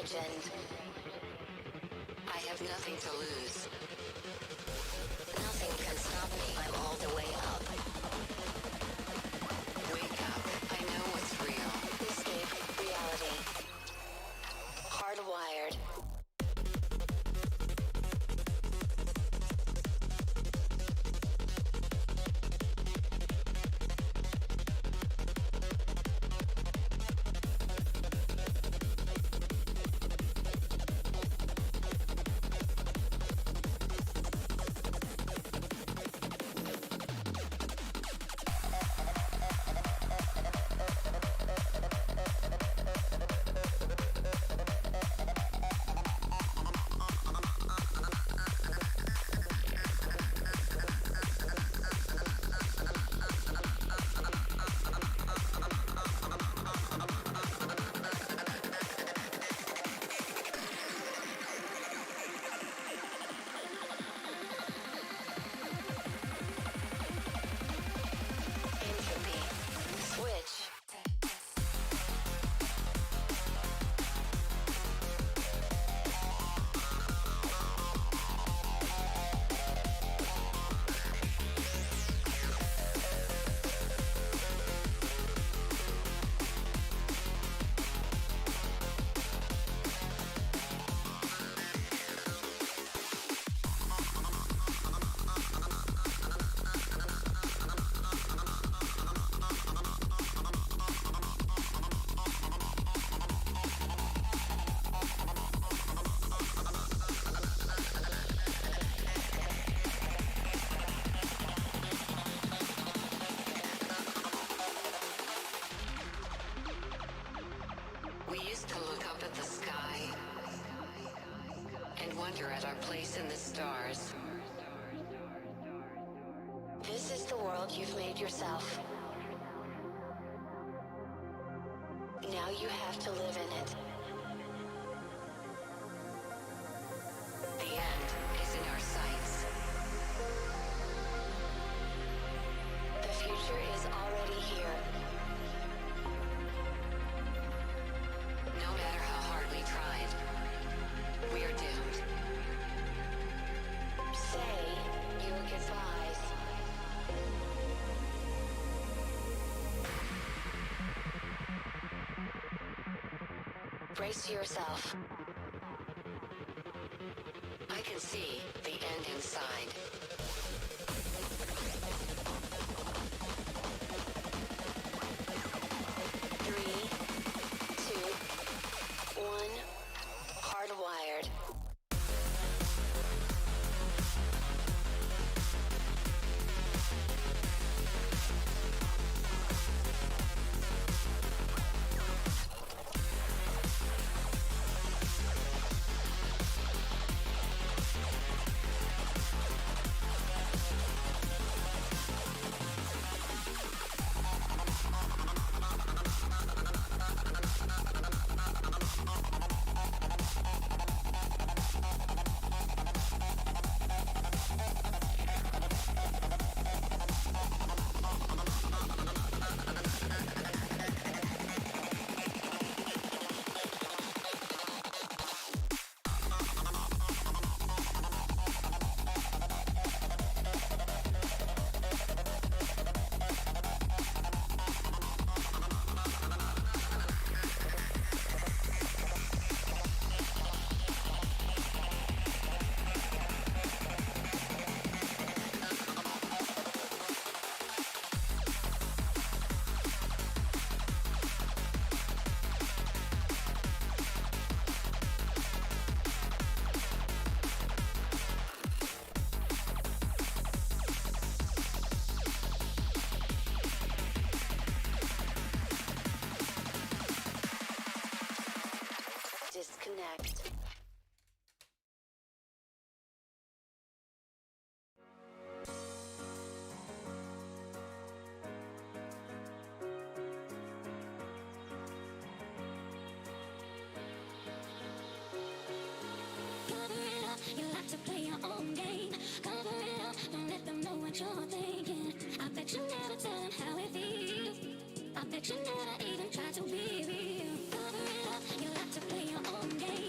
legend. I have nothing to lose. Nothing can stop me. I'm all the way up. Wake up. I know what's real. Escape reality. Hardwired. In the stars. This is the world you've made yourself. Now you have to live in it. The end is in our sights. The future is already here. No matter how hard we tried, we are doomed. Say your goodbyes. Brace yourself. I can see the end inside. 3, 2, 1. Hardwired. Disconnect. You like to play your own game. Cover it up, don't let them know what you're thinking. I bet you never tell them how it feels. I bet you never even try to be real. Cover it up, you like to play your own game.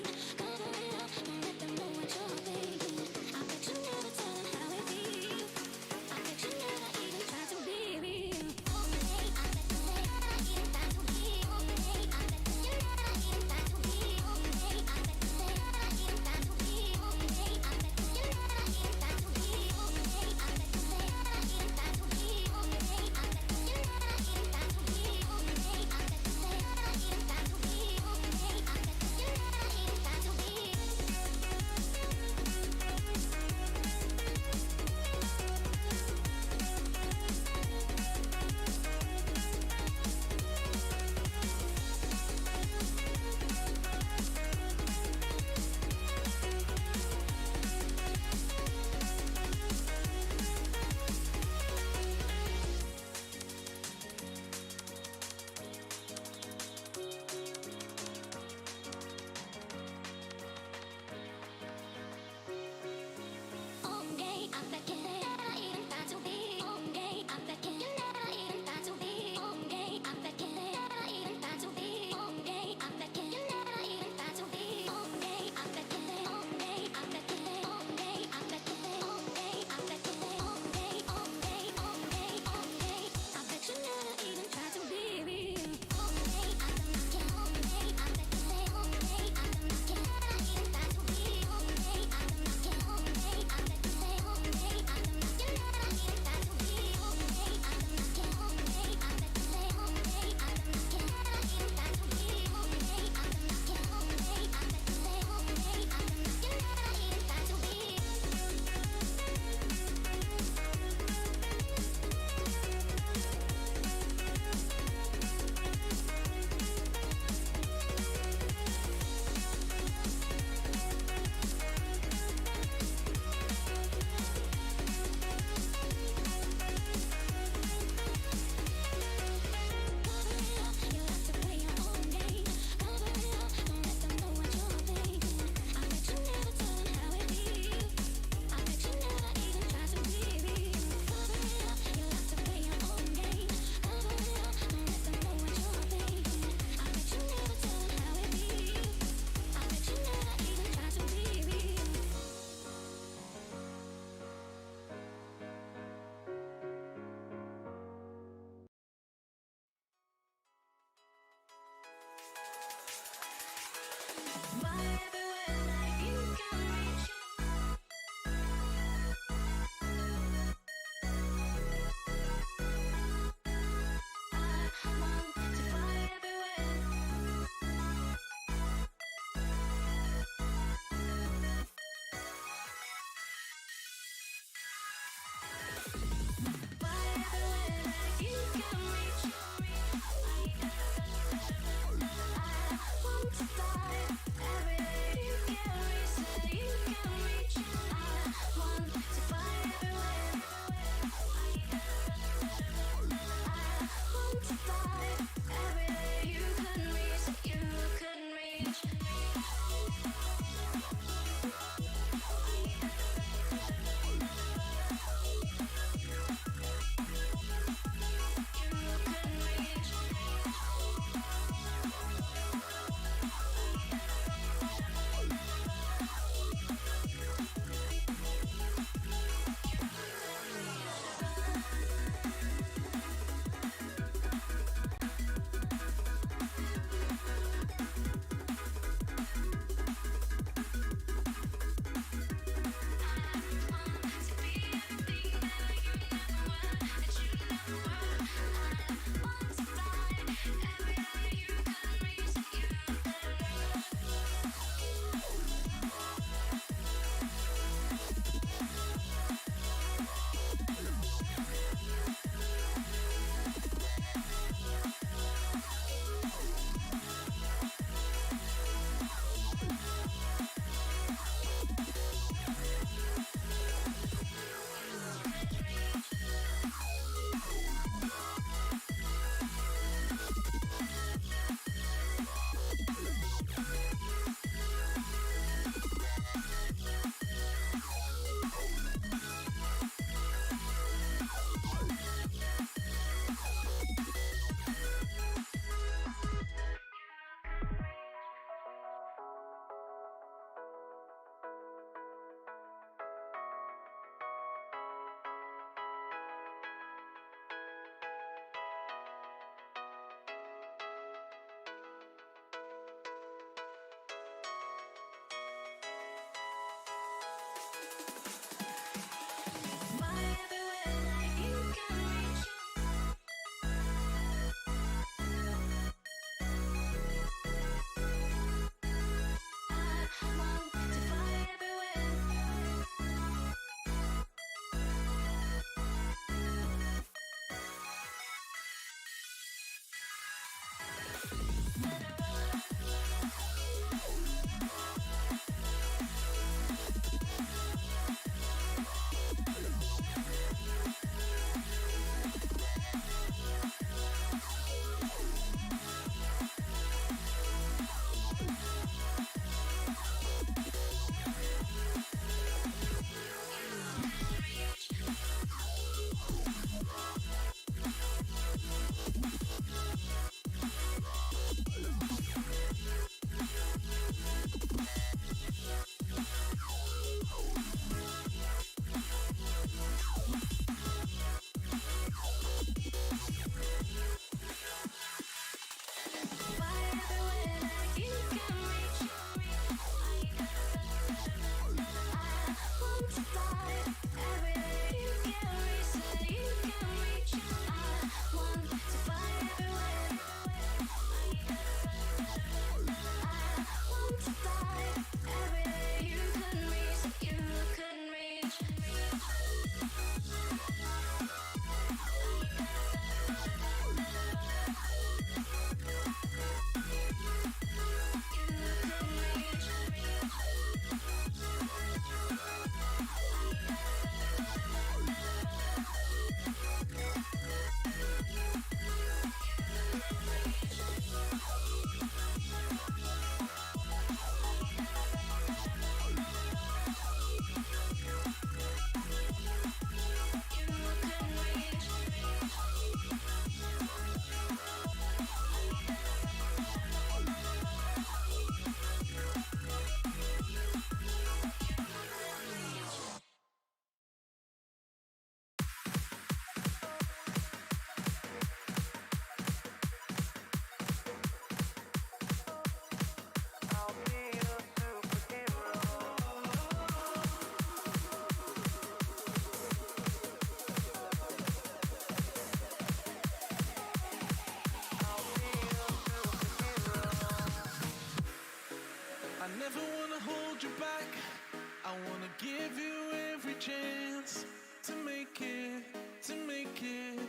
give you every chance to make it, to make it.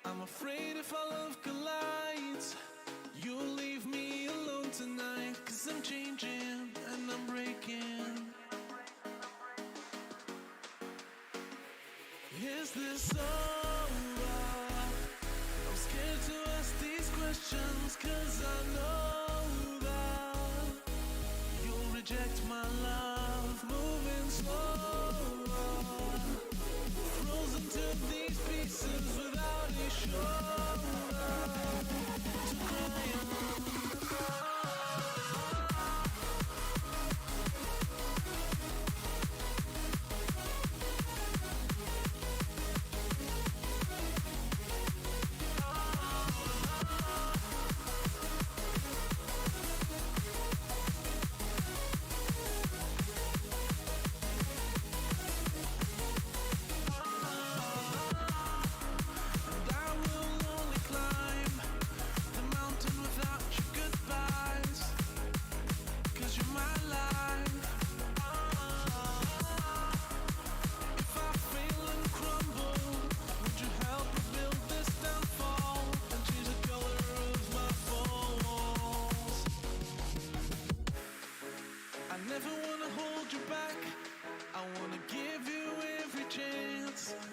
I'm afraid if our love collides, you'll leave me alone tonight. 'Cause I'm changing and I'm breaking. Is this over? I'm scared to ask these questions, 'cause I know that you'll reject my love. Moving slower, frozen to these pieces without a shoulder to cry on.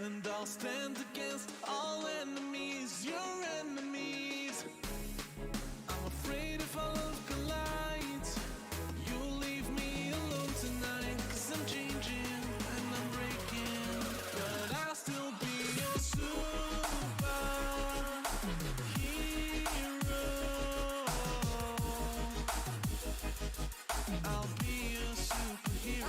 And I'll stand against all enemies, your enemies. I'm afraid if our love collides, you'll leave me alone tonight. 'Cause I'm changing and I'm breaking, but I'll still be your superhero. I'll be your superhero.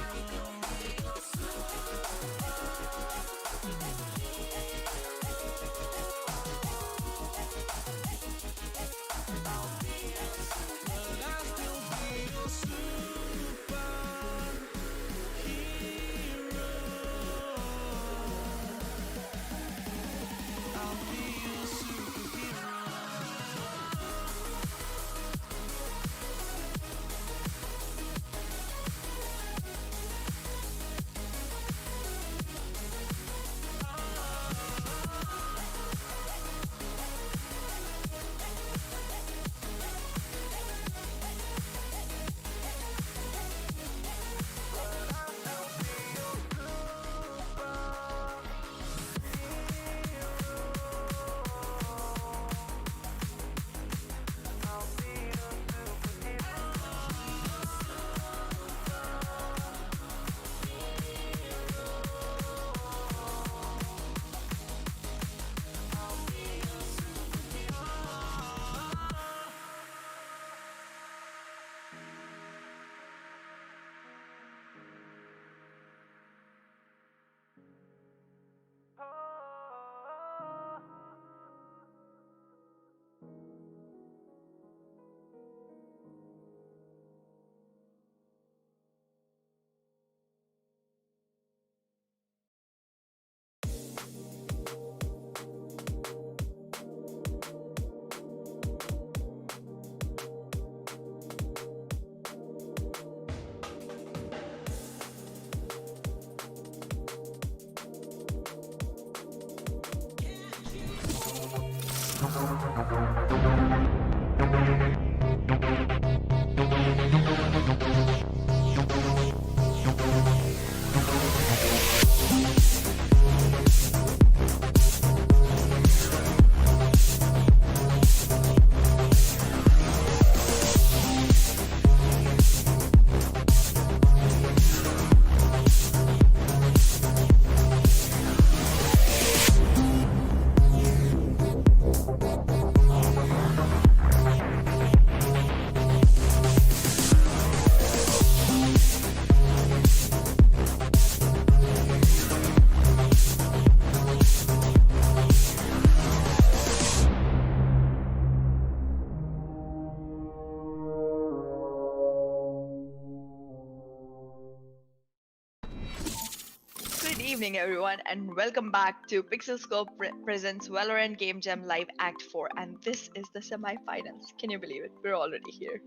Good evening, everyone, and welcome back to PixelScope presents Valorant Game Jam Live Act 4, and this is the semi-finals. Can you believe it? We're already here.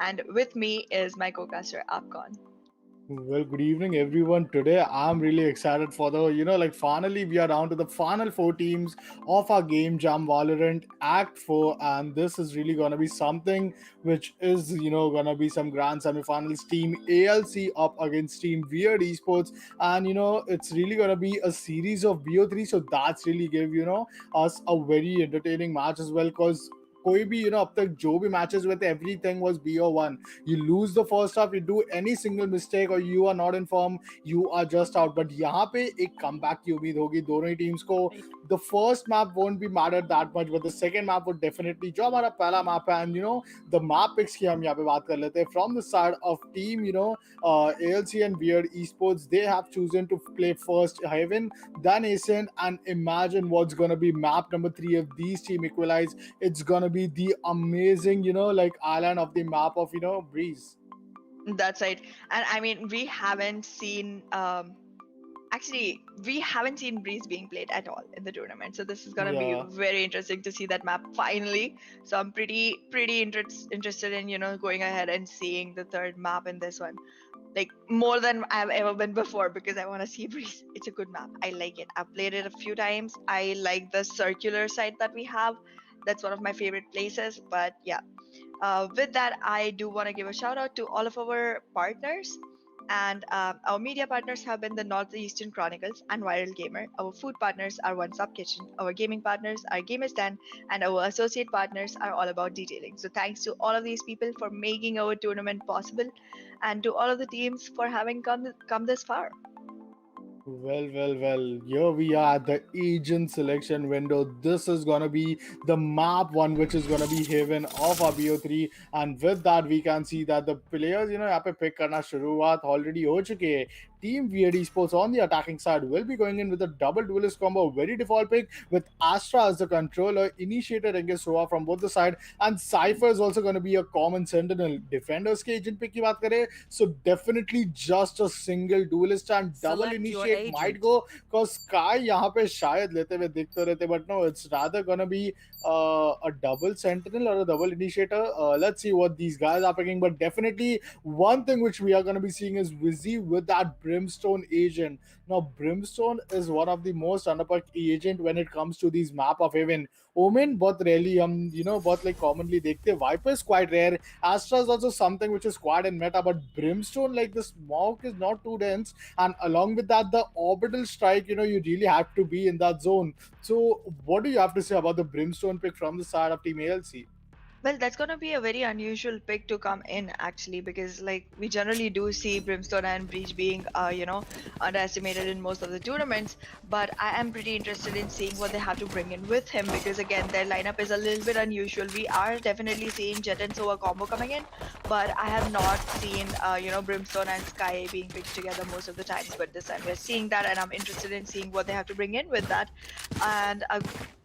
And with me is my co-caster AapKon. Well, good evening, everyone. Today, I'm really excited for finally, we are down to the final four teams of our game jam Valorant Act 4, and this is really gonna be something which is, gonna be some grand semifinals. Team ALC up against Team Weird Esports, and it's really gonna be a series of BO3, so that's really give us a very entertaining match as well, because कोई भी अब तक जो भी matches with everything was BO1. You lose the first half, you do any single mistake or you are not in form, you are just out. But यहाँ पे एक comeback की उम्मीद होगी दोनों ही teams को. The first map won't be mattered that much, but the second map would definitely, जो हमारा पहला map है, and the map picks की हम यहाँ पे बात कर लेते हैं. From the side of team ALC and Weird Esports, they have chosen to play first Heaven, then Ascent, and imagine what's gonna be map number 3 if these team equalize. It's gonna be the amazing, like island of the map of Breeze. That's right. And I mean, we haven't seen actually we haven't seen Breeze being played at all in the tournament. So this is gonna be Yeah. very interesting to see that map finally. So I'm pretty interested in going ahead and seeing the third map in this one. Like more than I've ever been before, because I want to see Breeze. It's a good map. I like it. I've played it a few times. I like the circular site that we have. That's one of my favorite places. But yeah, with that, I do want to give a shout out to all of our partners. And our media partners have been the Northeastern Chronicles and Viral Gamer. Our food partners are One Stop Kitchen. Our gaming partners are Gamer Stand, and our associate partners are All About Detailing. So thanks to all of these people for making our tournament possible, and to all of the teams for having come this far. Well. Here we are at the agent selection window. This is gonna be the map one, which is gonna be Haven of our BO3. And with that, we can see that the players, यहाँ पे pick करना शुरुआत already हो चुके हैं. Team Weird Esports on the attacking side will be going in with a double duelist combo, very default pick with Astra as the controller, Initiator against Sova from both the side, and Cypher is also going to be a common sentinel. Defenders के agent pick की बात करें, so definitely just a single duelist and double Select your initiate might agent. go, because Sky यहाँ पे शायद लेते हुए दिख तो रहते, but no, it's rather gonna be a double sentinel or a double initiator. Let's see what these guys are picking, but definitely one thing which we are going to be seeing is Wizzy with that Brimstone agent. Now, Brimstone is one of the most underpicked agent when it comes to these map of Haven. Omen, बहुत rarely हम बहुत like commonly देखते. Viper is quite rare. Astra is also something which is quite in meta, but Brimstone, like, the smoke is not too dense, and along with that, the orbital strike, you really have to be in that zone. So, what do you have to say about the Brimstone pick from the side of Team ALC? Well, that's gonna be a very unusual pick to come in actually, because like we generally do see Brimstone and Breach being underestimated in most of the tournaments, but I am pretty interested in seeing what they have to bring in with him, because again their lineup is a little bit unusual. We are definitely seeing Jet and Sova combo coming in, but I have not seen Brimstone and Sky being picked together most of the times, but this time we're seeing that, and I'm interested in seeing what they have to bring in with that. And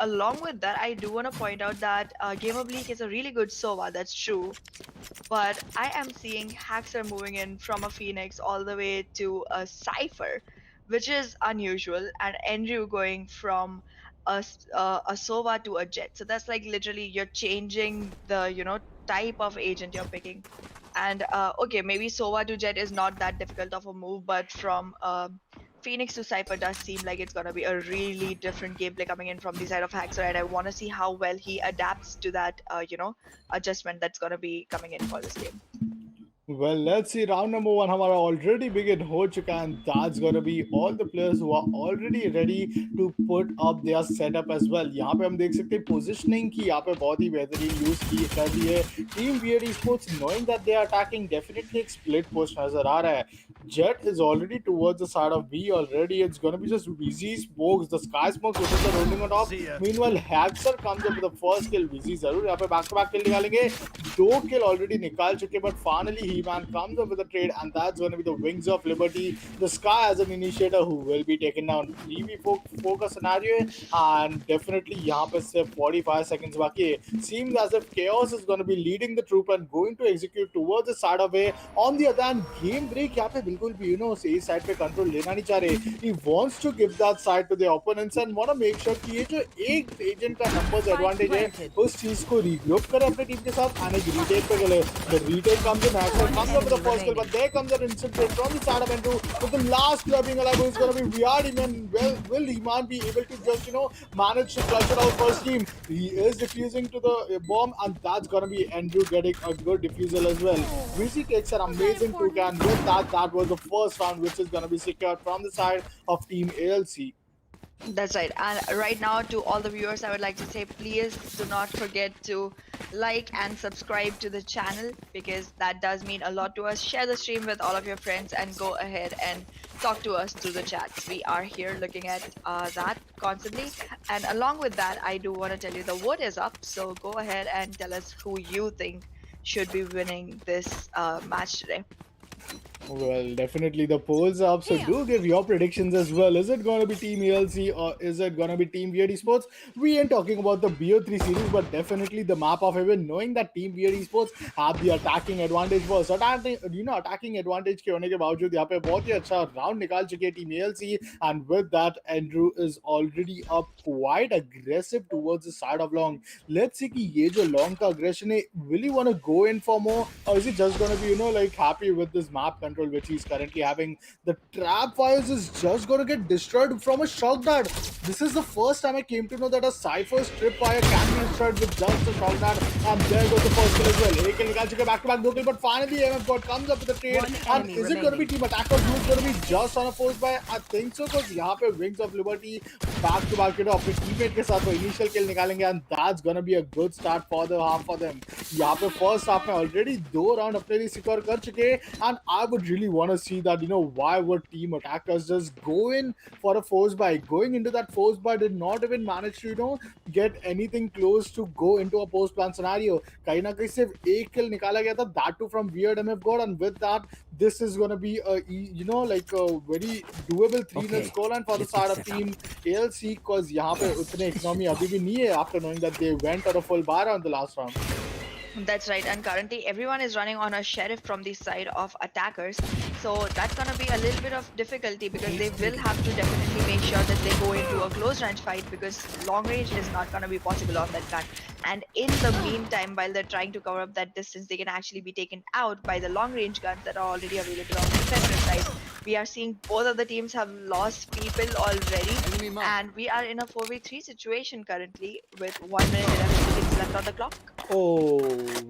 along with that, I do want to point out that Game of League is a really good Sova, that's true. But I am seeing Haxer moving in from a Phoenix all the way to a Cypher, which is unusual, and Andrew going from a Sova to a Jet. So that's like literally you're changing the type of agent you're picking. And okay, maybe Sova to Jet is not that difficult of a move, but from Phoenix to Cypher does seem like it's gonna be a really different gameplay coming in from the side of Haxer, and I want to see how well he adapts to that, adjustment that's gonna be coming in for this game. Well, let's see. Round number one हमारा already begin हो चुका है, and that's gonna be all the players who are already ready to put up their setup as well. यहाँ पे हम देख सकते हैं positioning की यहाँ पे बहुत ही बेहतरीन use की कर दी है. Team Weird Esports, knowing that they are attacking, definitely एक split push नजर आ रहा है. Jet is already towards the side of B already. It's gonna be just Wizzy smokes, the Sky smokes, which is the rolling on top. See ya. Meanwhile, Haxer comes up with the first kill. Wizzy जरूर यहाँ पे back to back kill निकालेंगे. 2 kill already निकाल चुके, but finally He-Man comes up with a trade, and that's going to be the Wings of Liberty. The Sky as an initiator who will be taken down. 3v4 का scenario, and definitely यहाँ पे सिर्फ 45 seconds बाकी है. Seems as if Chaos is going to be leading the troop and going to execute towards the side of A. On the other hand, game break यहाँ पे बिल्कुल भी सही साइड पे कंट्रोल लेना नहीं चाह रहे. He wants to give that side to the opponents and want to make sure कि ये जो एक एजेंट का numbers Spike advantage है planted. उस चीज को regroup करे अपने टीम के साथ and एक retake पे गले. The retake comes in, Axel comes up with the first kill, but there comes an instant trade from the side of Andrew with the last player being alive, who's going to be Riyad Iman. Well, will Iman be able to just manage to clutch it out first team? He is defusing to the bomb, and that's going to be Andrew getting a good defusal as well. Wizzy takes an amazing 2 can. With that was the first round, which is going to be secured from the side of Team ALC. That's right. And right now, to all the viewers, I would like to say, please do not forget to like and subscribe to the channel, because that does mean a lot to us. Share the stream with all of your friends and go ahead and talk to us through the chats. We are here looking at that constantly. And along with that, I do want to tell you the vote is up. So go ahead and tell us who you think should be winning this match today. Well, definitely the polls are up, so do give your predictions as well. Is it going to be Team ALC or is it going to be Team Weird Esports? We ain't talking about the BO3 series, but definitely the map of heaven, knowing that Team Weird Esports have the attacking advantage first. Attacking advantage के होने के बावजूद यहाँ पे बहुत ही अच्छा round निकाल चुके हैं Team ALC, and with that, Andrew is already up quite aggressive towards the side of long. Let's see कि ये जो long का aggression है, will he want to go in for more, or is he just going to be like happy with this map control which he's currently having? The trap fires is just going to get destroyed from a shock dart. This is the first time I came to know that a Cypher's tripwire can be destroyed with just a shock dart, and there goes the first kill as well. एक kill निकाल चुके back to back 2 kill, but finally AMF comes up with a trade. And is it going to be Team Attackers who's going to be just on a force by? I think so, because यहाँ पे Wings of Liberty back to back अपने teammate के साथ वो initial kill निकालेंगे, and that's going to be a good start for the half for them. यहाँ पे first half में already 2 round अपने लिए secure कर चुके, and I would really want to see that why would Team Attackers just go in for a force buy? Going into that force buy did not even manage to get anything close to go into a post plan scenario. कहीं ना कहीं सिर्फ एक kill निकाला गया था, that too from Weird MF God, and with that this is going to be a like a very doable 3-0 scoreline for the side of Team ALC, because यहाँ पे उतने economy अभी भी नहीं है after knowing that they went on a full bar on the last round. That's right, and currently everyone is running on a sheriff from the side of attackers, so that's gonna be a little bit of difficulty, because they will have to definitely make sure that they go into a close range fight, because long range is not gonna be possible on that gun. And in the meantime, while they're trying to cover up that distance, they can actually be taken out by the long range guns that are already available on the defensive side. We are seeing both of the teams have lost people already, and we are in a 4v3 situation currently with 1 minute 11 seconds left on the clock. Oh,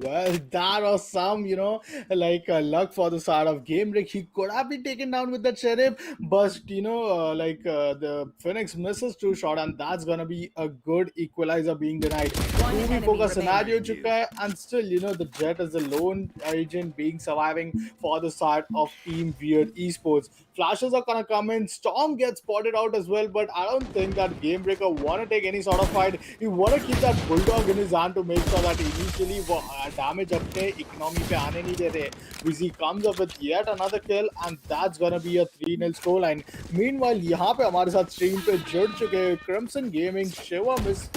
well, that was some, luck for the side of Game Break. He could have been taken down with that sheriff, but, the Phoenix misses 2 shot, and that's gonna be a good equalizer being denied. 2v4 का scenario चुका है, and still, the Jet is the lone agent being surviving for the side of Team Weird Esports. Flashes are gonna come in. Storm gets spotted out as well, but I don't think that Game Breaker want to take any sort of fight. He want to keep that bulldog in his hand to make sure that initially वो damage अपने economy पे आने नहीं दे रहे. Wizzy comes up with yet another kill, and that's gonna be a 3-0 scoreline. Meanwhile, यहाँ पे हमारे साथ stream पे जुड़ चुके Crimson Gaming, Shiva Miss,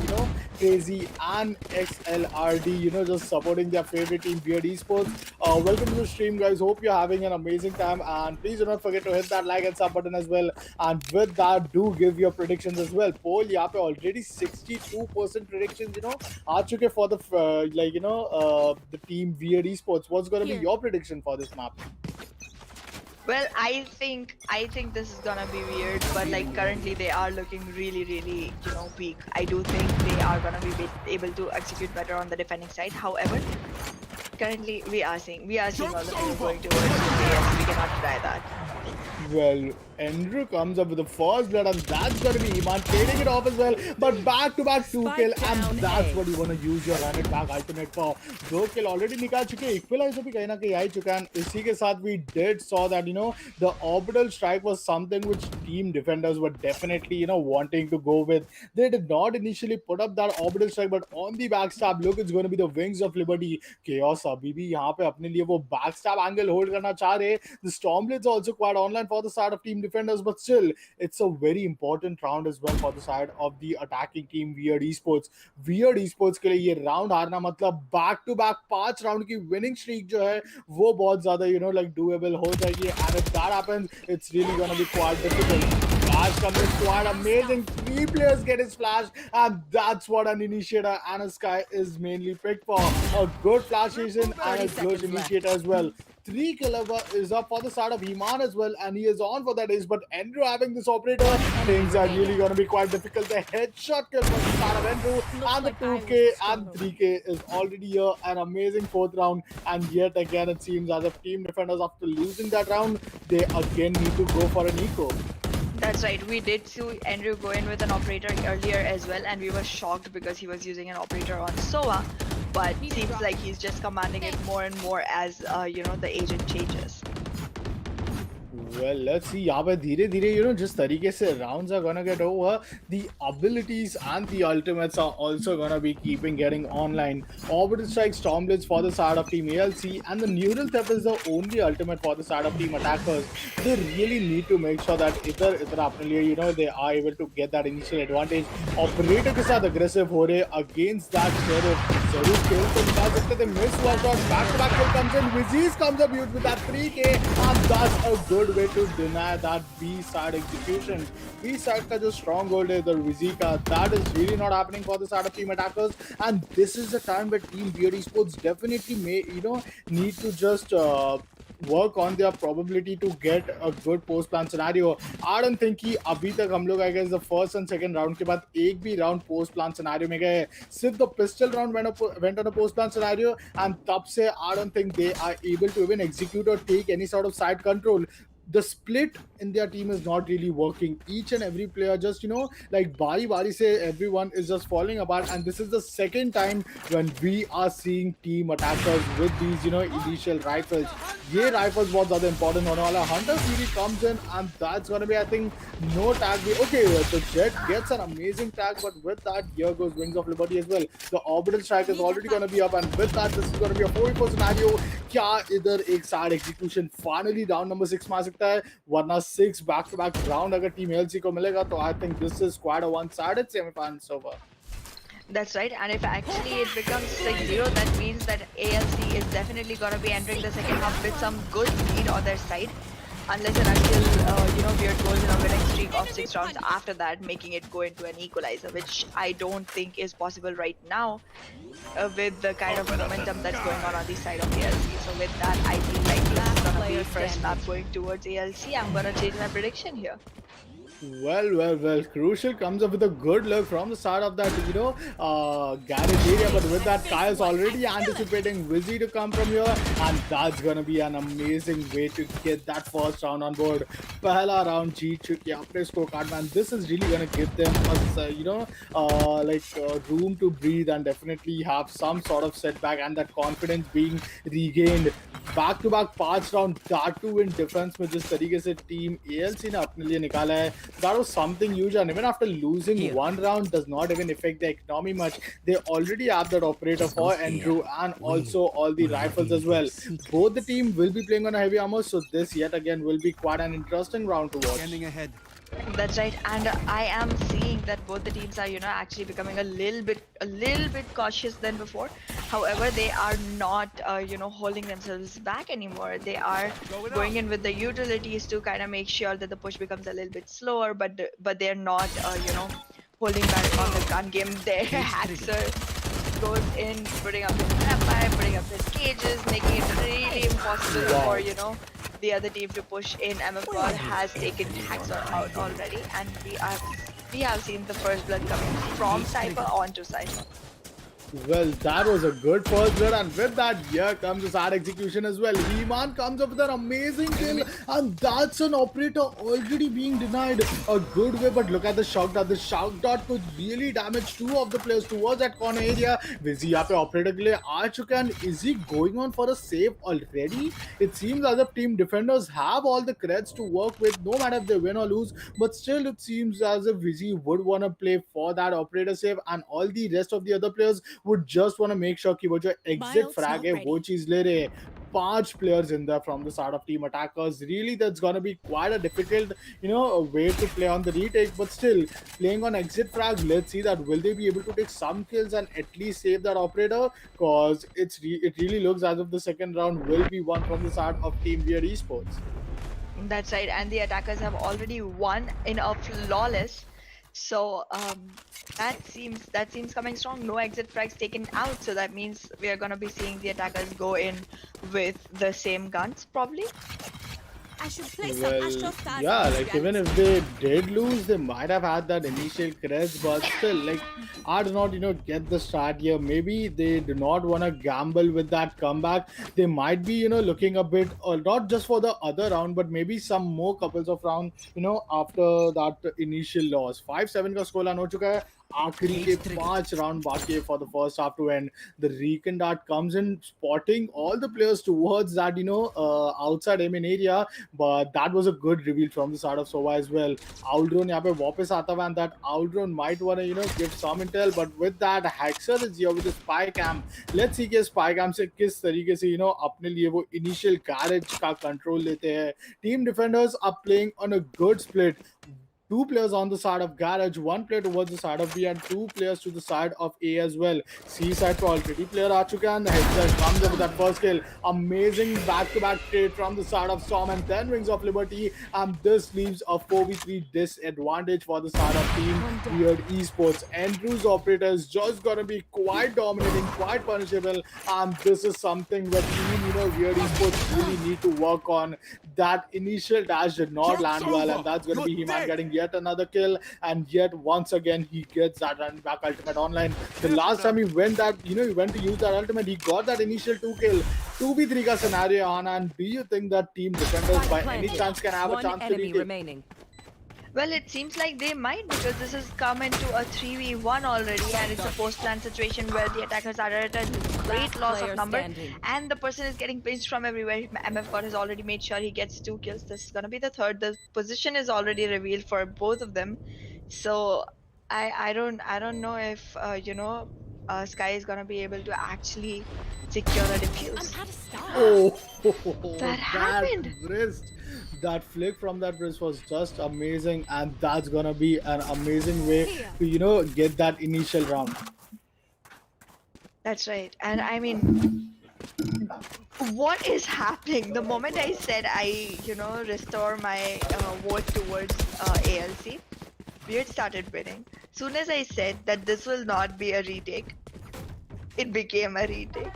Crazy, and XLRD, just supporting their favorite team, Weird Esports. Welcome to the stream, guys. Hope you're having an amazing time, and please do not forget to hit that like and sub button as well. And with that, do give your predictions as well. Poll यहाँ पे already 62% predictions, आ चुके for the the team Weird Esports. What's gonna be your prediction for this map? Well, I think this is gonna be weird, but currently they are looking really, really, weak. I do think they are gonna be able to execute better on the defending side. However, currently we are seeing all the people going towards the we cannot deny that. Well, Andrew comes up with the first blood, and that's going to be Iman trading it off as well. But back-to-back 2 kill, and that's what you want to use your run it back ultimate for. 2 kill already निकाल चुके, equalizer भी कहीं ना कहीं आ ही चुका है. इसी के साथ we did saw that the orbital strike was something which team defenders were definitely wanting to go with. They did not initially put up that orbital strike, but on the backstab, look, it's going to be the Wings of Liberty. Chaos अभी भी यहाँ पे अपने लिए वो backstab angle hold करना चाह रहे. The Stormblades also quite online for the side of team defense. defenders, but still, it's a very important round as well for the side of the attacking team Weird Esports. Weird Esports के लिए ये round हारना मतलब back to back 5 round की winning streak जो है वो बहुत ज़्यादा like doable हो जाएगी, and if that happens, it's really gonna be quite difficult. Flash comes in quite amazing. 3 players get his flash, and that's what an initiator and a sky is mainly picked for. A good flash season and a good initiator as well. 3 kill is up for the side of Iman as well, and he is on for that ace. But Andrew having this operator, things are really going to be quite difficult. The headshot kill for the side of Andrew, and the 2K and 3K is already here. An amazing 4th round, and yet again it seems as if team defenders, after losing that round, they again need to go for an eco. That's right. We did see Andrew go in with an operator earlier as well, and we were shocked because he was using an operator on Sova. But seems like he's just commanding it more and more as the agent changes. Well, let's see. यहाँ पे धीरे धीरे जिस तरीके से rounds are gonna get over, the abilities and the ultimates are also gonna be getting online. Orbital Strike, Stormblitz for the side of Team ALC, and the Neural Theft is the only ultimate for the side of Team Attackers. They really need to make sure that इधर अपने लिए they are able to get that initial advantage. Operator के साथ aggressive हो रहे against that Sheriff. Sheriff kills तो निकाल सकते थे. Miss one shot, back-to-back kill comes in. Wiziz comes up huge with that 3K, and that's a good way to deny that B-side execution. B-side का जो stronghold है the Wizi का, that is really not happening for the side of Team Attackers, and this is the time where Team Weird Esports definitely may need to just work on their probability to get a good post plan scenario. I don't think कि अभी तक हम लोग I guess the first and second round के बाद एक भी round post plan scenario में गए. सिर्फ the pistol round went on a post plan scenario, and तब से I don't think they are able to even execute or take any sort of side control. The split in their team is not really working. Each and every player just like bari se everyone is just falling apart, and this is the second time when we are seeing team attackers with these initial rifles. Ye rifles बहुत ज़्यादा important होने वाला. Hunter CD comes in, and that's gonna be I think no tag. Okay, the Jet gets an amazing tag, but with that here goes Wings of Liberty as well. The Orbital Strike is already gonna be up, and with that this is gonna be a 4v4 scenario. क्या इधर एक side execution finally round number 6 मार सकता है, वरना 6 back-to-back round अगर team ALC को मिलेगा तो I think this is quite a one-sided semi-finals over. That's right, and if actually it becomes 6-0, that means that ALC is definitely going to be entering the second half with some good speed on their side, unless and until Weird goes in a winning streak of 6 rounds after that, making it go into an equalizer, which I don't think is possible right now with the kind of momentum that's going on the side of ALC. So with that, I feel like this is going to be first lap going towards ALC. I'm going to change my prediction here. Well. Crucial comes up with a good look from the start of that, garage area. But with that, Kyle's already anticipating Wizzy to come from here, and that's gonna be an amazing way to get that first round on board. Pehla round jeet chukki apne scorecard, man. This is really gonna give them room to breathe and definitely have some sort of setback, and that confidence being regained. Back-to-back 5 round, that too in defense में जिस तरीके से team ALC ने अपने लिए निकाला है, that was something huge, and even after losing one round does not even affect the economy much. They already have that operator for Andrew and also all the rifles as well. Both the team will be playing on a heavy armor, so this yet again will be quite an interesting round to watch. Standing ahead. That's right, and I am seeing that both the teams are, actually becoming a little bit cautious than before. However, they are not, holding themselves back anymore. They are going in with the utilities to kind of make sure that the push becomes a little bit slower, but they're not, holding back on the gun game. Their Haxer goes in, putting up his fire, putting up his cages, making it really impossible for, the other team to push in. AapKon has taken Haxor out already, and we have seen the first blood coming from Cypher onto Cypher. Well, that was a good first blood, and with that, here comes the sad execution as well. Iman comes up with an amazing kill, and that's an operator already being denied. A good way, but look at the shock dot. The shock dot could really damage 2 of the players towards that corner area. Vizi यहाँ पे operator के लिए आ चुका, and is he going on for a save already? It seems as if team defenders have all the creds to work with, no matter if they win or lose. But still, it seems as if Vizi would want to play for that operator save, and all the rest of the other players would just want to make sure कि वो जो exit frag है वो चीज ले रहे हैं. 5 players in there from the side of team attackers. Really, that's gonna be quite a difficult, way to play on the retake. But still, playing on exit frag, let's see that will they be able to take some kills and at least save that operator? Cause it really looks as if the second round will be won from the side of Team Weird Esports. That's right, and the attackers have already won in a flawless. So that seems coming strong. No exit frags taken out, so that means we are gonna be seeing the attackers go in with the same guns probably. I should play some Well, Astro Stars yeah, in like even reality. if they did lose, they might have had that initial crest, but still, like I do not, get the start here. Maybe they do not want to gamble with that comeback. They might be, looking a bit, not just for the other round, but maybe some more couples of round, after that initial loss. 5-7 का score line हो चुका है. आखिरी के 5 round बाकी है for the first half to end. The recon dart comes in, spotting all the players towards that, outside aiming area. But that was a good reveal from the side of Sova as well. Aldron यहाँ पे वापस आता है, and that Aldron might want to give some intel, but with that Hexer is here with the spy cam. Let's see कि spy cam से किस तरीके से अपने लिए वो initial garage का control लेते हैं. Team defenders are playing on a good split. 2 players on the side of garage, 1 player towards the side of B, and 2 players to the side of A as well. C side for already player aa chuka hai, and the headset comes up with that first kill. Amazing back-to-back trade from the side of Storm and 10 Wings of Liberty, and this leaves a 4v3 disadvantage for the side of Team Weird Esports. Andrew's operator is just gonna be quite dominating, quite punishable, and this is something where Team Weird Esports really need to work on. That initial dash did not land well, and that's gonna be He-Man getting yet another kill, and yet once again he gets that run back ultimate online. The last time he went he went to use that ultimate, he got that initial 2 kill. 2v3 ka scenario, Aahna, and do you think that team defenders by any chance can have a chance to enemy retake? remaining. Well, it seems like they might, because this has come into a 3v1 already, and it's a post-plan situation where the attackers are at a great loss player of number, standing. and the person is getting pinched from everywhere. MF God has already made sure he gets 2 kills. This is gonna be the third. The position is already revealed for both of them, so I don't know if Sky is gonna be able to actually secure a defuse. I'm out of stars. Oh, That happened. wrist. That flick from that wrist was just amazing, and that's gonna be an amazing way to get that initial round. That's right. And I mean, what is happening? The moment I said restore my vote towards ALC, Weird started winning. Soon as I said that this will not be a retake, it became a retake.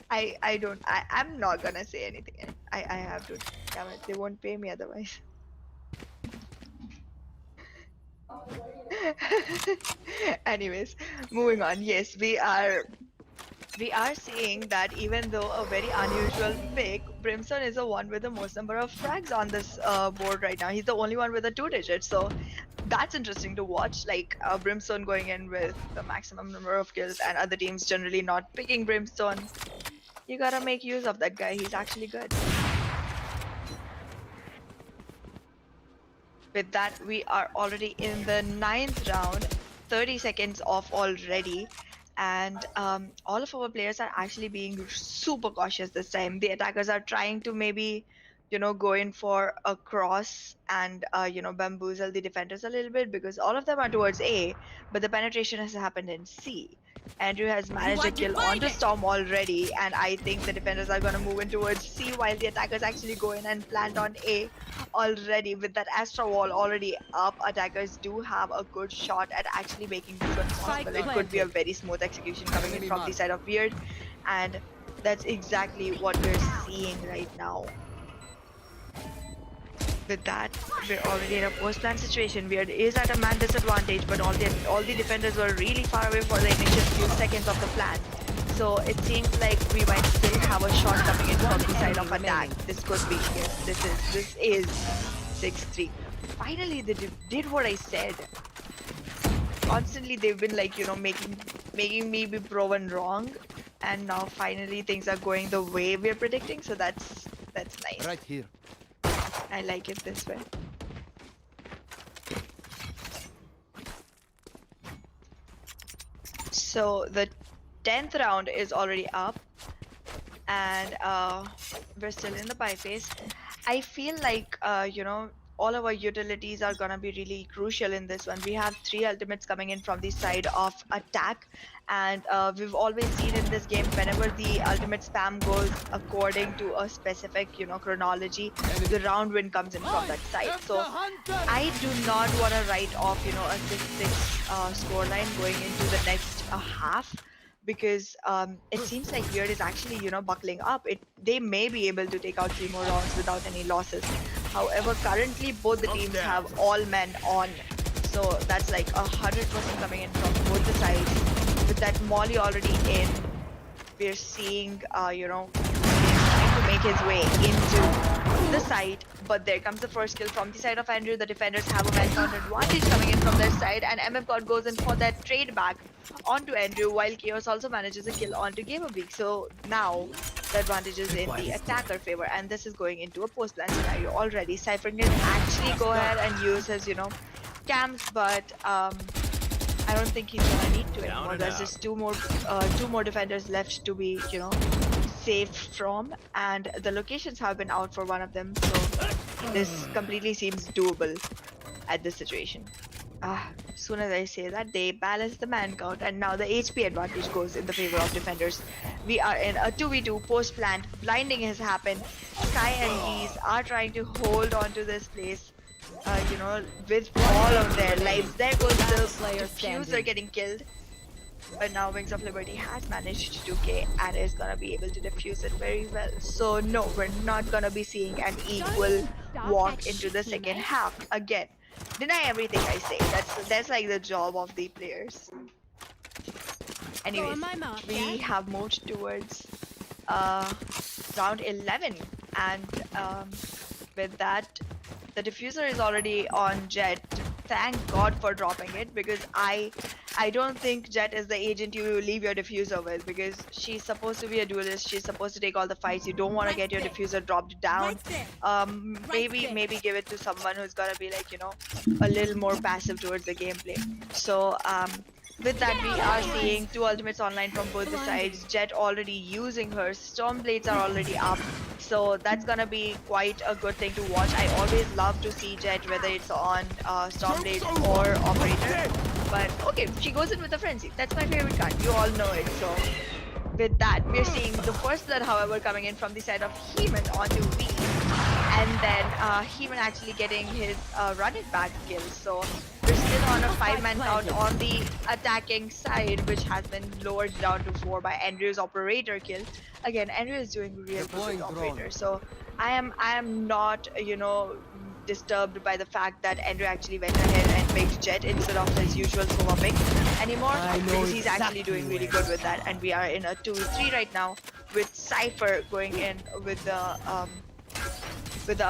I'm not gonna say anything. I have to. Damn it, they won't pay me otherwise. Anyways, moving on. Yes, we are seeing that even though a very unusual pick, Brimstone is the one with the most number of frags on this board right now. He's the only one with a 2 digit, so that's interesting to watch. Like Brimstone going in with the maximum number of kills, and other teams generally not picking Brimstone. You gotta make use of that guy. He's actually good. With that, we are already in the 9th round, 30 seconds off already, and all of our players are actually being super cautious this time. The attackers are trying to maybe, go in for a cross and, bamboozle the defenders a little bit, because all of them are towards A, but the penetration has happened in C. Andrew has managed a kill onto Storm already, and I think the defenders are going to move in towards C while the attackers actually go in and plant on A already. With that Astra wall already up, attackers do have a good shot at actually making this one possible. It could be a very smooth execution coming in from the side of Weird, and that's exactly what we're seeing right now. With that, we're already in a post-plan situation. Weird is at a man disadvantage, but all the defenders were really far away for the initial few seconds of the plan. So it seems like we might still have a shot coming in from the side of attack. This could be, yes, this is 6-3. Finally, they did what I said. Constantly, they've been like, making me be proven wrong, and now finally things are going the way we're predicting. So that's nice. Right here. I like it this way. So the 10th round is already up, and we're still in the buy phase. I feel like all of our utilities are gonna be really crucial in this one. We have 3 ultimates coming in from the side of attack, and we've always seen in this game whenever the ultimate spam goes according to a specific chronology, the round win comes in from that side. So I do not want to write off a 6-6 scoreline going into the next half, because it seems like Weird is actually buckling up. They may be able to take out 3 more rounds without any losses. However, currently both the teams have all men on, so that's like 100% coming in from both the sides. With that Molly already in, we're seeing trying to make his way into the site, but there comes the first kill from the side of Andrew. The defenders have a well-count advantage coming in from their side, and AapKon goes in for that trade back onto Andrew, while Chaos also manages a kill onto GamerBreak. So now the advantage is in the attacker favor, and this is going into a post-plan scenario already. Cypher can actually go ahead and use his camps, but I don't think he's gonna need to anymore. There's just two more defenders left to be safe from, and the locations have been out for one of them, so this completely seems doable at this situation. As soon as I say that, they balance the man count, and now the HP advantage goes in the favor of defenders. We are in a 2v2 post plant. Blinding has happened. Sky and Geese are trying to hold on to this place, with all of their lives. There goes the diffuser getting killed. But now Wings of Liberty has managed to 2k and is gonna be able to defuse it very well. So no, we're not gonna be seeing an equal walk into the second half. Again, deny everything I say. That's like the job of the players. Anyways, we have moved towards round 11, and with that, the diffuser is already on Jet. Thank God for dropping it, because I don't think Jet is the agent you leave your diffuser with, because she's supposed to be a duelist. She's supposed to take all the fights. You don't want to get your diffuser dropped down. Maybe give it to someone who's gonna be like a little more passive towards the gameplay. So with that, we are seeing 2 ultimates online from both the sides. Jet already using her. Stormblades are already up. So that's gonna be quite a good thing to watch. I always love to see Jet, whether it's on Stormblade or Operator. But okay, she goes in with the Frenzy. That's my favorite card. You all know it. So with that, we're seeing the first blood, however, coming in from the side of Heeman onto V. And then Heeman actually getting his run it back kill. So we're still on a 5-man count on the attacking side, which has been lowered down to 4 by Andrew's Operator kill. Again, Andrew is doing real good with Operator. So I am not disturbed by the fact that Andrew actually went ahead and picked Jet instead of his usual Sova pick anymore, because he's actually doing really good with that. And we are in a 2v3 right now, with Cypher going in with the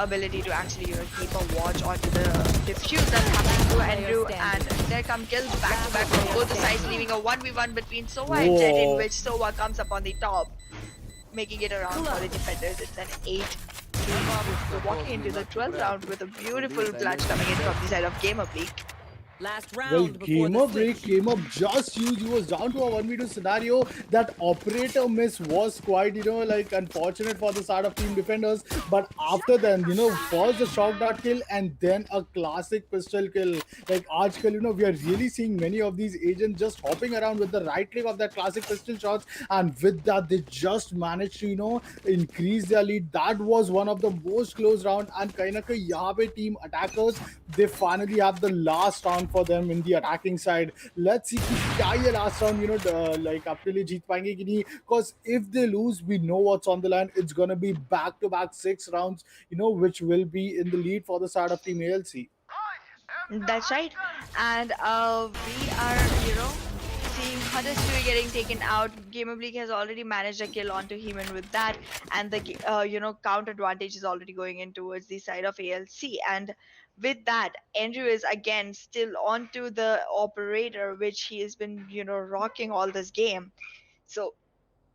ability to actually keep a watch onto the diffuse that's happening to Andrew, and there come kills back to back from both the sides, leaving a 1v1 between Sova and Jet, in which Sova comes up on the top, making it around for the defenders. It's an 8. We're walking into the 12th round with a beautiful clutch coming in from the side of GamerBreak. Last Well, round before the GamerBreak switch. came up just huge. He was down to a 1v2 scenario. That Operator miss was quite, unfortunate for the start of team defenders. But after then, first the shock dart kill and then a classic pistol kill. Like Aajkal, we are really seeing many of these agents just hopping around with the right click of that classic pistol shots. And with that, they just managed to, increase their lead. That was one of the most close round. And Kainaka Yabe team attackers, they finally have the last round for them in the attacking side. Let's see कि क्या ये last round अपने लिए जीत पाएंगे कि नहीं, because if they lose, we know what's on the line. It's gonna be back-to-back 6 rounds, which will be in the lead for the side of team ALC. That's right. And we are seeing Hunters 2 getting taken out. GamerBreak has already managed a kill onto Heeman with that, and the count advantage is already going in towards the side of ALC. And with that, Andrew is again still onto the Operator, which he has been rocking all this game. So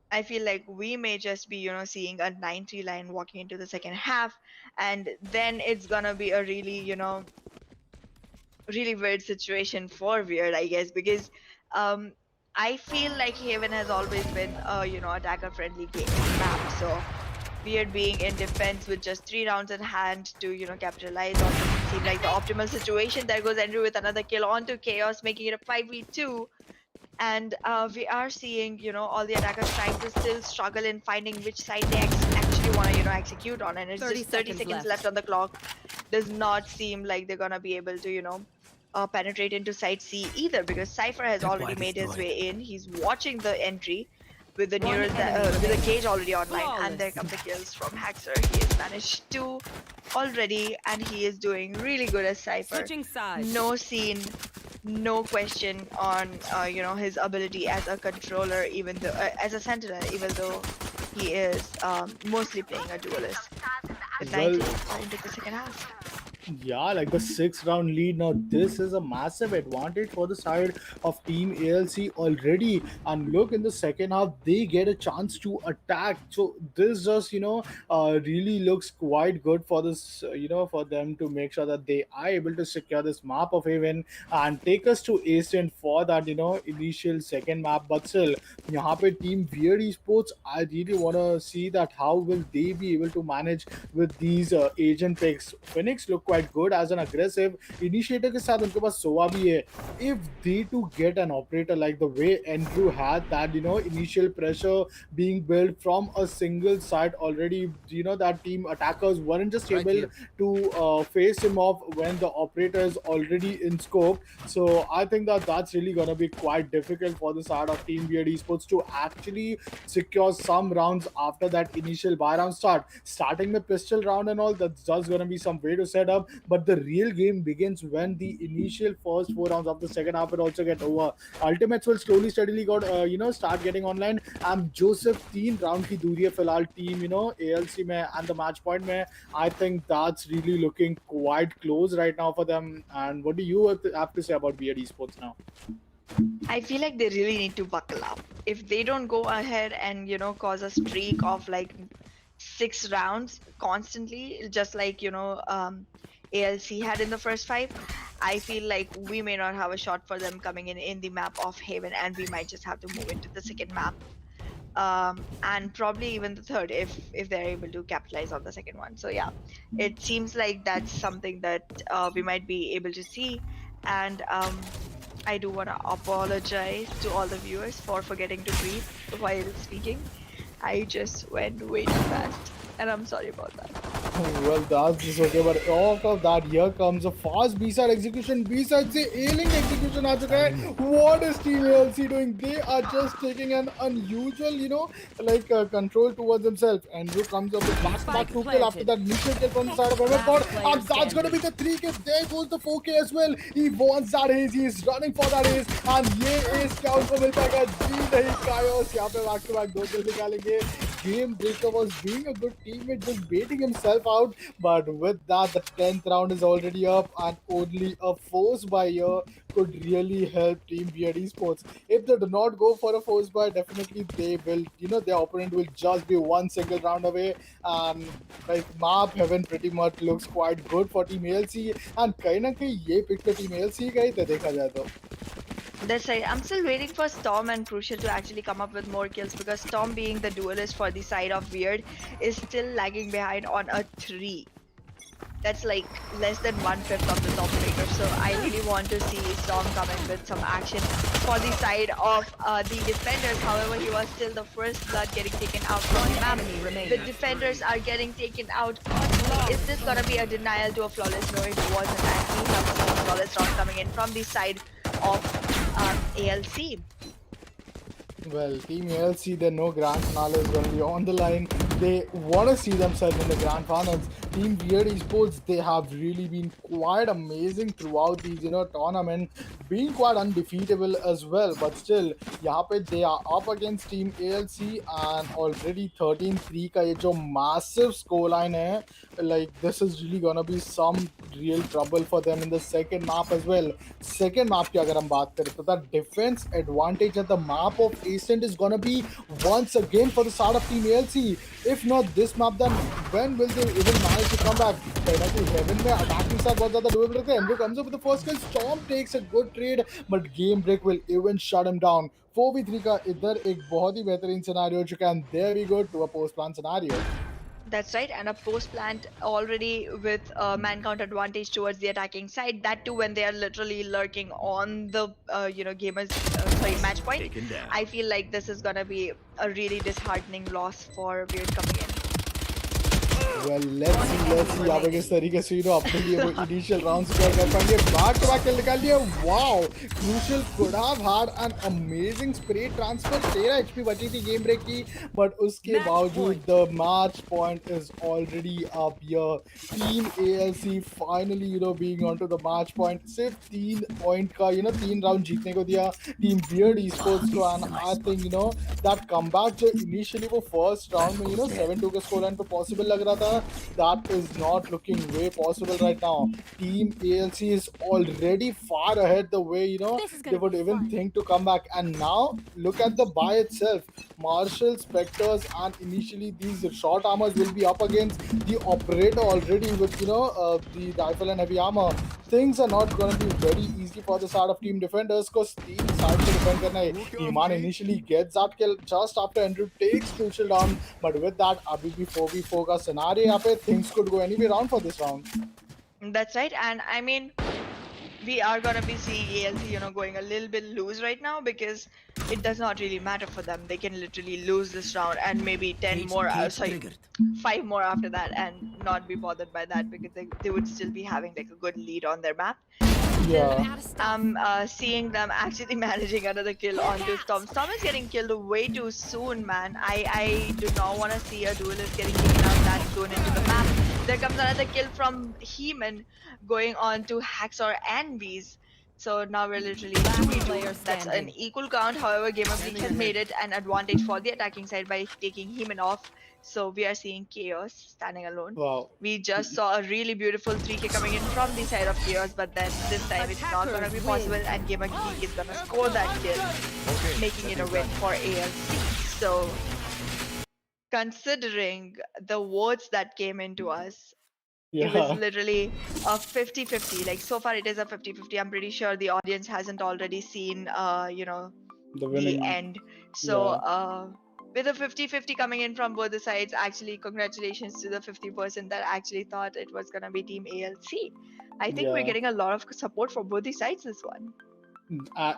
I feel like we may just be seeing a 9-3 line walking into the second half, and then it's gonna be a really really weird situation for Weird, I guess, because I feel like Haven has always been attacker friendly game map. So Weird being in defense with just 3 rounds in hand to, capitalize on what seemed like the optimal situation. There goes Andrew with another kill onto Chaos, making it a 5v2. And we are seeing, all the attackers trying to still struggle in finding which side they actually want to, execute on. And it's 30 just 30 seconds seconds left. left on the clock. Does not seem like they're gonna be able to, penetrate into side C either, because Cypher has already made his way in. He's watching the entry with the One neural enemy with the remaining. cage already online, and there Flawless. come the kills from Haxer. He has managed 2 already, and he is doing really good as Cypher. Switching sides. No scene, no question on his ability as a controller, even though as a sentinel, even though he is mostly playing a duelist. With Well, 19 into the second half. yeah, like the 6 round lead. Now, this is a massive advantage for the side of Team ALC already. And look, in the second half, they get a chance to attack. So, this just, really looks quite good for this, for them to make sure that they are able to secure this map of Haven and take us to Ascent for that, initial second map. But still, यहाँ पे Team Weird Esports, I really want to see that how will they be able to manage with these agent picks. Phoenix look quite good as an aggressive initiator के साथ उनके पास सोवा भी है. If they to get an operator like the way Andrew had that, initial pressure being built from a single side already, that team attackers weren't just able to face him off when the operator is already in scope. So I think that that's really gonna be quite difficult for the side of Team Weird Esports to actually secure some rounds after that initial buy round start. Starting the pistol round and all, that's just gonna be some way to set up. But the real game begins when the initial first 4 rounds of the second half will also get over. Ultimates will slowly, steadily start getting online. And Joseph 3 round की दूरी है फिलहाल team, ALC में and the match point में. I think that's really looking quite close right now for them. And what do you have to say about Weird Esports now? I feel like they really need to buckle up. If they don't go ahead and cause a streak of like 6 rounds constantly, just like ALC had in the first 5, I feel like we may not have a shot for them coming in the map of Haven, and we might just have to move into the second map, and probably even the third if they're able to capitalize on the second one. So yeah, it seems like that's something that we might be able to see. And I do want to apologize to all the viewers for forgetting to breathe while speaking. I just went way too fast, and I'm sorry about that. Well, that's just okay, but off of that, here comes a fast B-side execution. B-side से A-link execution आ चुका है. What is Team ALC doing? They are just taking an unusual, control towards themselves. Andrew comes up with back-to-back 2 kill after that initial kill from the side of AapKon. And that's going to be the 3 kills. There goes the 4K as well. He wants that ace. He is running for that ace. And ये ace क्या उनको मिल पाएगा? जी नहीं, Chaos यहाँ पे back-to-back 2 kills निकालेंगे. Game Breaker was being a good teammate, just baiting himself out. But with that, the 10th round is already up, and only a force buy here could really help Team Weird Esports. If they do not go for a force buy, definitely they will, their opponent will just be one single round away. And like map heaven pretty much looks quite good for Team ALC. And कहीं ना कहीं ये pick तो Team ALC का ही था देखा जाए तो. That's right. I'm still waiting for Storm and Crucial to actually come up with more kills, because Storm, being the duelist for the side of Weird, is still lagging behind on a 3. That's like less than 1/5 of the top rater. So I really want to see Storm come in with some action for the side of the defenders. However, he was still the first blood getting taken out from the map. The defenders are getting taken out. Is this gonna be a denial to a flawless? No, it wasn't. And we have a flawless round coming in from the side of ALC. Well, Team ALC, they know Grand Finale is going to be on the line. They want to see themselves in the Grand Finals. Team Weird Esports, they have really been quite amazing throughout these, tournament, being quite undefeatable as well. But still, यहाँ पे they are up against Team ALC, and already 13-3 का ये जो massive scoreline है, like this is really gonna be some real trouble for them in the second map as well. Second map की अगर हम बात करें तो the defense advantage at the map of Ascent is gonna be once again for the side of Team ALC. If not this map, then when will they even manage to come back? Heaven में attacking साथ बहुत ज़्यादा doable रहते हैं. Andrew comes up with the first kill. Storm takes a good trade, but Game Break will even shut him down. 4v3 का इधर एक बहुत ही बेहतरीन सिनेरियो हो चुका है, and there we go to a post plan scenario. That's right, and a post plant already with a man count advantage towards the attacking side. That too, when they are literally lurking on the gamers match point. Taken down. I feel like this is gonna be a really disheartening loss for Weird coming in. Well, let's see यहाँ पे किस तरीके से अपने लिए वो initial rounds score कर पाएंगे. Back to back kill निकाल लिया. Wow, Crucial could have had an amazing spray transfer. 13 HP बची थी game break की, but उसके बावजूद the match point is already up here. Team ALC finally being onto the match point. सिर्फ 3 point का 3 round जीतने को दिया Team Weird eSports को, and I think that comeback जो initially वो first round में 7-2 के scoreline पे possible लग रहा था, that is not looking way possible right now. Team ALC is already far ahead the way they would even think to come back. And now look at the buy itself. Marshall, Spectres, and initially these short armors will be up against the operator already with the rifle and heavy armor. Things are not going to be very easy for the side of team defenders because team side to defend karna hai. Iman initially gets that kill just after Andrew takes Crucial down, but with that abhi bhi 4v4 ka scenario yahan pe, things could go any way round for this round. That's right, and I mean, we are gonna be seeing ALC, going a little bit loose right now because it does not really matter for them. They can literally lose this round and maybe 10 more, 5 more after that, and not be bothered by that because they would still be having like a good lead on their map. Yeah. I'm seeing them actually managing another kill onto Storm. Storm is getting killed way too soon, man. I do not want to see a duelist getting taken out that soon into the map. There comes another kill from Heeman going on to Haxor and Bees. So now we're literally 2v2. That's an equal count. However, Gamer Geek has made it an advantage for the attacking side by taking Heeman off. So we are seeing Chaos standing alone. Wow. We just saw a really beautiful 3K coming in from the side of Chaos, but then this time it's not going to be possible, and Gamer Geek is going to score that kill, making it a win for ALC. So, considering the votes that came into us, it was literally a 50-50. Like, so far it is a 50-50. I'm pretty sure the audience hasn't already seen, the end. So, with a 50-50 coming in from both the sides, actually, congratulations to the 50% that actually thought it was going to be Team ALC. I think we're getting a lot of support from both the sides this one.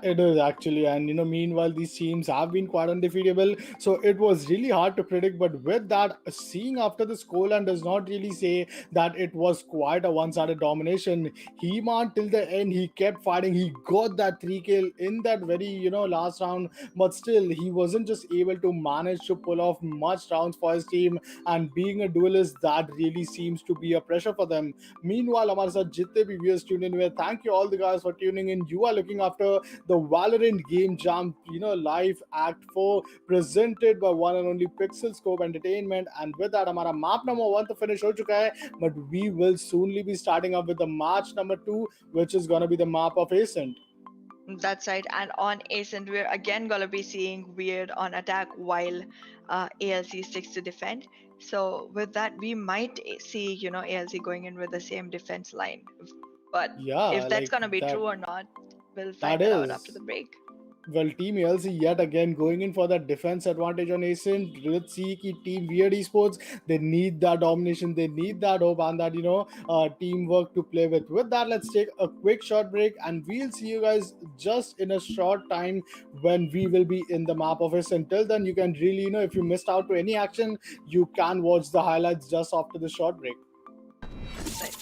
It is actually, and meanwhile these teams have been quite undefeatable, so it was really hard to predict. But with that, seeing after the scoreline does not really say that it was quite a one-sided domination. Heeman till the end, he kept fighting. He got that 3 kill in that very last round, but still he wasn't just able to manage to pull off much rounds for his team. And being a duelist, that really seems to be a pressure for them. Meanwhile, हमारे साथ जितने भी viewers tune in हुए, thank you all the guys for tuning in. You are looking after the Valorant Game Jam, live Act 4, presented by one and only PixelScope Entertainment. And with that, हमारा map number 1 तो finish हो चुका है, but we will soonly be starting up with the match number 2, which is gonna be the map of Ascent. That's right, and on Ascent, we're again gonna be seeing Weird on attack while ALC sticks to defend. So with that, we might see ALC going in with the same defense line. But if that's gonna be true or not, we'll find out after the break. Well, Team ALC yet again going in for that defense advantage on Ascent. Let's see ki Team Weird Esports, they need that domination, they need that hope and that teamwork to play with. With that, let's take a quick short break, and we'll see you guys just in a short time when we will be in the map of Ascent. Until then, you can really if you missed out to any action, you can watch the highlights just after the short break. Right.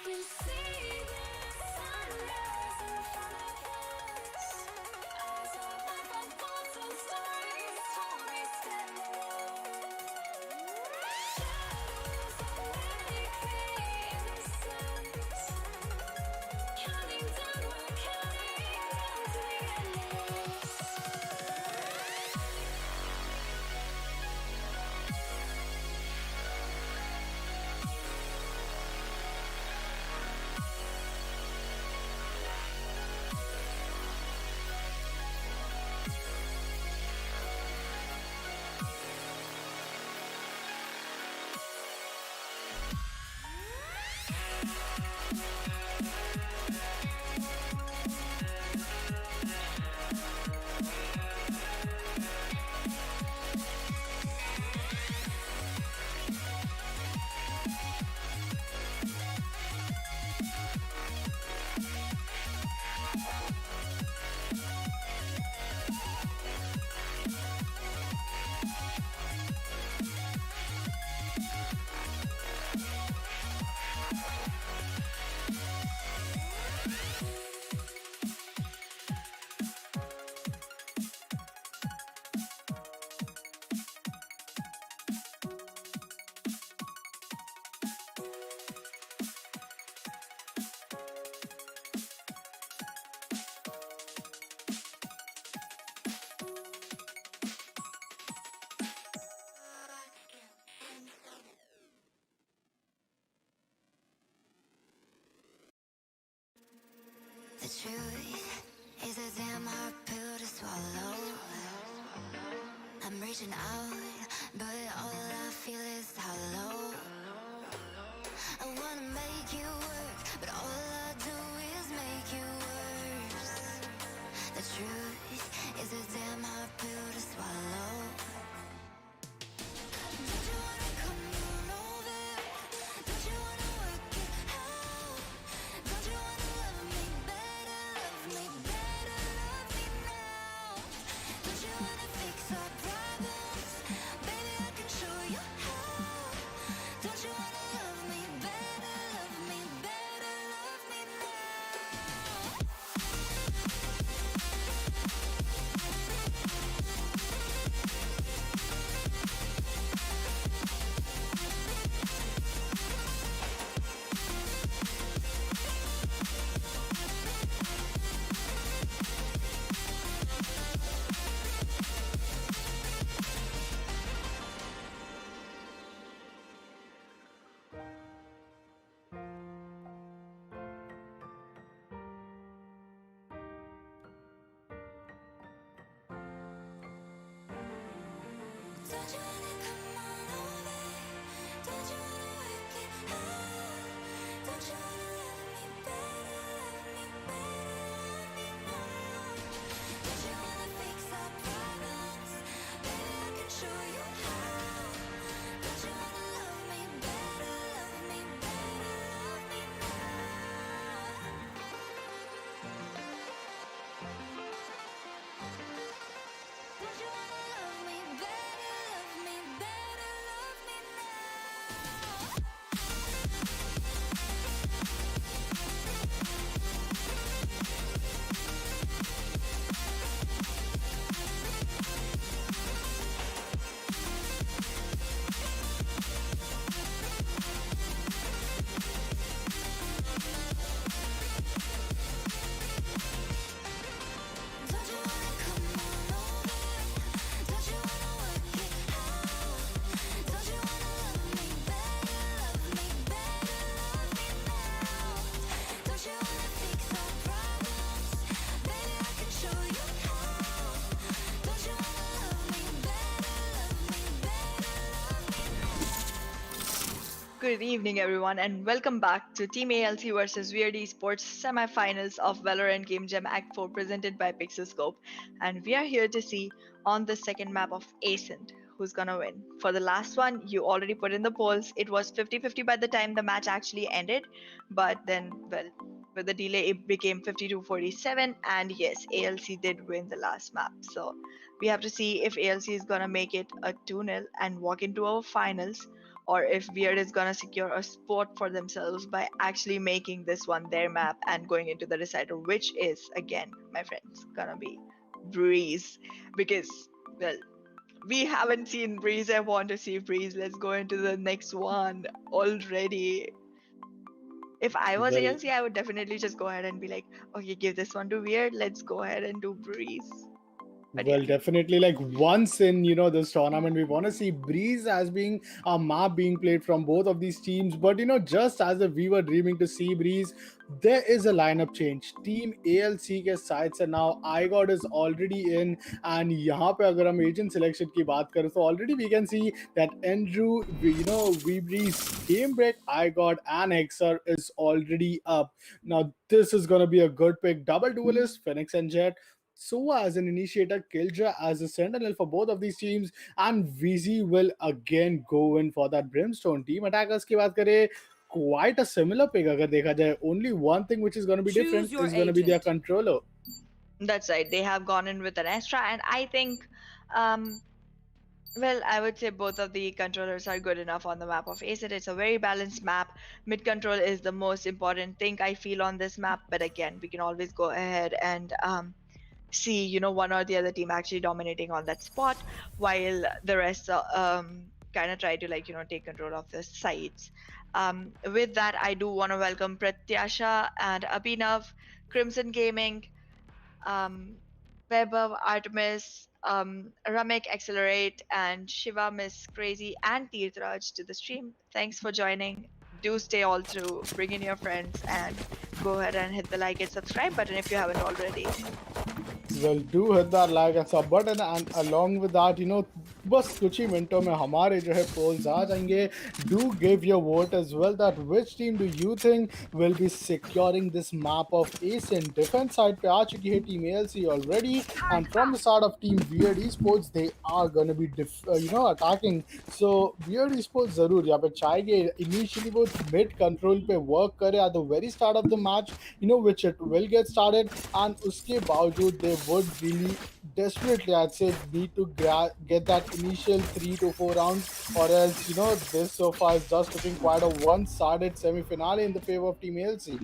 You see the sunrise in front of us. Eyes are black from thoughts and stories. Hold me still. Shadows already create innocence. Counting down, we're counting down to the endless. The truth is a damn hard pill to swallow. I'm reaching out, but all I feel is hollow. I wanna make you work, but all I do is make you worse. The truth is a damn hard pill to swallow. Don't you wanna come on over? Don't you wanna work it out? Don't you wanna love me better, love me better, love me now? Don't you wanna fix our problems? Baby, I can show you how. Don't you wanna love me better, love me better, love me now? Don't you wanna come on over? Don't you wanna work it out? Don't you wanna love me better, love me better, love me now? Don't you wanna fix our problems? Baby, I can show you how. Don't you wanna love me better, love me better, love me now? Don't you wanna love me better, love me better? Good evening, everyone, and welcome back to Team ALC versus Weird Esports semi-finals of Valorant Game Jam Act 4 presented by PixelScope. And we are here to see on the second map of Ascent who's gonna win. For the last one, you already put in the polls. It was 50-50 by the time the match actually ended, but then, well, with the delay, it became 52-47, and yes, ALC did win the last map. So we have to see if ALC is gonna make it a 2-0 and walk into our finals, or if Weird is gonna secure a spot for themselves by actually making this one their map and going into the decider, which is again, my friends, gonna be Breeze. Because, well, we haven't seen Breeze. I want to see Breeze. Let's go into the next one already. If I was Well, ALC, I would definitely just go ahead and be like, okay, give this one to Weird. Let's go ahead and do Breeze. But well, yeah. definitely. Like once in this tournament, we want to see Breeze as being a map being played from both of these teams. But just as if we were dreaming to see Breeze, there is a lineup change. Team ALC के side से now iGod is already in, and यहाँ पे अगर हम agent selection की बात करें तो already we can see that Andrew, Breeze, Game Break, iGod, and Hexer is already up. Now this is gonna be a good pick. Double duelist, Phoenix and Jet. Soa as an initiator, Killja as a sentinel for both of these teams, and VZ will again go in for that Brimstone. Team attackers की बात करें, quite a similar pick अगर देखा जाए. Only one thing which is going to be Choose different your is going to be their agent. controller. That's right. They have gone in with an extra, and I think, um, well, I would say both of the controllers are good enough on the map of Acid. It's a very balanced map. Mid control is the most important thing I feel on this map, but again, we can always go ahead and see, one or the other team actually dominating on that spot, while the rest kind of try to take control of the sides. With that, I do want to welcome Pratyasha and Abhinav, Crimson Gaming, Vaibhav, Artemis, Ramek, Accelerate, and Shiva, Miss Crazy, and Tirthraj to the stream. Thanks for joining. Do stay all through. Bring in your friends and go ahead and hit the like and subscribe button if you haven't already. Well, do hit that like and sub button, and along with that, बस कुछ ही मिनटों में हमारे जो है polls आ जाएंगे. Do give your vote as well that which team do you think will be securing this map of Ace. In defense side पे आ चुकी है team ALC already, and from the side of team Weird Esports they are gonna be attacking. So Weird Esports जरूर यहाँ पे चाहेंगे initially वो mid control पे work करे at the very start of the match, which it will get started, and उसके बावजूद they would really desperately, I'd say, need to get that initial 3 to 4 rounds, or else this so far is just looking quite a one-sided semi-finale in the favor of Team ALC.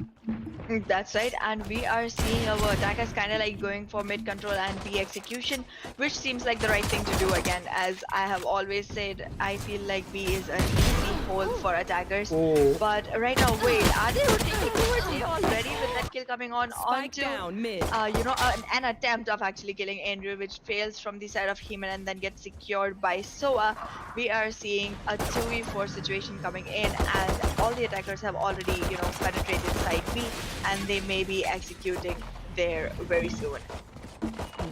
That's right, and we are seeing our attackers kind of like going for mid control and B execution, which seems like the right thing to do again. As I have always said, I feel like B is an easy hole for attackers. Oh. But right now, wait, are they rotating towards A already with that kill coming on Spike onto down mid. an attempt of actually killing Andrew, which fails from the side of Heman and then gets secured by Soa. We are seeing a 2v4 situation coming in, and all the attackers have already penetrated side B, and they may be executing there very soon.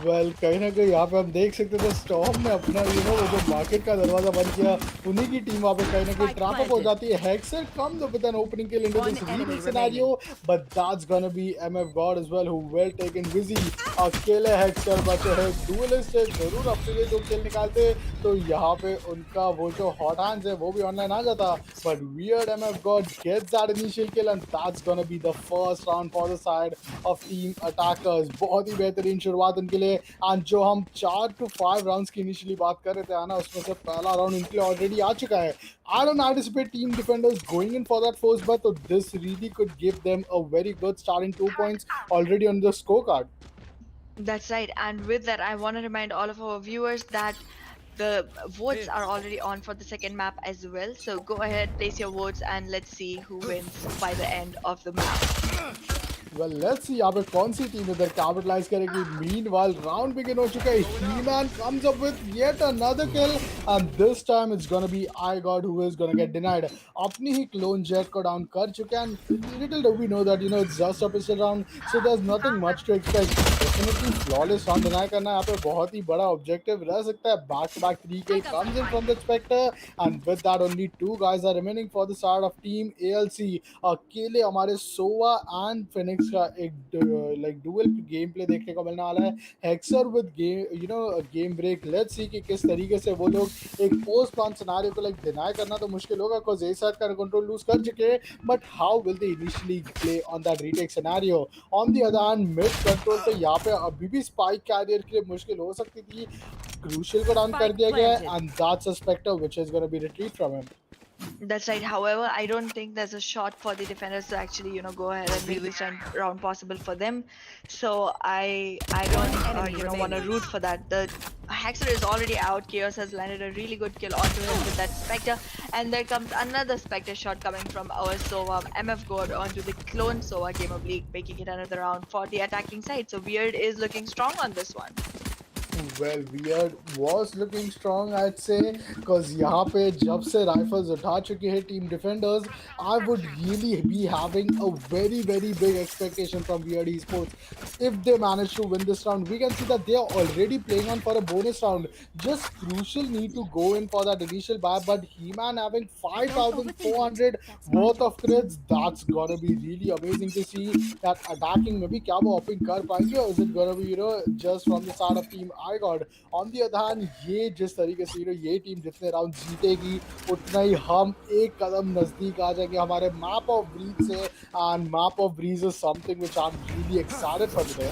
Well कहीं ना कहीं यहाँ पे हम देख सकते थे storm ने अपना वो जो मार्केट का दरवाजा बंद किया, उन्हीं की टीम वहाँ पे कहीं ना कहीं ट्रैप अप हो जाती है. Hexer comes up with an opening kill into this enemy weaving scenario, but that's gonna be MF God as well, who will take in Vizzy. अकेले Hexer बचे हैं. Duelist जरूर अपने लिए जो किल निकालते तो यहाँ पे उनका वो जो हॉट हैंड्स है वो भी ऑनलाइन आ जाता, but Weird MF God gets that initial kill, and that's gonna be the first round for the side of team attackers. बहुत ही बेहतरीन शुरुआत उनके लिए, एंड जो हम 4 to 5 राउंड्स की इनिशियली बात कर रहे थे आना, उसमें से पहला राउंड उनके लिए ऑलरेडी आ चुका है. I don't anticipate team defenders going in for that first bet, so this really could give them a very good starting 2 points already on the scorecard. That's right, and with that, I want to remind all of our viewers that the votes are already on for the second map as well. So go ahead, place your votes, and let's see who wins by the end of the map. Well, let's see यहाँ पे कौन सी team इधर capitalize करेगी. Meanwhile, round begin हो चुका है. He-Man comes up with yet another kill, and this time it's gonna be iGod who is gonna get denied. अपनी ही clone Jet को down कर चुके हैं, and little do we know that it's just a pistol round, so there's nothing much to expect. Definitely flawless round deny करना यहाँ पे बहुत ही बड़ा objective रह सकता है. Back-to-back 3 kill comes in from the Spectre, and with that only 2 guys are remaining for the start of Team ALC. अकेले हमारे सोवा एंड फिनिक्स का एक लाइक डुअल गेम प्ले देखने को मिलने वाला है. Hexer with game game break. Let's see कि किस तरीके से वो लोग एक पोस्ट प्लान सिनेरियो को लाइक डिनाई करना तो मुश्किल होगा बिकॉज ए साइड का कंट्रोल लूज कर चुके हैं, but how will they initially play on that retake scenario. On the other hand mid control तो यहाँ पे अभी भी स्पाइक कैरियर के लिए मुश्किल हो सकती थी. क्रूशियल को डाउन कर दिया गया है, and that's a spectre which is gonna be retrieve from him. That's right. However, I don't think there's a shot for the defenders to actually, go ahead and make this round possible for them. So I don't, want to root for that. The Hexer is already out. Chaos has landed a really good kill onto him with that Spectre, and there comes another Spectre shot coming from our Sova. MF God onto the clone Sova Game of League, making it another round for the attacking side. So Weird is looking strong on this one. Well, Weird was looking strong, I'd say, because यहाँ पे जब से rifles उठा चुके हैं team defenders, I would really be having a very big expectation from Weird eSports. If they manage to win this round, we can see that they are already playing on for a bonus round. Just Crucial need to go in for that initial buy, but He-Man having 5,400 worth of crits, that's gonna be really amazing to see. That attacking में भी क्या वो open कर पाएंगे, or is it gonna be just from the start of team iGod. On the other hand, ये जिस तरीके से ये टीम जितने राउंड जीतेगी उतना ही हम एक कदम नजदीक आ जाएंगे हमारे मैप ऑफ ब्रीज से. And map of Breeze is something which I am really excited for today.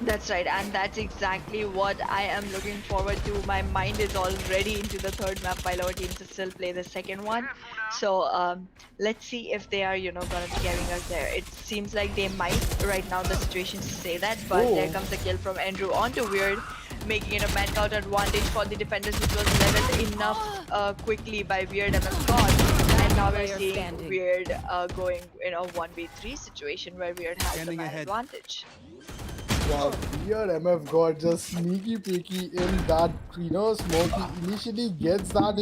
That's right, and that's exactly what I am looking forward to. My mind is already into the third map while our teams still play the second one. So let's see if they are, gonna be carrying us there. It seems like they might right now. The situation to say that, but there comes a kill from Andrew onto Weird, making it a man count advantage for the defenders, which was leveled enough quickly by Weird and God. And now we're seeing Weird going in a 1v3 situation where Weird has the man advantage. Wow, Weird MF God just sneaky peeky in that smoke. He initially gets that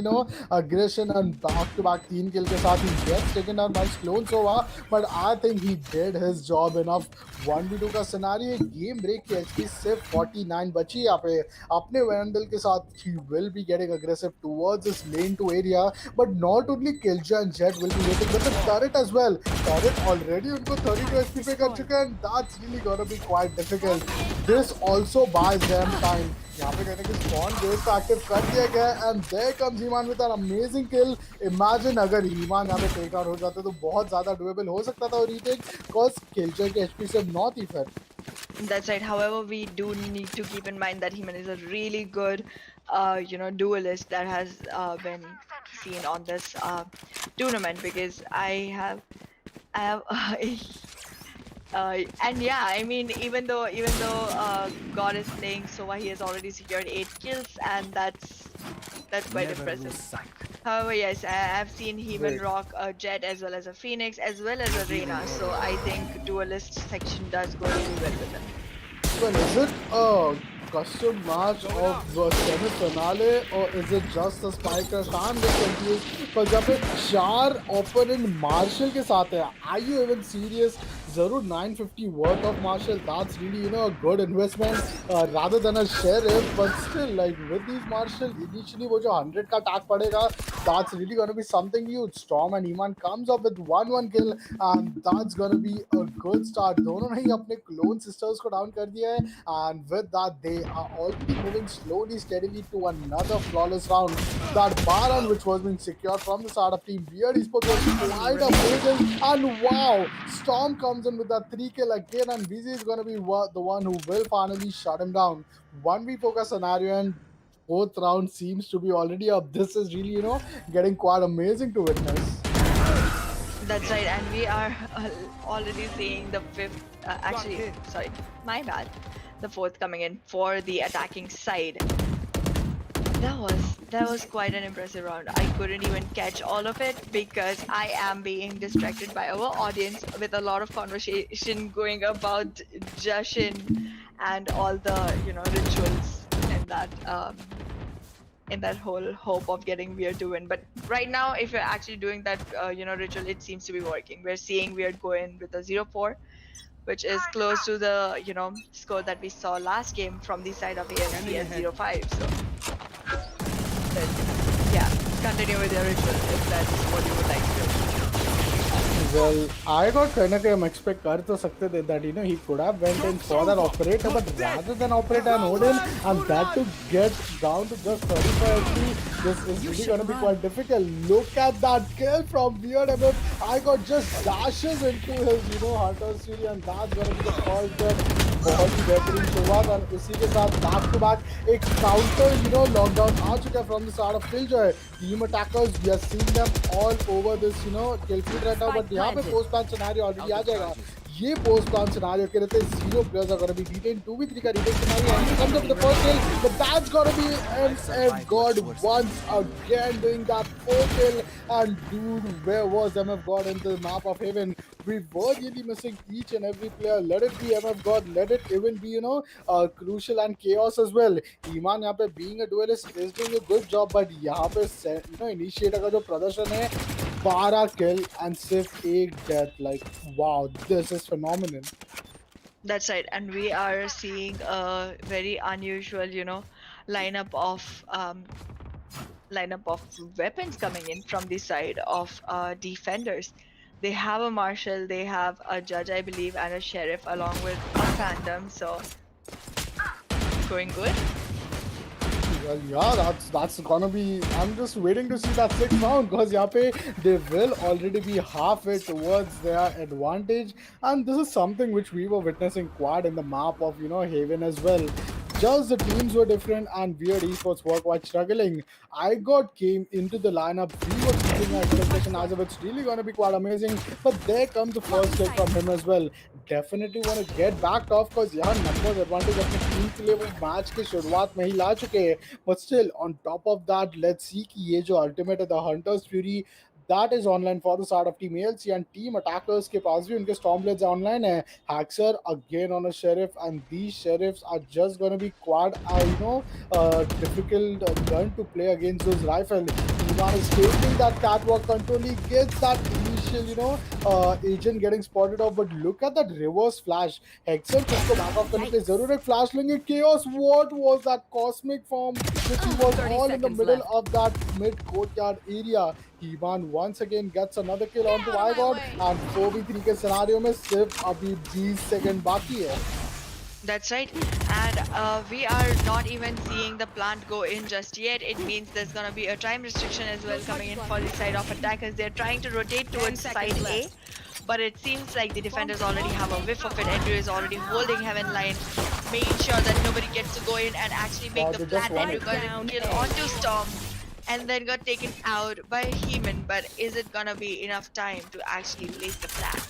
aggression and back-to-back 3 kill के साथ he gets taken down by Clone Sova, but I think he did his job enough. 1v2 का scenario, game break की HP सिर्फ 49 बची यहाँ पे. अपने vandal के साथ he will be getting aggressive towards this lane 2 area, but not only Killjoy and Jet will be waiting, but the turret as well. Turret already उनको 32 HP पे कर चुके हैं, and that's really gonna be quite difficult. This also buys them time. यहाँ पे कहने की spawn base को active कर दिया गया है, and there comes He-Man with an amazing kill. Imagine अगर He-Man यहाँ पे take out हो जाते तो बहुत ज़्यादा doable हो सकता था और retake, because Killjoy के HP से not ही फिर. That's right. However, we do need to keep in mind that He-Man is a really good, duelist that has been seen on this tournament, because I have and yeah, I mean, even though God is playing Sova, he has already secured 8 kills, and that's quite impressive. However, yes, I've seen He-Man rock a Jet as well as a Phoenix as well as a Reyna, so I think duelist section does go really well with them. Well, is it a custom match of the semi-finale, or is it just a spike rush? I'm just confused, because जब पे 4 opponent Marshall के साथ है, are you even serious? जरूर 950 worth of Marshall, that's really a good investment rather than a sheriff, but still like with these Marshall initially वो जो 100 का tag पड़ेगा, that's really gonna be something huge. Storm and Iman comes up with 1-1 kill, and that's gonna be a good start. दोनों ने ही अपने clone sisters को down कर दिया है, and with that they are already moving slowly steadily to another flawless round. That Baron which was being secured from the start of Team Weird eSports was quite amazing, and wow, Storm comes in with that 3 kill again, and VZ is going to be the one who will finally shut him down. 1v4 ka scenario, and both rounds seems to be already up. This is really getting quite amazing to witness. That's right, and we are already seeing the fifth, actually, sorry, my bad, the fourth coming in for the attacking side. That was quite an impressive round. I couldn't even catch all of it because I am being distracted by our audience with a lot of conversation going about Jashin and all the rituals in that whole hope of getting Weird to win. But right now, if you're actually doing that ritual, it seems to be working. We're seeing Weird go in with a 0-4, which is close to the score that we saw last game from the side of ALC Scanning as ahead. 0-5. So let's yeah continue with your ritual if that's what you would like to do. Well, I got kind of expect कर तो सकते थे that he could have went in for that operator, but rather than operate an Odin and that to get down to just 35 HP, this is really gonna be quite difficult. Look at that kill from Weird MF. I got just dashes into his Hunter's Fury, and that's gonna be the first death. बहुत ही बेहतरीन शुरुआत और इसी के साथ back to back एक counter lockdown आ चुका है from the side of kill जो है team attackers we are seeing them all over this kill field right now but यहाँ पे पोस्ट प्लान सिनेरियो ऑलरेडी आ जाएगा ये पोस्ट प्लान सिनेरियो के रहते 0 players are going to be detained 2v3 का retake scenario and he comes up with the first kill but that's going to be MF God once again doing that 4 kill and dude where was MF God in the map of Haven we were really missing each and every player let it be MF God let it even be crucial and chaos as well ईमान यहाँ पे being a duelist is doing a good job but यहाँ पे initiator का जो प्रदर्शन है 12 kill and सिर्फ एक death like wow this is phenomenal. That's right, and we are seeing a very unusual lineup of um, lineup of weapons coming in from the side of defenders. They have a marshal, they have a judge, I believe, and a sheriff along with a phantom. So going good. Well, yeah, that's gonna be. I'm just waiting to see that sixth round because yape they will already be halfway towards their advantage, and this is something which we were witnessing quad in the map of Haven as well. Just the teams were different and Weird Esports were quite struggling. I got came into the lineup. We were keeping our expectation as if it's really gonna be quite amazing. But there comes the first kill from him as well. Definitely want to get back off because यहाँ numbers advantage अपनी team के लिए वो match के शुरुआत में ही ला चुके हैं but still on top of that let's see कि ये जो ultimate है the Hunter's Fury that is online for the side of team ALC and team attackers के पास भी उनके Stormblades online है Haxer again on a sheriff and these sheriffs are just gonna be quite difficult gun to play against those rifle Iman is taking that catwalk control he gets that initial agent getting spotted off but look at that reverse flash Hexer उसको back off करने के लिए जरूर एक flash लेंगे chaos what was that cosmic form which he was 30 all in the seconds middle left. of that mid courtyard area Iman once again gets another kill onto Get out of my iGod way. and 4v3 के scenario में सिर्फ अभी 20 second बाकी है That's right. And we are not even seeing the plant go in just yet. It means there's gonna be a time restriction as well coming in for the side of attackers. They're trying to rotate 10 towards seconds side A, left. but it seems like the defenders already have a whiff of it. Andrew is already holding Heaven line, making sure that nobody gets to go in and actually make Wow, the they just plant. won Andrew it. got Down a kill A. onto Storm and then got taken out by Heeman. But is it gonna be enough time to actually place the plant?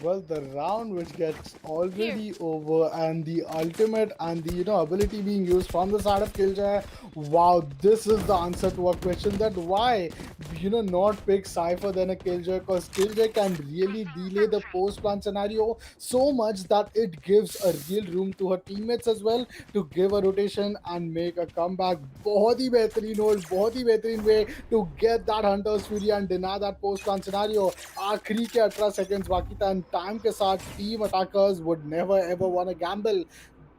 Well, the round which gets already over and the ultimate and the ability being used from the side of Killjoy. Wow, this is the answer to a question that why not pick Cypher than a Killjoy because Killjoy can really delay the post plan scenario so much that it gives a real room to her teammates as well to give a rotation and make a comeback. बहुत ही बेहतरीन hold, बहुत ही बेहतरीन way to get that Hunter's Fury and deny that post plan scenario. आखिरी के 18 seconds बाकी था and time के साथ team attackers would never ever want to gamble.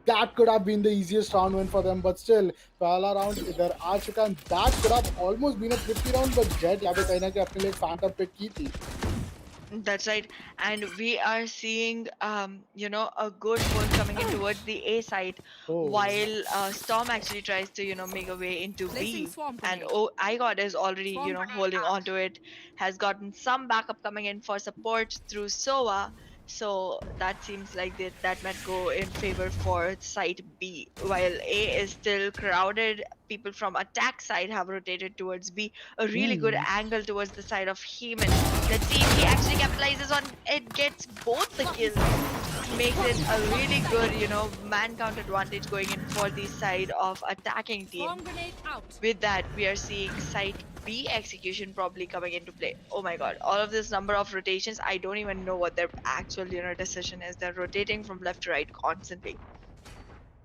That could have been the easiest round win for them, but still, पहला round इधर आ चुका and that could have almost been a tricky round, but Jet यहाँ पे कहीं ना कहीं अपने लिए Phantom pick की थी. That's right. And we are seeing, a good pull coming in towards the A side, Oh. while Storm actually tries to, make a way into Placing B. swarm And grenade. IGOD is already, Swarm grenade holding out. on to it, has gotten some backup coming in for support through Sova. So that seems like that might go in favor for side B. While A is still crowded, people from attack side have rotated towards B. A really good angle towards the side of Heeman. Let's see if he actually capitalizes on it, gets both the kills. Makes it a really good, man count advantage going in for the side of attacking team. Bomb grenade out. With that, we are seeing site B execution probably coming into play. Oh my god, all of this number of rotations, I don't even know what their actual decision is. They're rotating from left to right constantly.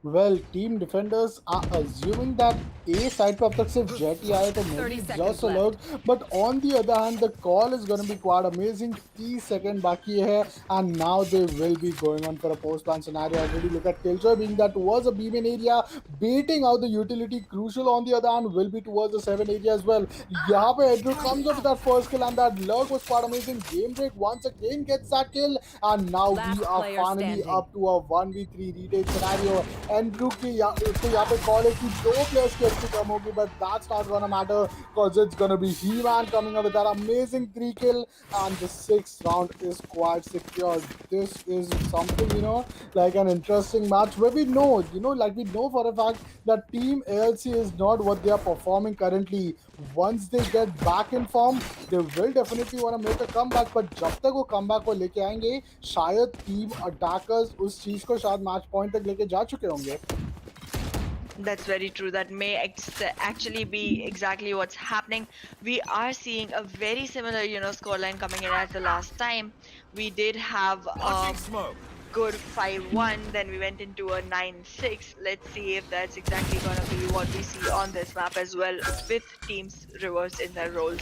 Well, team defenders are assuming that A side पे अब तक सिर्फ Jet ही आया तो 30 maybe seconds just a left. look. But on the other hand, the call is going to be quite amazing. 3 seconds बाकी है and now they will be going on for a post-plan scenario. Already look at Killjoy being that towards a B main area, baiting out the utility. Crucial on the other hand will be towards the 7 area as well. यहाँ पे Andrew comes up with that first kill and that lurk was quite amazing. Game break once again gets that kill and now Last we are player finally standing. up to a 1v3 retake scenario. Andrew की इसको यहाँ पे call है कि 2 players की HP कम होगी, but that's not gonna matter because it's gonna be He-Man coming up with that amazing 3 kill and the 6th round is quite secure. This is something, like an interesting match where we know, like we know for a fact that team ALC is not what they are performing currently. Once they get back in form, they will definitely want to make a comeback, but जब तक वो comeback को लेके आएंगे, शायद team attackers उस चीज को शायद match point तक लेके जा चुके होंगे. That's very true. That may actually be exactly what's happening. We are seeing a very similar, scoreline coming in as the last time. We did have good 5-1, then we went into a 9-6. Let's see if that's exactly gonna be what we see on this map as well, with teams reversed in their roles.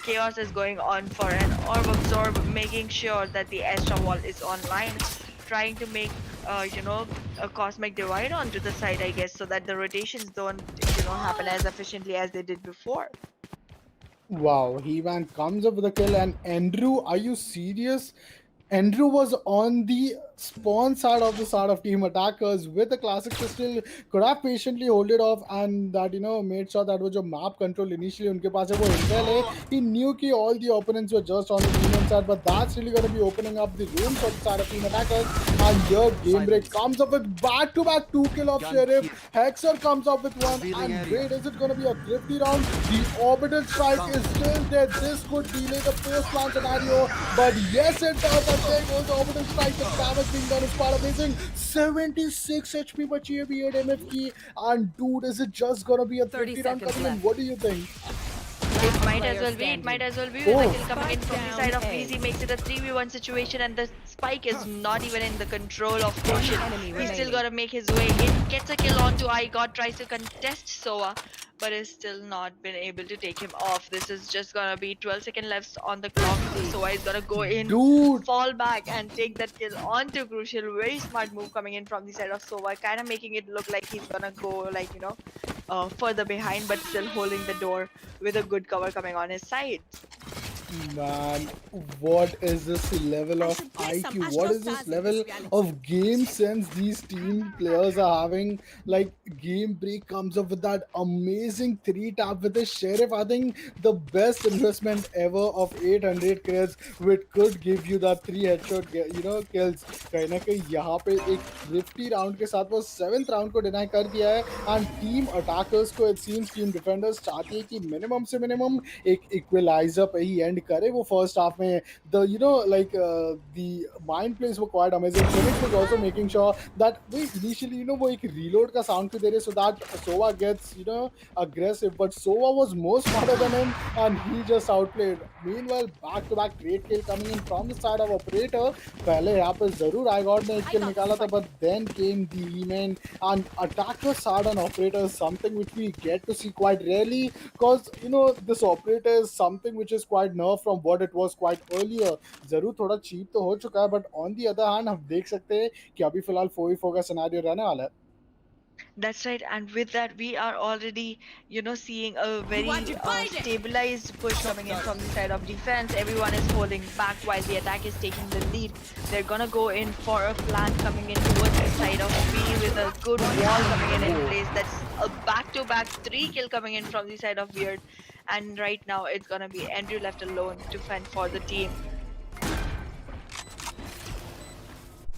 Chaos is going on for an orb absorb, making sure that the Astra wall is online, trying to make a cosmic divide onto the side, I guess, so that the rotations don't happen as efficiently as they did before. Wow, He-Man comes up with a kill and Andrew, are you serious? Andrew was on the spawn side of team attackers with a classic pistol, could have patiently hold it off and that made sure that was a map control initially उनके पास है वो intel है. He knew कि all the opponents were just on the demon side, but that's really going to be opening up the room for the side of team attackers. And here game break comes up with back-to-back 2 kill of Sheriff. Hexer comes up with 1 and wait, is it going to be a thrifty round? The orbital strike is still there. This could delay the post-plan scenario, but yes it does. And there goes the orbital strike. The damage being done is quite amazing. 76 HP बची है B8 MF की. And dude, is it just gonna be a 30 thrifty round seconds coming in? left. What do you think? It might player as well be. It standing. might as well be. Oh. With the kill coming in from the Spike side of down A. VZ makes it a 3v1 situation, and the spike is not even in the control of Crucial. enemy He's remaining. still got to make his way in. Gets a kill onto iGod, tries to contest Soa, but is still not been able to take him off. This is just gonna be 12 seconds left on the clock. Soa is gonna go in, Dude. fall back, and take that kill onto Crucial. Very smart move coming in from the side of Soa, kind of making it look like he's gonna go further behind, but still holding the door with a good cover coming on his side. Man, what is this level I of should play some IQ? What is this Astro Stars in level this reality. of game sense these team players are having? Like, game break comes up with that amazing 3 tap with the Sheriff. I think the best investment ever of 800 credits, which could give you that 3 headshot, kills. कहीं ना कहीं यहाँ पे एक 50 round के साथ वो 7th round को deny कर दिया है. And team attackers को, it seems team defenders चाहती है कि minimum से minimum एक equalizer पे ही end करे वो first half में. The the mind plays were quite amazing. Phoenix was also making sure that we initially वो एक reload का sound क्यों दे रहे, so that Sova gets aggressive, but Sova was more smarter than him and he just outplayed. Meanwhile, back-to-back great kill coming in from the side of operator. पहले यहाँ पे जरूर iGod ने एक kill निकाला था, but then came the E-main and attacker side on operator is something which we get to see quite rarely, because this operator is something which is quite nerf from what it was quite earlier. जरूर थोड़ा cheap तो हो चुका है, but on the other hand हम देख सकते हैं कि अभी फिलहाल 4v4 का scenario रहने वाला है. That's right, and with that, we are already, seeing a very are divided. stabilized push coming in from the side of defense. Everyone is holding back while the attack is taking the lead. They're gonna go in for a plan coming in towards the side of B with a good wall coming in place. That's a back-to-back 3 kill coming in from the side of Weird. And right now, it's gonna be Andrew left alone to fend for the team.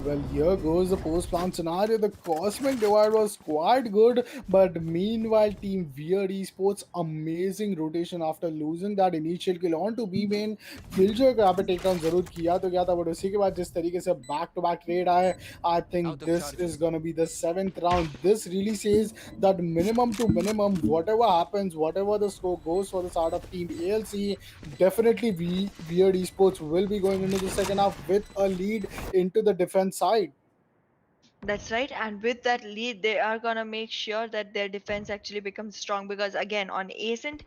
Well, here goes the post-plant scenario. The Cosmic Divide was quite good, but meanwhile, Team Weird Esports amazing rotation after losing that initial kill on to B main. Killjoy को यहाँ पे take down जरूर किया तो क्या था, but उसी के बाद जिस तरीके से बैक टू बैक रेड आए, I think this is gonna be the seventh round. This really says that minimum to minimum, whatever happens, whatever the score goes for the side of Team ALC, definitely Weird Esports will be going into the second half with a lead into the defense side. That's right. And with that lead, they are going to make sure that their defense actually becomes strong because, again, on Ascent,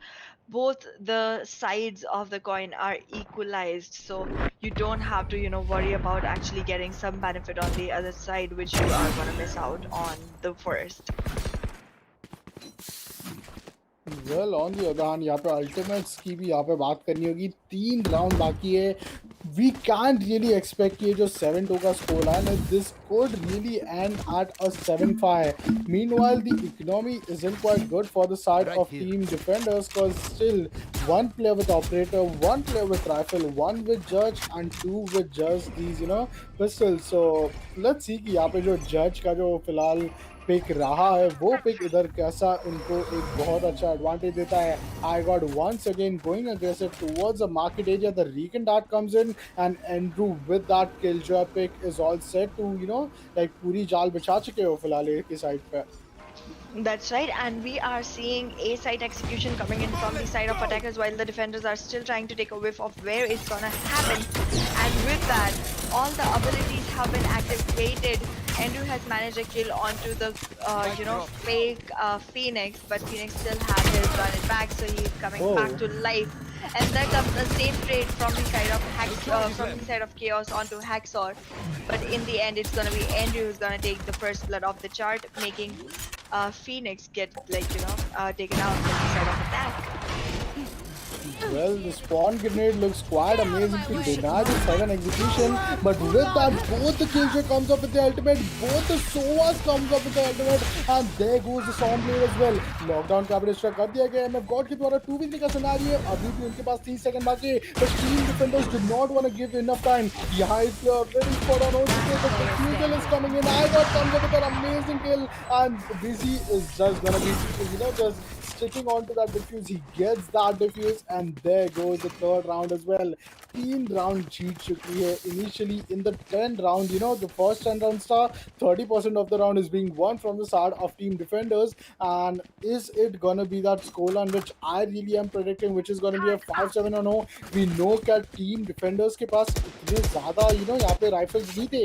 both the sides of the coin are equalized. So you don't have to, worry about actually getting some benefit on the other side, which you are going to miss out on the first. Well, on the other hand, यहाँ पे ultimates की भी यहाँ पे बात करनी होगी. 3 round बाकी है. We can't really expect ये जो 7-2 का स्कोर लाइन है, this could really end at a 7-5. Meanwhile, the economy isn't quite good for the side of team defenders because still one player with operator, one player with rifle, one with judge, and two with just these pistols. So let's see कि यहाँ पे जो judge का जो फिलहाल pick रहा है वो पिक इधर कैसा इनको एक बहुत अच्छा एडवांटेज देता है. I got once again going aggressive towards the market area. The recon dart comes in and Andrew with that Killjoy pick is all set to like पूरी जाल बिछा चुके हो फिलहाल एक ही साइड पे. That's right, and we are seeing a site execution coming in from the side of attackers while the defenders are still trying to take a whiff of where it's gonna happen. And with that, all the abilities have been activated. Andrew has managed a kill onto the, fake Phoenix, but Phoenix still has his run it back, so he's coming back to life. And then comes the same trade from the side of from the side of Chaos onto Haxor. But in the end, it's gonna be Andrew who's gonna take the first blood off the chart, making Phoenix get taken out from the side of attack. Well, the spawn grenade looks quite amazing to deny the sudden execution, but with that, both the Killjoy comes up with the ultimate, both the Sovas comes up with the ultimate, and there goes the Storm Blade as well. Lockdown का distract कर दिया गया. MF God के द्वारा 2v3 का scenario अभी भी उनके पास 30 सेकंड बाकी है, but team defenders do not want to give enough time. यहाँ is ready for an OTK, but the refusal is coming in. I got comes up with an amazing kill, and Busy is just gonna be just sticking on to that defuse. He gets that defuse, and there goes the third round as well. 3 round जीत चुकी है. Initially in the 10 round, the first 10 round star, 30% of the round is being won from the side of team defenders. And is it gonna be that scoreline which I really am predicting, which is gonna be a 5-7 or no? We know that team defenders के पास इतने ज़्यादा यहाँ पे rifles नहीं थे.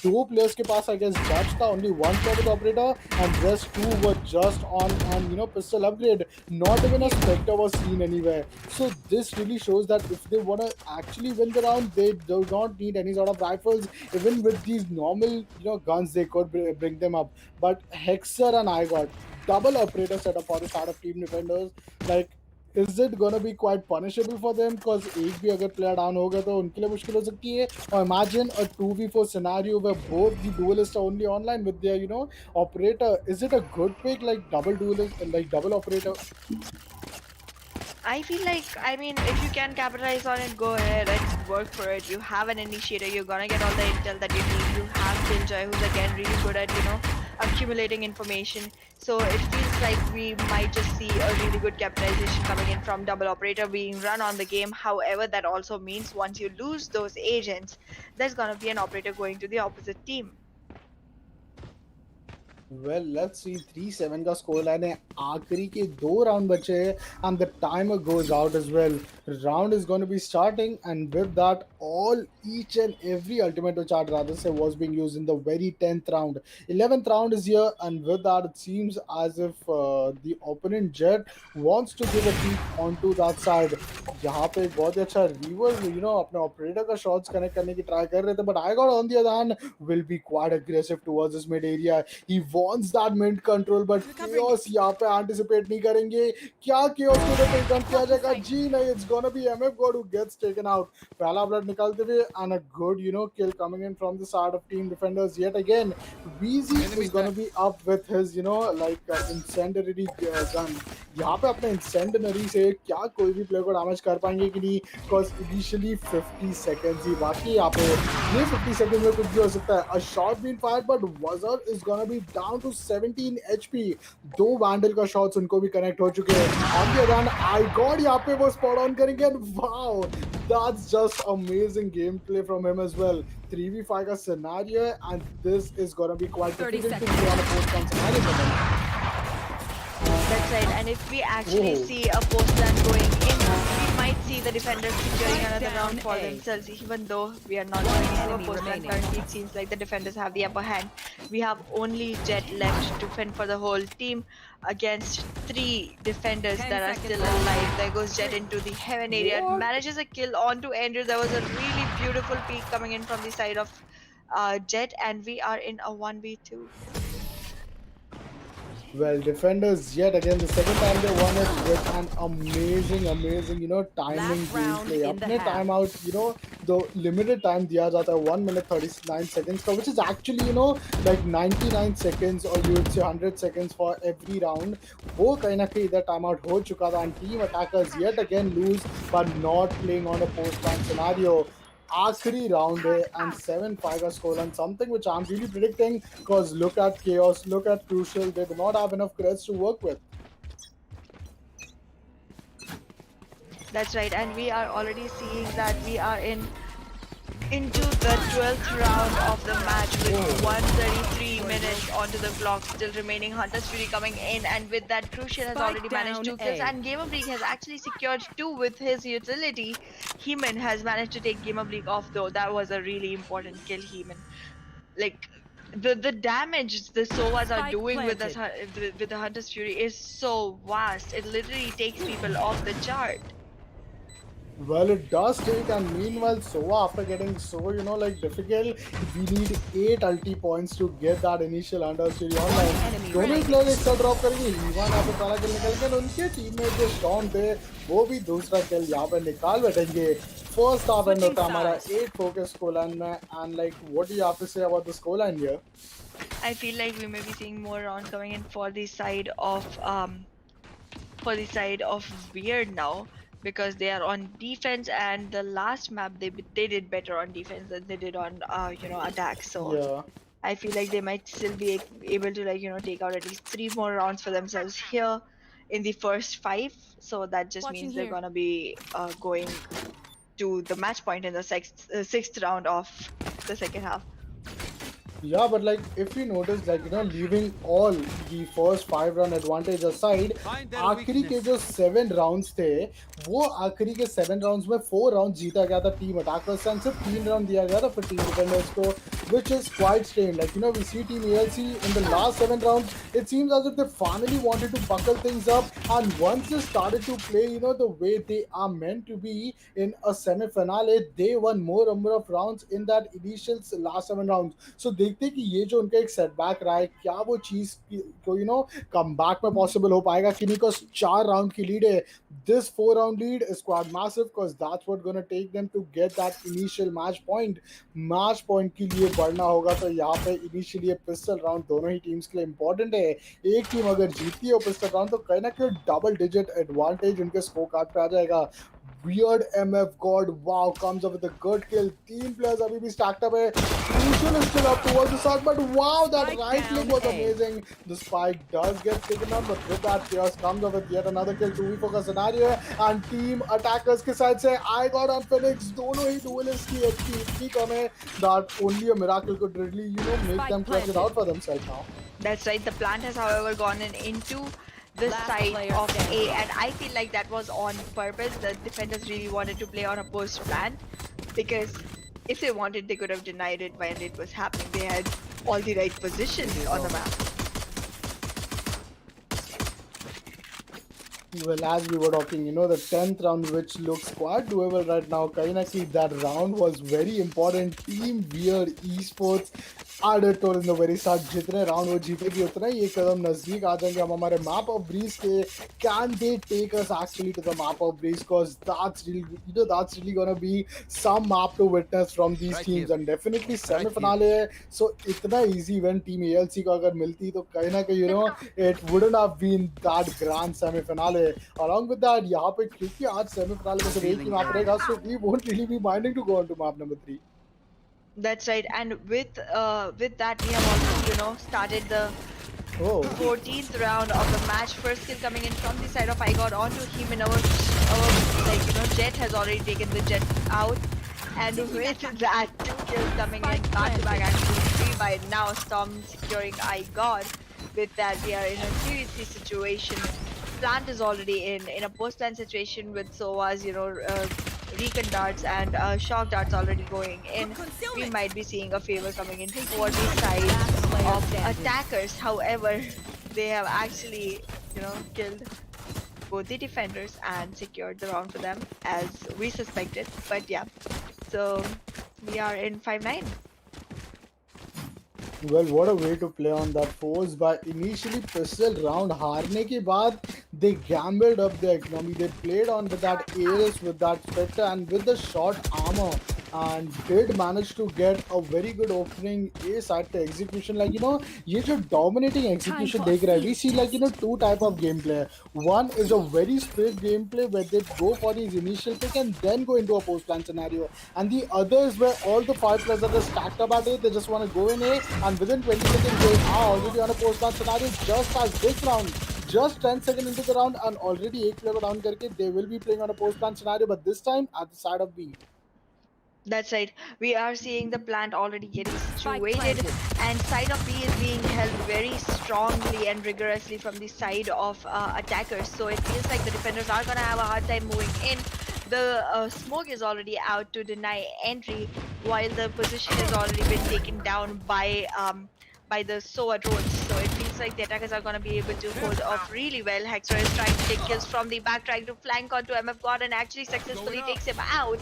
2 players के पास I guess judge था, only 1 player with operator, and rest 2 were just on and pistol upgrade. Not even a spectre was seen anywhere. So this really shows that if they want to actually win the round, they do not need any sort of rifles. Even with these normal guns, they could bring them up. But Hexer and I got double operator setup for the side of team defenders. Like, is it gonna be quite punishable for them? Because एक भी अगर player down होगा तो उनके लिए मुश्किल हो सकती है. Or imagine a 2v4 scenario where both the duelists are only online with their operator. Is it a good pick, like double duelist, like double operator? I feel like, if you can capitalize on it, go ahead and work for it. You have an initiator, you're gonna get all the intel that you need. You have Killjoy, who's again really good at, accumulating information. So it feels like we might just see a really good capitalization coming in from double operator being run on the game. However, that also means once you lose those agents, there's gonna be an operator going to the opposite team. Well, let's see. 3-7 का score line है. आखिरी के 2 round बचे हैं, and the timer goes out as well. Round is going to be starting, and with that, each and every ultimate which I'd rather say was being used in the very 10th round. 11th round is here, and with that, it seems as if the opponent Jet wants to give a peek onto that side. यहाँ पे बहुत अच्छा reverse अपने operator का shots connect करने की try कर रहे थे, but I got on the other hand will be quite aggressive towards this mid area. He wants that mid control, but Chaos यहाँ पे anticipate नहीं करेंगे. क्या Chaos को तो टेक डाउन किया जाएगा? जी नहीं, it's gonna be MF God who gets taken out. पहला ब्लड निकालते हुए, and a good kill coming in from the side of team defenders yet again. VZ is gonna be up with his incendiary gun. यहाँ पे अपने इंसेंडनरी से क्या कोई भी प्लेयर को डैमेज कर कर पाएंगे कि नहीं, बिकॉज इनिशियली 50 सेकेंड्स ही बाकी यहाँ पे। ये 50 सेकेंड में कुछ भी हो सकता है। A shot been fired but वजर is gonna be down to 17 HP. दो वैंडल का शॉट्स उनको भी कनेक्ट हो चुके हैं। On the other hand I got यहाँ पे वो स्पॉट ऑन करेंगे and wow, that's just amazing gameplay from him as well. 3v5 का scenario and this is gonna be quite 30 difficult to play on a post-round scenario for them. That's right. And if we actually Oh. see a post plan going in, we might see the defenders securing Strike another down round for A. themselves. Even though we are not going into a enemy post plan remaining. currently, it seems like the defenders have the upper hand. We have only Jet left to fend for the whole team against 3 defenders 10 that are seconds still left. alive. There goes Jet into the heaven area, What? manages a kill onto Andrew. There was a really beautiful peek coming in from the side of Jet, and we are in a 1v2. Well, defenders yet again the second time they won it with an amazing timing Last round gameplay. in the अपने half. timeout the limited time दिया जाता है 1 minute 39 seconds का, which is actually like 99 seconds or you would say 100 seconds for every round. वो कहीं ना कहीं इधर timeout हो चुका था and team attackers yet again lose but not playing on a post-round scenario. आखिरी round है and 7-5 का score and something which I'm really predicting because look at Chaos, look at Crucial, they do not have enough creds to work with. That's right, and we are already seeing that we are into the 12th round of the match with 133 minutes onto the clock still remaining. Hunter's Fury coming in, and with that Crucial has Spike already managed 2 down kills, A. and Game of League has actually secured 2 with his utility. Heeman has managed to take Game of League off though. That was a really important kill, Heeman. Like the damage the Sovas are Spike doing with us planted. with the Hunter's Fury is so vast. It literally takes people off the chart. Well, it does take, and meanwhile, Sova, after getting so, like difficult, we need 8 ulti points to get that initial understeer online. enemy दोनों ही remaining. Player एक साथ drop करेंगे। Ivan यहाँ पे पहला किल निकल गया, उनके टीममेट जो शॉन थे वो भी दूसरा किल यहाँ पे निकाल बैठेंगे। फर्स्ट हाफ एंड होता है हमारा 8 फोकस स्कोर लाइन में, and like what do you have to say about the score line here? I feel like we may be seeing more rounds coming in for the side of Weird now, because they are on defense, and the last map they did better on defense than they did on attack. So Yeah. I feel like they might still be able to take out at least 3 more rounds for themselves here in the first 5. So that just Watching means they're here. gonna be going to the match point in the sixth round of the second half. Yeah, but like if you notice, like leaving all the first 5 run advantage aside, आखिरी के जो 7 rounds थे, वो आखिरी के 7 rounds में 4 rounds जीता गया था team attackers and सिर्फ 3 round दिया गया था for team defenders को, which is quite strange. Like we see team ALC in the last 7 rounds, it seems as if they finally wanted to buckle things up, and once they started to play the way they are meant to be in a semi-finale, they won more number of rounds in that initial last 7 rounds. So देखते कि ये जो उनका एक setback रहा है, क्या वो चीज को कम बैक में पॉसिबल हो पाएगा कि नहीं, बिकॉज 4 राउंड की लीड है. This 4 round lead is quite massive because that's what gonna take them to get that initial match point. Match point के लिए बढ़ना होगा, तो यहाँ पे initially ये पिस्टल राउंड दोनों ही टीम्स के लिए इंपॉर्टेंट है. एक टीम अगर जीतती है पिस्टल राउंड तो कहीं ना कहीं डबल डिजिट एडवांटेज उनके स्कोर कार्ड पे आ जाएगा. Weird MF God, wow, comes up with a good kill. Team players अभी भी stacked up है. Crucial is still up towards the side, but wow, that Spike right click down was A. amazing. The spike does get taken down, but with that, Chaos comes up with yet another kill. 2v4 का scenario है, and team attackers के side से I got on Phoenix. दोनों ही duelists की HP इतनी कम है that only a miracle could really, make Spike them clutch it planted. out for themselves now. That's right. The plant has, however, gone into the Last side player of standing. A, and I feel like that was on purpose. The defenders really wanted to play on a post plan, because if they wanted, they could have denied it when it was happening. They had all the right positions on the map. Well, as we were talking, the 10th round, which looks quite doable right now. Kahin na kahin, that round was very important. Team Weird eSports added to in the very start. जितने round वो जीतेगी उतना ही एक कदम नजदीक आ जाएंगे हम हमारे map of breeze के. Can they take us actually to the map of breeze? Because that's really gonna be some map to witness from these teams, and definitely semi-finale है. So इतना easy when team ALC को अगर मिलती तो कहीं ना कहीं it wouldn't have been that grand semi-finale. है. Along with that, यहाँ पे क्योंकि आज सेमीफाइनल में सिर्फ एक ही मैप रहेगा, so we won't really be minding to go on to map number 3. That's right. And with that, we have also, started the Oh, 14th round of the match. First kill coming in from the side of I got onto him, and our Jet has already taken the Jet out. And with that, 2 kills coming in back to back, actually 3 by now. Storm securing I got. With that, we are in a 3v3 situation. Plant is already in a post plant situation with Sova's, recon darts and shock darts already going in. We might be seeing a favor coming in for the side of attackers. However, they have actually, killed both the defenders and secured the round for them as we suspected. But yeah, so we are in 5-9. well, what a way to play on that force by initially pistol round हारने के बाद they gambled up their economy. They played on with that ALS, with that Spectre, and with the short armor, and did manage to get a very good opening A side to execution. Like, ये जो dominating execution for देख रहा है, we see like, two type of gameplay. One is a very straight gameplay where they go for his initial pick and then go into a post plan scenario, and the other is where all the 5 players that are stacked up at A, they just want to go in A, and within 20 seconds they are already on a post plan scenario. Just as this round, just 10 seconds into the round, and already 8 player down करके they will be playing on a post plan scenario, but this time at the side of B. That's right. We are seeing the plant already getting situated, planted. and side of B is being held very strongly and rigorously from the side of attackers. So it feels like the defenders are gonna have a hard time moving in. The smoke is already out to deny entry, while the position has already been taken down by the SOA drones. So it feels like the attackers are going to be able to hold off really well. Hexer is trying to take kills from the back, trying to flank onto MF God, and actually successfully takes him out.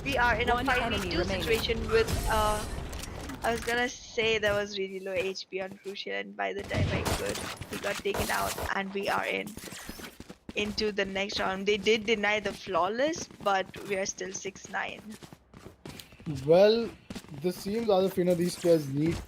We are in a One enemy 5v2 remaining. situation with I was gonna say there was really low HP on Crucial, and by the time I could, he got taken out, and we are into the next round. They did deny the flawless, but we are still 6-9. Well, this seems as if these players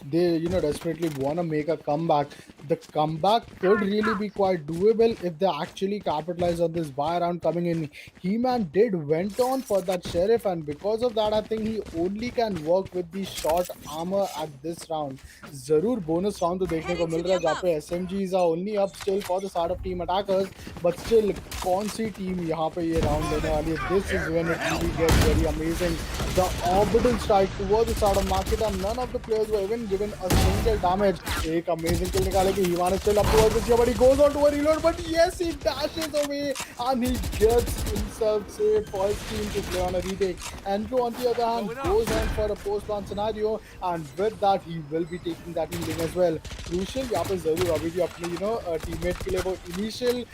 they desperately want to make a comeback. The comeback could really be quite doable if they actually capitalize on this buy round coming in. He-Man did went on for that sheriff, and because of that, I think he only can work with the short armor at this round. जरूर bonus round तो देखने को मिल रहा है जहाँ पे SMGs are only up still for the side of team attackers, but still कौन सी team यहाँ पे ये round लेने वाली है? This is when it really gets very amazing. The orbital strike towards the side of market, and none of the players were even given a single damage. एक amazing kill निकालेगी. He is still up towards this, but he goes on to a reload. But yes, he dashes away and he gets himself saved for his team to play on a retake. Andrew, on the other hand, goes on for a post-launch scenario, and with that, he will be taking that healing as well. Crucial, यहाँ पे जरूर अभी भी अपने teammate के लिए वो initial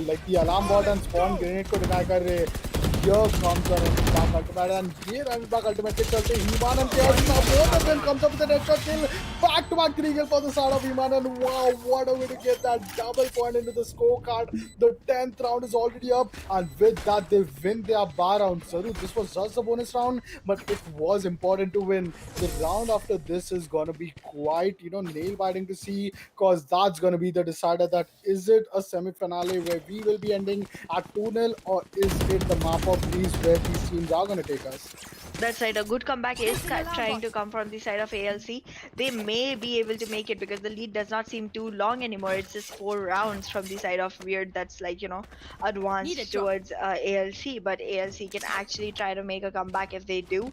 like the alarm bot and spawn grenade को deny कर रहे. Here comes the back ultimate, and ये back ultimate के चलते He-Man and Chaos, now both of them comes up with a headshot kill. Back-to-back 3 kills for the side of He-Man, and wow, what a way to get that double point into the scorecard. The 10th round is already up, and with that, they win their bar round. Saru, this was just a bonus round, but it was important to win. The round after this is gonna be quite, nail-biting to see, cause that's gonna be the decider. That is it a semi-finale where we will be ending at 2-0, or is it the map of these where these teams are gonna take us? That's right. A good comeback is trying to come from the side of ALC. They may be able to make it because the lead does not seem too long anymore. It's just 4 rounds from the side of Weird that's like, advanced towards ALC. But ALC can actually try to make a comeback if they do.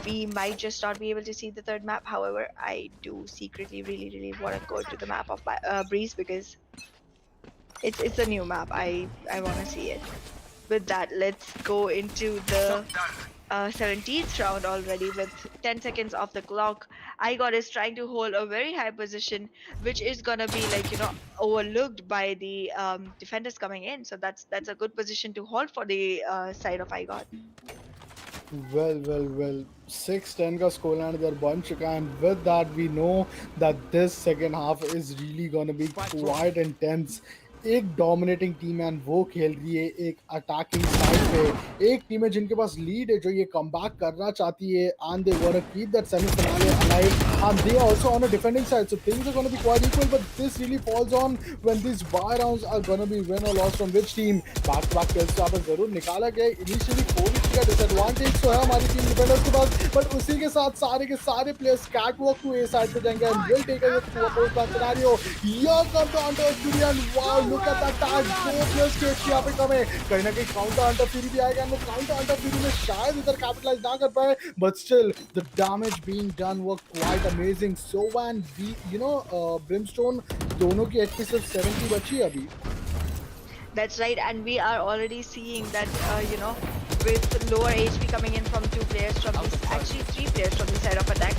We might just not be able to see the third map. However, I do secretly really, really want to go to the map of Breeze because it's a new map. I want to see it. With that, let's go into the 17th round already with 10 seconds off the clock. iGod is trying to hold a very high position, which is gonna be like overlooked by the defenders coming in. So that's a good position to hold for the side of iGod. Well. 6-10 का score line इधर बन चुका है, and with that we know that this second half is really gonna be quite intense. एक dominating team है, वो खेल रही है एक अटैकिंग साइड पे. एक टीम है जिनके पास लीड है, जो ये कमबैक करना चाहती है, and they want to keep that semifinal alive. and they are also on a defending side, so things are going to be quite equal. But this really falls on when these buy rounds are going to be win or loss from which team. Back to back kills यहाँ पे जरूर निकाला गया. Initially 4v3 का disadvantage तो है हमारी team defenders के पास, but उसी के साथ सारे के सारे players catwalk to A side पे जाएंगे and will take us to a post plan scenario. Here comes the Hunter Fury and wow, look at that tag. दो players के यहाँ पे कम है. कहीं ना कहीं counter Hunter Fury भी आएगा and वो counter Hunter Fury में शायद इधर capitalize ना कर पाए, but still the damage being done were quite amazing. Sova and Brimstone दोनों की HP सिर्फ 70 बची है अभी. That's right, and we are already seeing that with lower HP coming in from two players from this, actually three players from the side of attack.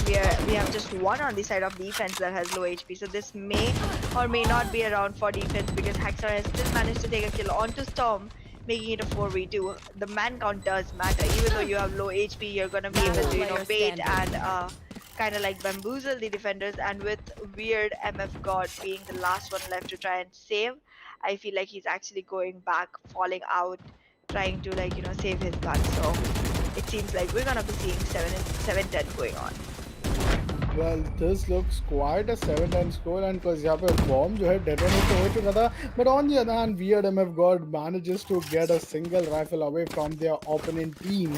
We have just one on the side of defense that has low HP. So this may or may not be around for defense because Haxar has still managed to take a kill onto Storm, making it a 4v2. The man count does matter. Even though you have low HP, you're gonna be able to bait and kind of like bamboozle the defenders. And with Weird MF God being the last one left to try and save, I feel like he's actually going back, falling out, trying to save his gun. So it seems like we're gonna be seeing 7-10 going on. Well, this looks quite a 7-10 score, and because यहाँ पे bomb जो है detonate हो चुका था, but on the other hand, Weird MF God manages to get a single rifle away from their opponent team.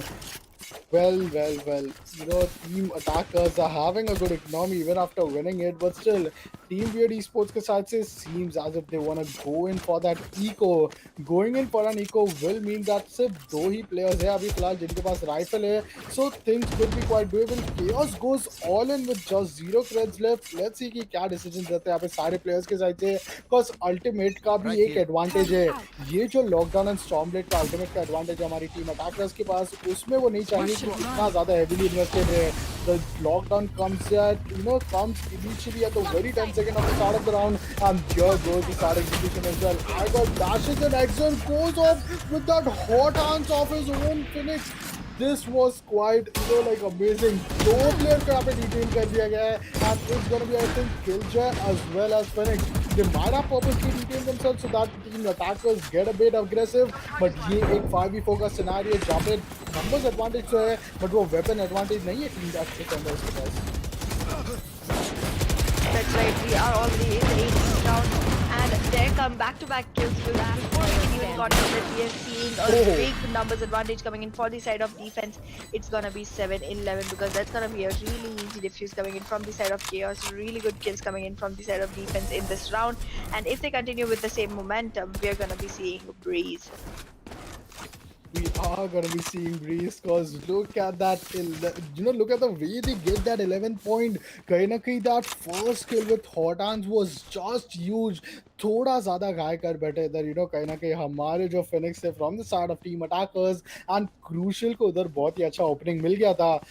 Well, team attackers are having a good economy even after winning it, but still, Team Weird Esports के साथ से seems as if they want to go in for that eco. Going in for an eco will mean that सिर्फ दो ही players हैं अभी फिलहाल जिनके पास rifle है, so things could be quite doable. Chaos goes all in with just 0 creds left. Let's see कि क्या decisions रहते हैं यहाँ पे सारे players के साइड से, because ultimate का भी एक advantage है. ये जो lockdown and stormblade का ultimate का advantage है हमारी team attackers के पास, उसमें वो नहीं चाहिए कि इतना ज़्यादा heavily invested है. The lockdown comes initially at the very 10 second of the start of the round, and here goes the start execution as well. I got dashes and Exxon goes off with that hot hands of his own Phoenix. This was quite amazing. दो player को यहाँ पे detain कर दिया गया है, and it's gonna be I think Killjoy as well as Phoenix. They might have purposely detained themselves so that team attackers get a bit aggressive, but ये एक 5v4 का scenario है जहाँ पे numbers advantage तो है, but वो weapon advantage नहीं है team defenders के पास. That's right, we are already in the 18th round, and there come back-to-back kills. Before we can even got to it, we are seeing a big numbers advantage coming in for the side of defense. It's gonna be 7-11 because that's gonna be a really easy defuse coming in from the side of Chaos. Really good kills coming in from the side of defense in this round, and if they continue with the same momentum, we are gonna be seeing Breeze. We are going to be seeing Breeze, because look at that, look at the way they get that 11 point. कहीं ना कहीं that first kill with hot hands was just huge. थोड़ा ज़्यादा घाय कर बैठे इधर, कहीं ना कहीं हमारे जो Phoenix थे from the side of team attackers, and Crucial को उधर बहुत ही अच्छा opening मिल गया था.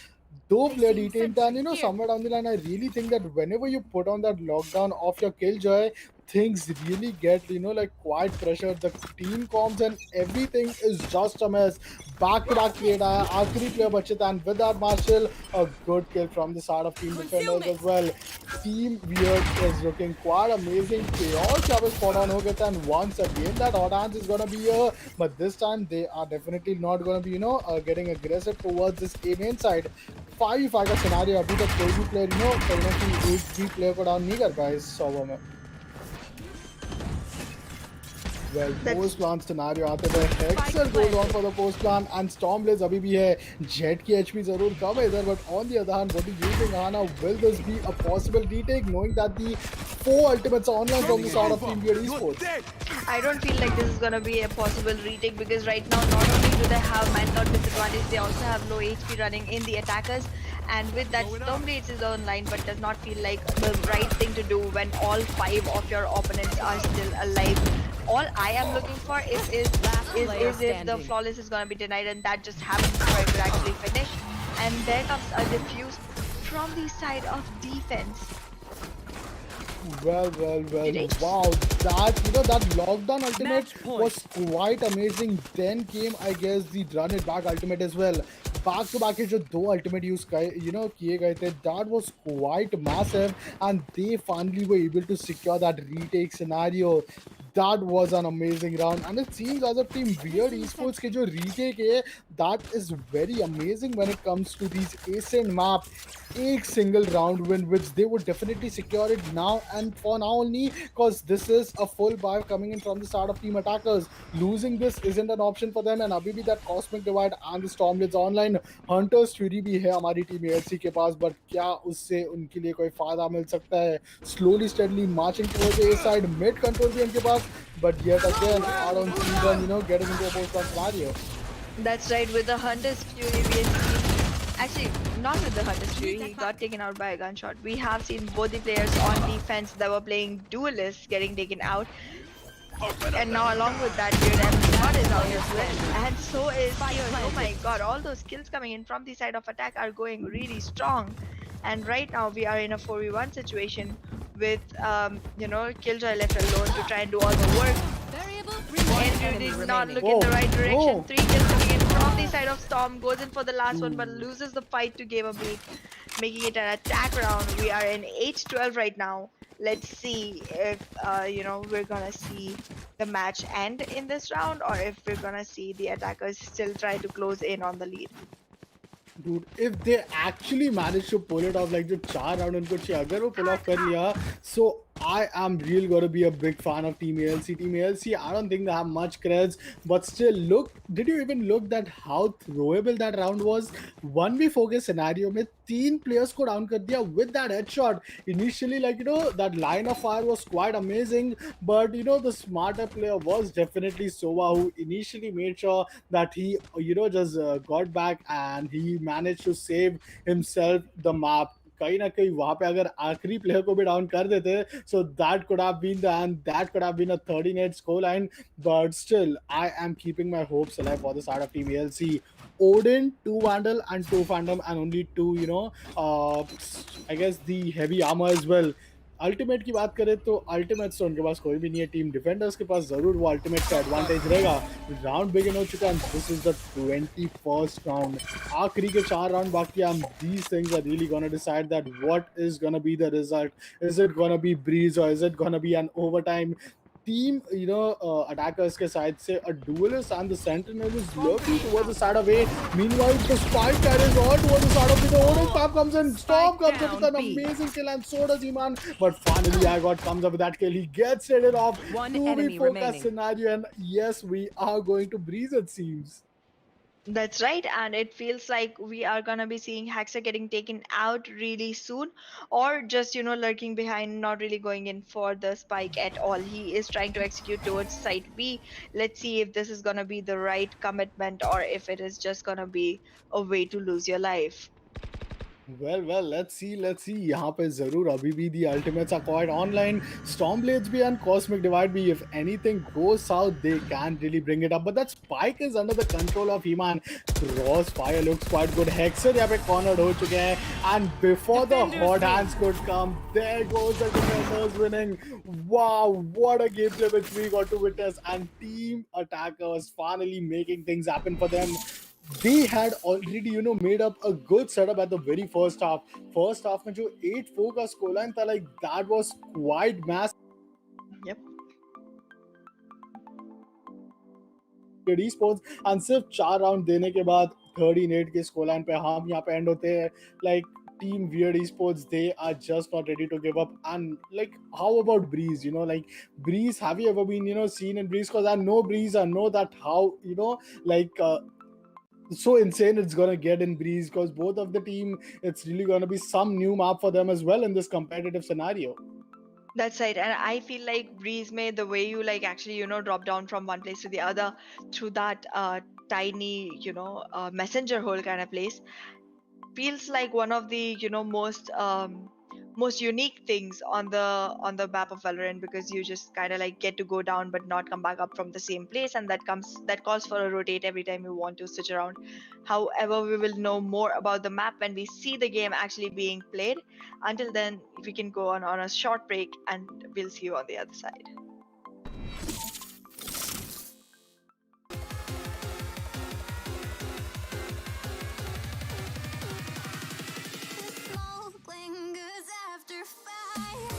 Though player detained, and somewhere down the line, I really think that whenever you put on that lockdown of your Killjoy, things really get quite pressure. The team comms and everything is just a mess. Back to back create आया, आखिरी player बचे थे, and with that Marshall, a good kill from the side of team defenders as well. Team Weird is looking quite amazing. Chaos यहाँ पे spot on हो गया था, and once again that hot hands is gonna be here, but this time they are definitely not gonna be getting aggressive towards this A main side. 5v5 का scenario अभी तक कोई भी player कहीं ना कहीं एक भी player को down नहीं कर पाया इस ओवर में. Well, post plan scenario आते थे. Hexer goes on for the post plan, and Stormblaze अभी भी है. Jet की HP जरूर कम है इधर, but on the other hand, what do you think, Aahna? Will this be a possible retake, knowing that the 4 ultimates are online from the start of Team Weird Esports? I don't feel like this is gonna be a possible retake because right now not only do they have man count disadvantage, they also have low HP running in the attackers. And with that, Stormblaze is online, but does not feel like the right thing to do when all 5 of your opponents are still alive. All I am looking for is if the flawless is gonna be denied, and that just happens before I could actually finish. And there comes a defuse from the side of defense. Well, wow, that lockdown ultimate was quite amazing. Then came, I guess, the run it back ultimate as well. Back to back जो दो ultimate use किए गए थे, that was quite massive, and they finally were able to secure that retake scenario. That was an amazing round, and it seems as a team Weird Esports के जो retake है, that is very amazing when it comes to these ascent map. A single round win, which they would definitely secure it now and for now only, because this is a full buy coming in from the start of team attackers. Losing this isn't an option for them, and अभी भी that cosmic divide and the stormblades online. Hunters Fury भी है हमारी team ALC के पास, but क्या उससे उनके लिए कोई फायदा मिल सकता है? Slowly, steadily marching towards the A side, mid control भी उनके पास, but yet again, I don't see them, getting into a post-round scenario. That's right, with the Hunter's Fury, we have seen. Actually, not with the Hunter's Fury, he got taken out by a gunshot. We have seen both the players on defense that were playing duelists getting taken out. And now, along with that, Weird M is out as well. And so is Sears. Oh my god, all those kills coming in from the side of attack are going really strong. And right now, we are in a 4v1 situation with, Killjoy left alone to try and do all the work. Variable Andrew enemy did not remaining. look in the right direction. Oh. 3 kills coming in from the side of Storm. Goes in for the last one, but loses the fight to Gamer Beat, making it an attack round. We are in H12 right now. Let's see if we're gonna see the match end in this round, or if we're gonna see the attackers still try to close in on the lead. Dude, if they actually manage to pull it off, like जो 4 round उनको चाहिए, अगर वो pull off कर लिया, so I am really gonna be a big fan of Team ALC. Team ALC, I don't think they have much creds, but still, look, did you even look at how throwable that round was? 1v4 के scenario में 3 players को down कर दिया with that headshot. Initially, that line of fire was quite amazing, but the smarter player was definitely Sova, who initially made sure that he, just got back and he managed to save himself the map. कहीं ना कहीं वहां पे अगर आखिरी player को भी down कर देते, so that could have been a 13-8 score line, but still I am keeping my hopes alive for the side of team ALC. Odin, 2 Vandal and 2 Phantom, and only 2 I guess the heavy armor as well. Ultimate की बात करें तो ultimate तो उनके पास कोई भी नहीं है. टीम डिफेंडर्स के पास जरूर वो अल्टीमेट का एडवांटेज रहेगा. राउंड बिगिन हो चुका है. This is the 21st round. आखिरी के 4 राउंड बाकी हैं. These things are really gonna decide that what is gonna be the result. Is it gonna be breeze or is it gonna be an overtime? Team, attackers के side से a duelist and the sentinel is lurking towards the side of A. Meanwhile, the spike carries on towards the side of B. The Orange Pap comes in. Storm comes in with an amazing kill, and so does Iman. But finally, I got comes up with that kill. He gets headed off. One 2v4 enemy का remaining. scenario, and yes, we are going to breeze, it seems. That's right, and it feels like we are gonna be seeing Haxer getting taken out really soon, or just lurking behind, not really going in for the spike at all. He is trying to execute towards site B. Let's see if this is gonna be the right commitment, or if it is just gonna be a way to lose your life. Well, let's see. यहाँ पे जरूर अभी भी the ultimates are quite online. Stormblades भी and Cosmic Divide भी. If anything goes south, they can really bring it up. But that spike is under the control of Iman. Crossfire looks quite good. Hexer यहाँ पे cornered हो चुके हैं. And before the hot hands could come, there goes the defenders winning. Wow, what a gameplay which we got to witness. And team attackers finally making things happen for them. They had already, made up a good setup at the very first half. First half में जो 8-4 का scoreline था, like that was quite massive. Yep. eSports and सिर्फ 4 round देने के बाद 13-8 के scoreline पे हम यहाँ पे end होते हैं. Like Team Weird Esports, they are just not ready to give up. And like, how about Breeze? Breeze, have you ever been, seen in Breeze? Because I know Breeze, I know that how, so insane it's gonna get in Breeze, because both of the team, it's really gonna be some new map for them as well in this competitive scenario. That's right, and I feel like Breeze May, the way you actually drop down from one place to the other through that tiny messenger hole kind of place, feels like one of the most unique things on the map of Valorant, because you just kind of get to go down but not come back up from the same place, and that calls for a rotate every time you want to switch around. However, we will know more about the map when we see the game actually being played. Until then, we can go on a short break, and we'll see you on the other side. Smoke lingers after fire.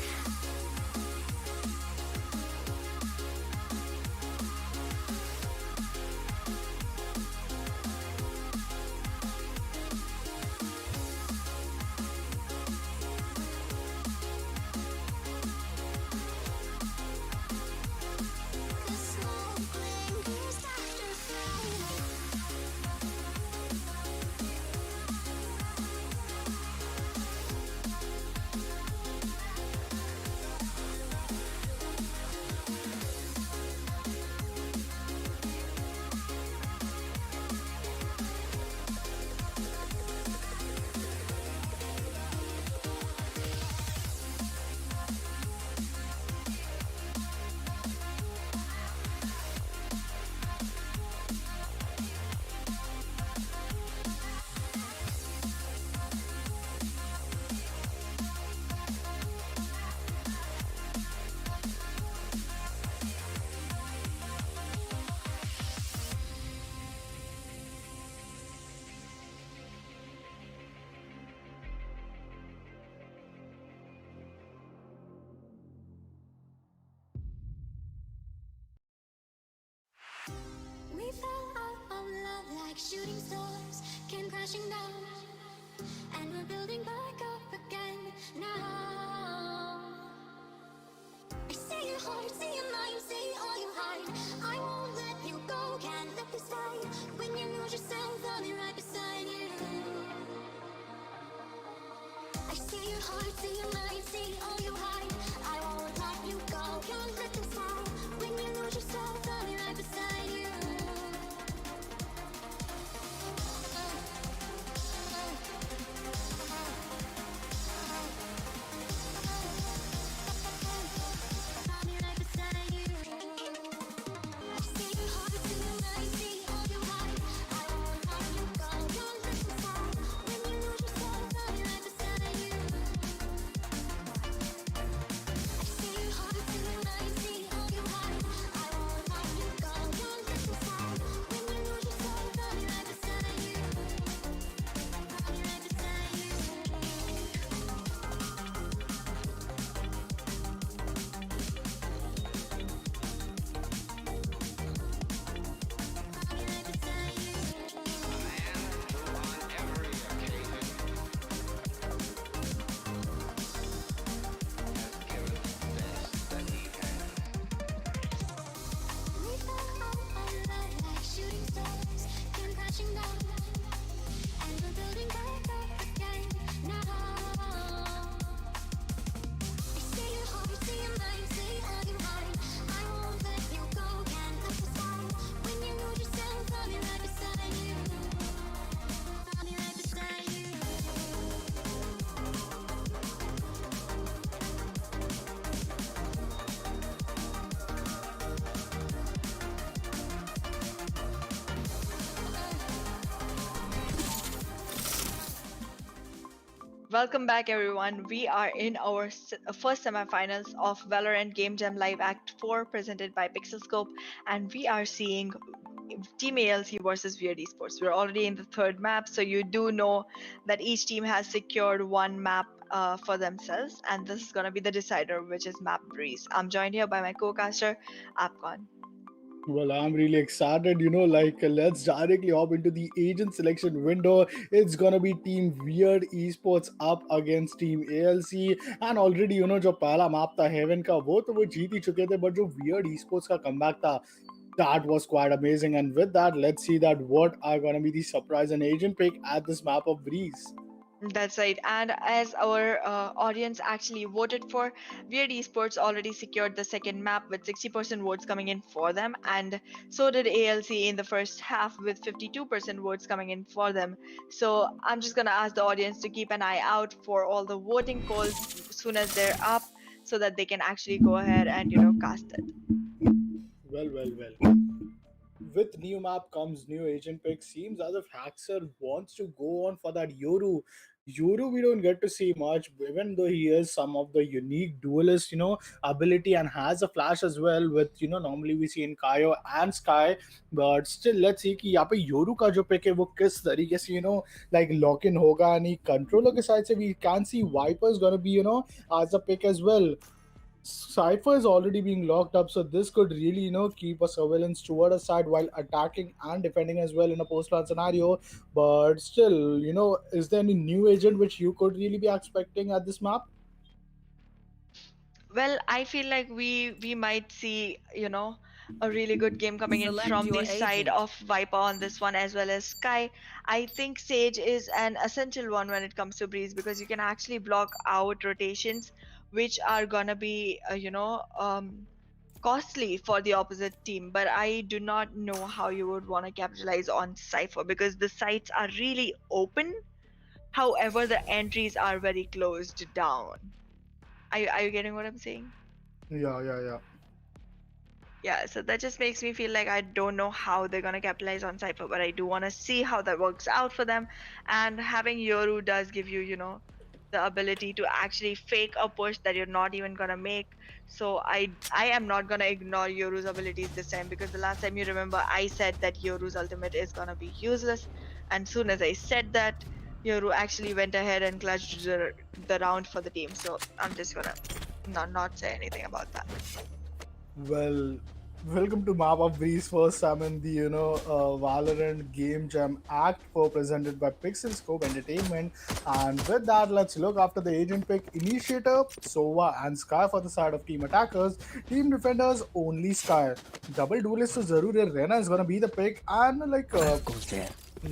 crashing down, and we're building back up again now. I see your heart, see your mind, see all you hide. I won't let you go, can't let this die. When you lose yourself, I'll be right beside you. I see your heart, see your mind, see all you hide. I won't let you go, can't let this die. When you lose yourself, I'll be right beside you. I'll be right beside you. I see your heart, see your mind, see all you hide. I won't let you go, can't let this die. When you lose yourself, I'll be right beside you. I see your heart, see your mind, see all you hide. I won't let you go, can't let this die. When you lose yourself, I'll be right beside you. I'll be right beside you. I'll be right beside you. We fell out of love like shooting stars, came crashing down, and we're building back up again now. I see your heart, see your mind, see all you hide. I won't let you go, can't let this die. When you lose yourself, I'll be right beside you. I'll be right beside you. Welcome back, everyone. We are in our first semifinals of Valorant Game Jam Live Act 4 presented by PixelScope, and we are seeing Team ALC versus Weird Esports. We're already in the third map, so you do know that each team has secured one map for themselves, and this is going to be the decider, which is Map Breeze. I'm joined here by my co-caster, AapKon. Well, I'm really excited. Let's directly hop into the agent selection window. It's gonna be Team Weird Esports up against Team ALC. And already, जो पहला map था haven का वो जीत ही चुके थे, but जो Weird Esports का comeback था, that was quite amazing. And with that, let's see that what are gonna be the surprise and agent pick at this map of Breeze. That's right. And as our audience actually voted for, Weird Esports already secured the second map with 60% votes coming in for them. And so did ALC in the first half with 52% votes coming in for them. So I'm just going to ask the audience to keep an eye out for all the voting polls as soon as they're up so that they can actually go ahead and, cast it. Well. With new map comes new agent pick. Seems as if Haxer wants to go on for that Yoru. Yoru, we don't get to see much, even though he is some of the unique duelist, ability and has a flash as well. With normally we see in Kaio and Sky, but still let's see कि यहाँ पे Yoru का जो pick है वो किस तरीके से like lock in होगा. And controller के side से we can see Viper is gonna be as a pick as well. Cypher is already being locked up, so this could really, keep a surveillance toward a side while attacking and defending as well in a post-plan scenario. But still, is there any new agent which you could really be expecting at this map? Well, I feel like we might see, a really good game coming in Select from your the side agent. of Viper on this one as well as Sky. I think Sage is an essential one when it comes to Breeze because you can actually block out rotations which are gonna be, costly for the opposite team. But I do not know how you would want to capitalize on Cypher because the sites are really open. However, the entries are very closed down. Are you getting what I'm saying? Yeah. Yeah, so that just makes me feel like I don't know how they're gonna capitalize on Cypher, but I do want to see how that works out for them. And having Yoru does give you, the ability to actually fake a push that you're not even gonna make. So I am not gonna ignore Yoru's abilities this time because the last time you remember I said that Yoru's ultimate is gonna be useless, and soon as I said that, Yoru actually went ahead and clutched the round for the team. So I'm just gonna not say anything about that. Well, Welcome to Map of Breeze. First time in the Valorant Game Jam Act 4 presented by PixelScope Entertainment. And with that, let's look after the agent pick initiator, Sova and Sky for the side of team attackers. Team defenders only Sky. Double duelist to Zarur Rena is gonna be the pick, and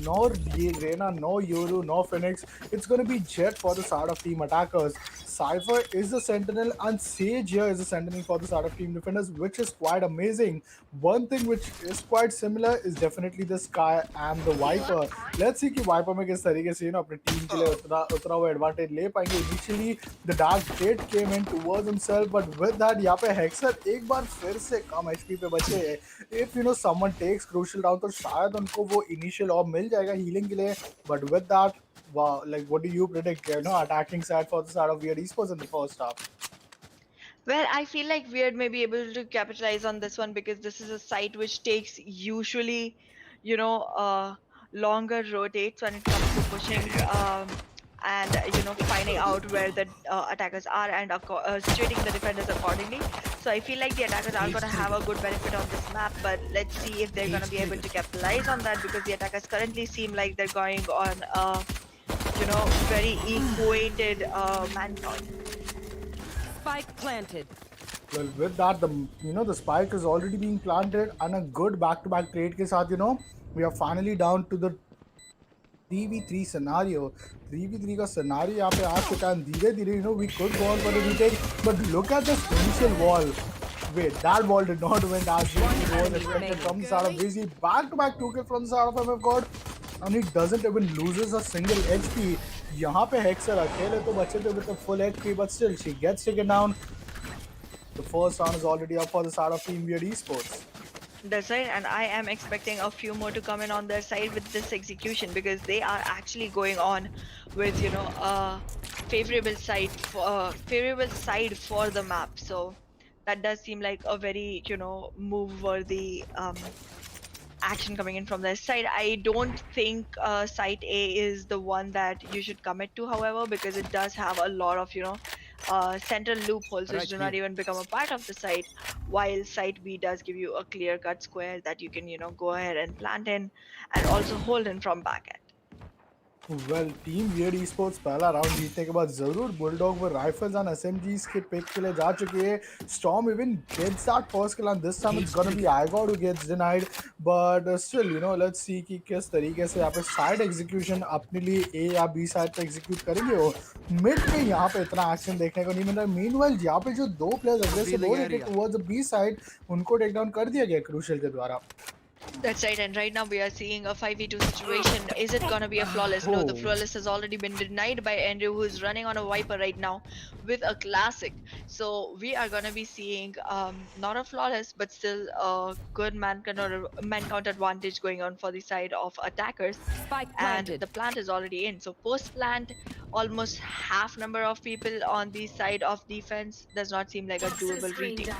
no Reyna, no Yoru, no Phoenix. It's going to be Jet for the side of team attackers. Cypher is the Sentinel, and Sage here is the Sentinel for the side of team defenders, which is quite amazing. One thing which is quite similar is definitely the Sky and the Viper. Let's see कि Viper में किस तरीके से अपने team के लिए उतना वो एडवांटेज ले पाएंगे. Initially the Dark Gate came in towards himself, but with that यहाँ पे Hexer एक बार फिर से कम HP पे बचे हैं. If someone takes crucial down, तो शायद उनको वो initial orb मिल जाएगा healing के लिए. But with that, wow, like what do you predict? Attacking side for the side of Weird Esports in the first half. Well, I feel like Weird may be able to capitalize on this one because this is a site which takes usually, you know, longer rotates when it comes to pushing and finding out where the attackers are and situating the defenders accordingly. So I feel like the attackers are going to have a good benefit on this map, but let's see if they're going to be able to capitalize on that because the attackers currently seem like they're going on very equated manpower. Spike planted. Well, with that, the spike is already being planted, and a good back-to-back trade के साथ, we are finally down to the 3v3 scenario. 3v3 का scenario यहाँ पे आ चुका है. धीरे-धीरे, we could go on for the retake, but look at this initial wall. Wait, that ball did not win as was expected from the side of Breezy. Back-to-back 2K from the side of MF God, and he doesn't even loses a single HP. यहाँ पे Hexer अकेले तो बचे थे with a full HP, but still she gets taken down. The first round is already up for the side of Team Weird Esports. That's right, and I am expecting a few more to come in on their side with this execution because they are actually going on with a favorable side for the map. So that does seem like a very move worthy action coming in from their side. I don't think site A is the one that you should commit to, however, because it does have a lot of central loopholes which do not even become a part of the site, while site B does give you a clear cut square that you can go ahead and plant in and also hold in from back end. Well, Team Weird Esports पहला round जीतने के बाद जरूर bulldog with rifles and SMGs के pick के लिए जा चुकी है. Storm even gets that first kill, and this time it's gonna be Igor who gets denied. But still, let's see कि किस तरीके से यहाँ पे side execution अपने लिए A या B side पे execute करेंगे वो. Mid में यहाँ पे इतना action देखने को नहीं मिल रहा. Meanwhile, यहाँ पे जो दो players aggressive हो रहे थे towards the B side, उनको take down कर दिया गया Crucial के द्वारा. That's right, and right now we are seeing a 5v2 situation. Is it gonna be a flawless? No, the flawless has already been denied by Andrew, who is running on a Viper right now with a classic. So we are gonna be seeing not a flawless, but still a good man count advantage going on for the side of attackers. Spike And planted. the plant is already in. So post plant, almost half number of people on the side of defense does not seem like a doable retake.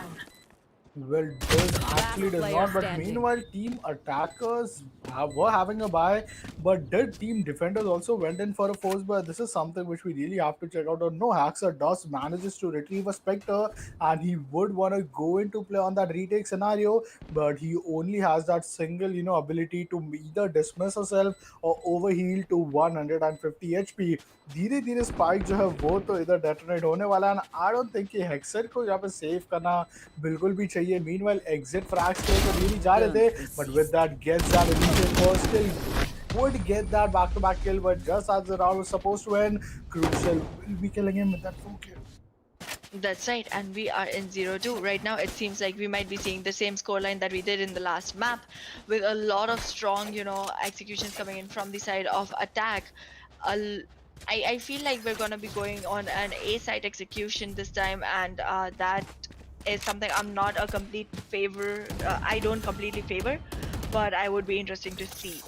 Well, this actually does player not. But standing. meanwhile, team attackers were having a buy, but did team defenders also went in for a force buy? This is something which we really have to check out. Or no, Haxer does manages to retrieve a Spectre, and he would want to go into play on that retake scenario, but he only has that single, ability to either dismiss herself or overheal to 150 HP. धीरे धीरे spike जो है वो तो इधर detonate होने वाला है. आई डोंट थिंक कि हेक्सर को यहाँ पे सेव करना बिल्कुल भी चाहिए. मीनवाइल एग्जिट फ्रैग्स के तो really जा रहे थे, but with that gets that initial first kill, would get that back-to-back kill, but just as the round was supposed to end, Crucial will be killing him with that 4 kill. That's right, and we are in 0-2. Right now, it seems like we might be seeing the same scoreline that we did in the last map, with a lot of strong, executions coming in from the side of attack. I feel like we're going to be going on an A side execution this time, and that is something I'm not a complete favor. I don't completely favor, but I would be interesting to see.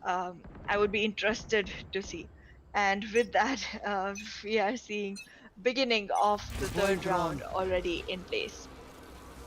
I would be interested to see. And with that, we are seeing beginning of the third round already in place.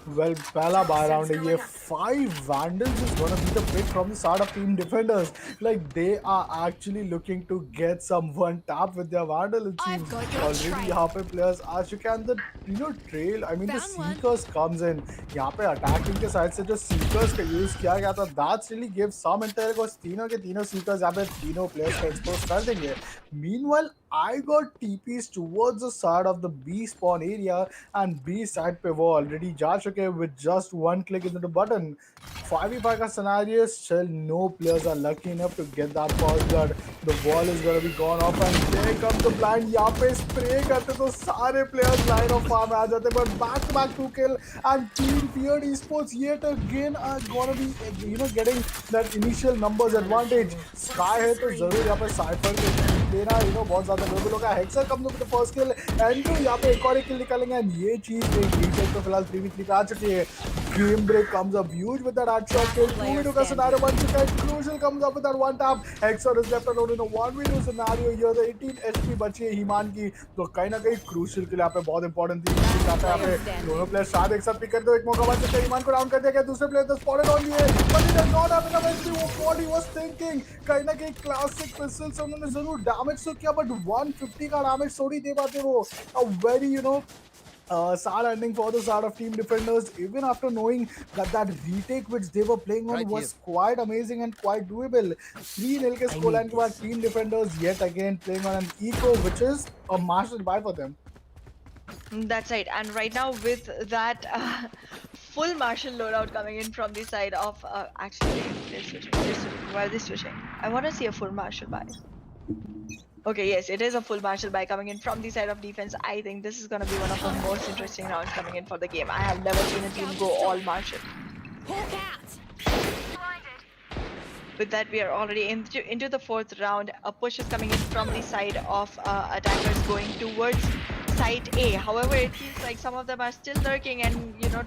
Well, पहला bye Sensors round है ये going up. 5 Vandals is gonna be the pick from the side of Team Defenders. Like they are actually looking to get some one tap with their Vandal. It I've seems got your already trail. यहाँ पे players आ चुके हैं. The trail. I mean the Found one. Seekers comes in. यहाँ पे attacking के side से जो Seekers का use किया गया था, that really gives some intel because तीनों के तीनों Seekers यहाँ पे तीनों players को expose कर देंगे. Meanwhile, I got TPs towards the side of the B spawn area and B side पे वो already जा चुके हैं with just one click into the button. 5v5 का scenario still no players are lucky enough to get that first blood. The wall is gonna be gone off and there comes the blind. यहाँ पे spray करते तो सारे players line of fire में आ जाते but back to back 2 kill and Team Feared Esports yet again are gonna be getting that initial numbers advantage. Sky है तो जरूर यहाँ पे Cypher के लेना बहुत ज्यादा लेवल होगा. Heckscher come with the first kill and यहाँ पे एक और एक किल निकालेंगे एंड ये चीज एक बीटेक पे फिलहाल 3v3 पे आ चुकी है. Game break comes up huge with that headshot kill. 2v2 का सिनेरियो बन चुका है. Crucial comes up with that one tap. Hexer is left alone in a 1v2 scenario. Here the 18 HP बची है हीमान की तो कहीं ना कहीं क्रूशियल के लिए यहाँ पे बहुत इंपॉर्टेंट थी. यहाँ पे दोनों प्लेयर साथ एक साथ पिक करते हुए एक मौका बन सकता है. ईमान को डाउन कर दिया गया. दूसरे प्लेयर द स्पॉटेड ऑन लिए but it does not have enough HP. What he was thinking. कहीं ना कहीं क्लासिक पिस्टल से उन्होंने जरूर डैमेज तो किया बट 150 का डैमेज थोड़ी दे पाते वो. A very sad ending for the side of Team Defenders, even after knowing that retake which they were playing on was quite amazing and quite doable. 3-0 के scoreline के बाद Team Defenders yet again playing on an eco, which is a massive buy for them. That's right. And right now with that full martial loadout coming in from the side of actually they're switching. Why are they switching? I want to see a full martial buy. Okay, yes, it is a full martial buy coming in from the side of defense. I think this is going to be one of the most interesting rounds coming in for the game. I have never seen a team go all martial. Hawk out. With that, we are already into the fourth round. A push is coming in from the side of attackers going towards side A. However, it seems like some of them are still lurking and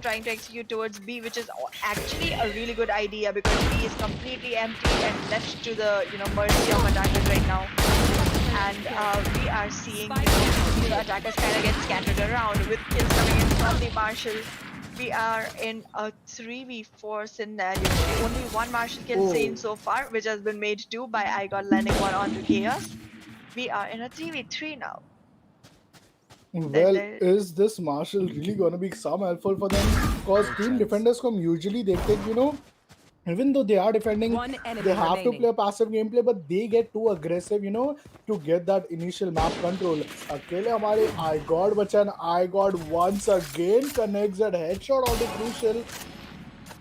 trying to execute towards B, which is actually a really good idea because B is completely empty and left to the mercy of attackers right now. And we are seeing the attackers kind of get scattered around with kills coming in from the Marshall. We are in a 3v4 scenario. Only one Marshall kill seen so far, which has been made 2 by AapKon landing one onto Chaos. We are in a 3v3 now. Well, is this Marshall really gonna be some helpful for them? Because Team Defenders come usually they take even though they are defending, One enemy they have to remaining. play passive gameplay, but they get too aggressive, to get that initial map control. Akele hamare I God Bachan, I God once again connects that headshot on the crucial,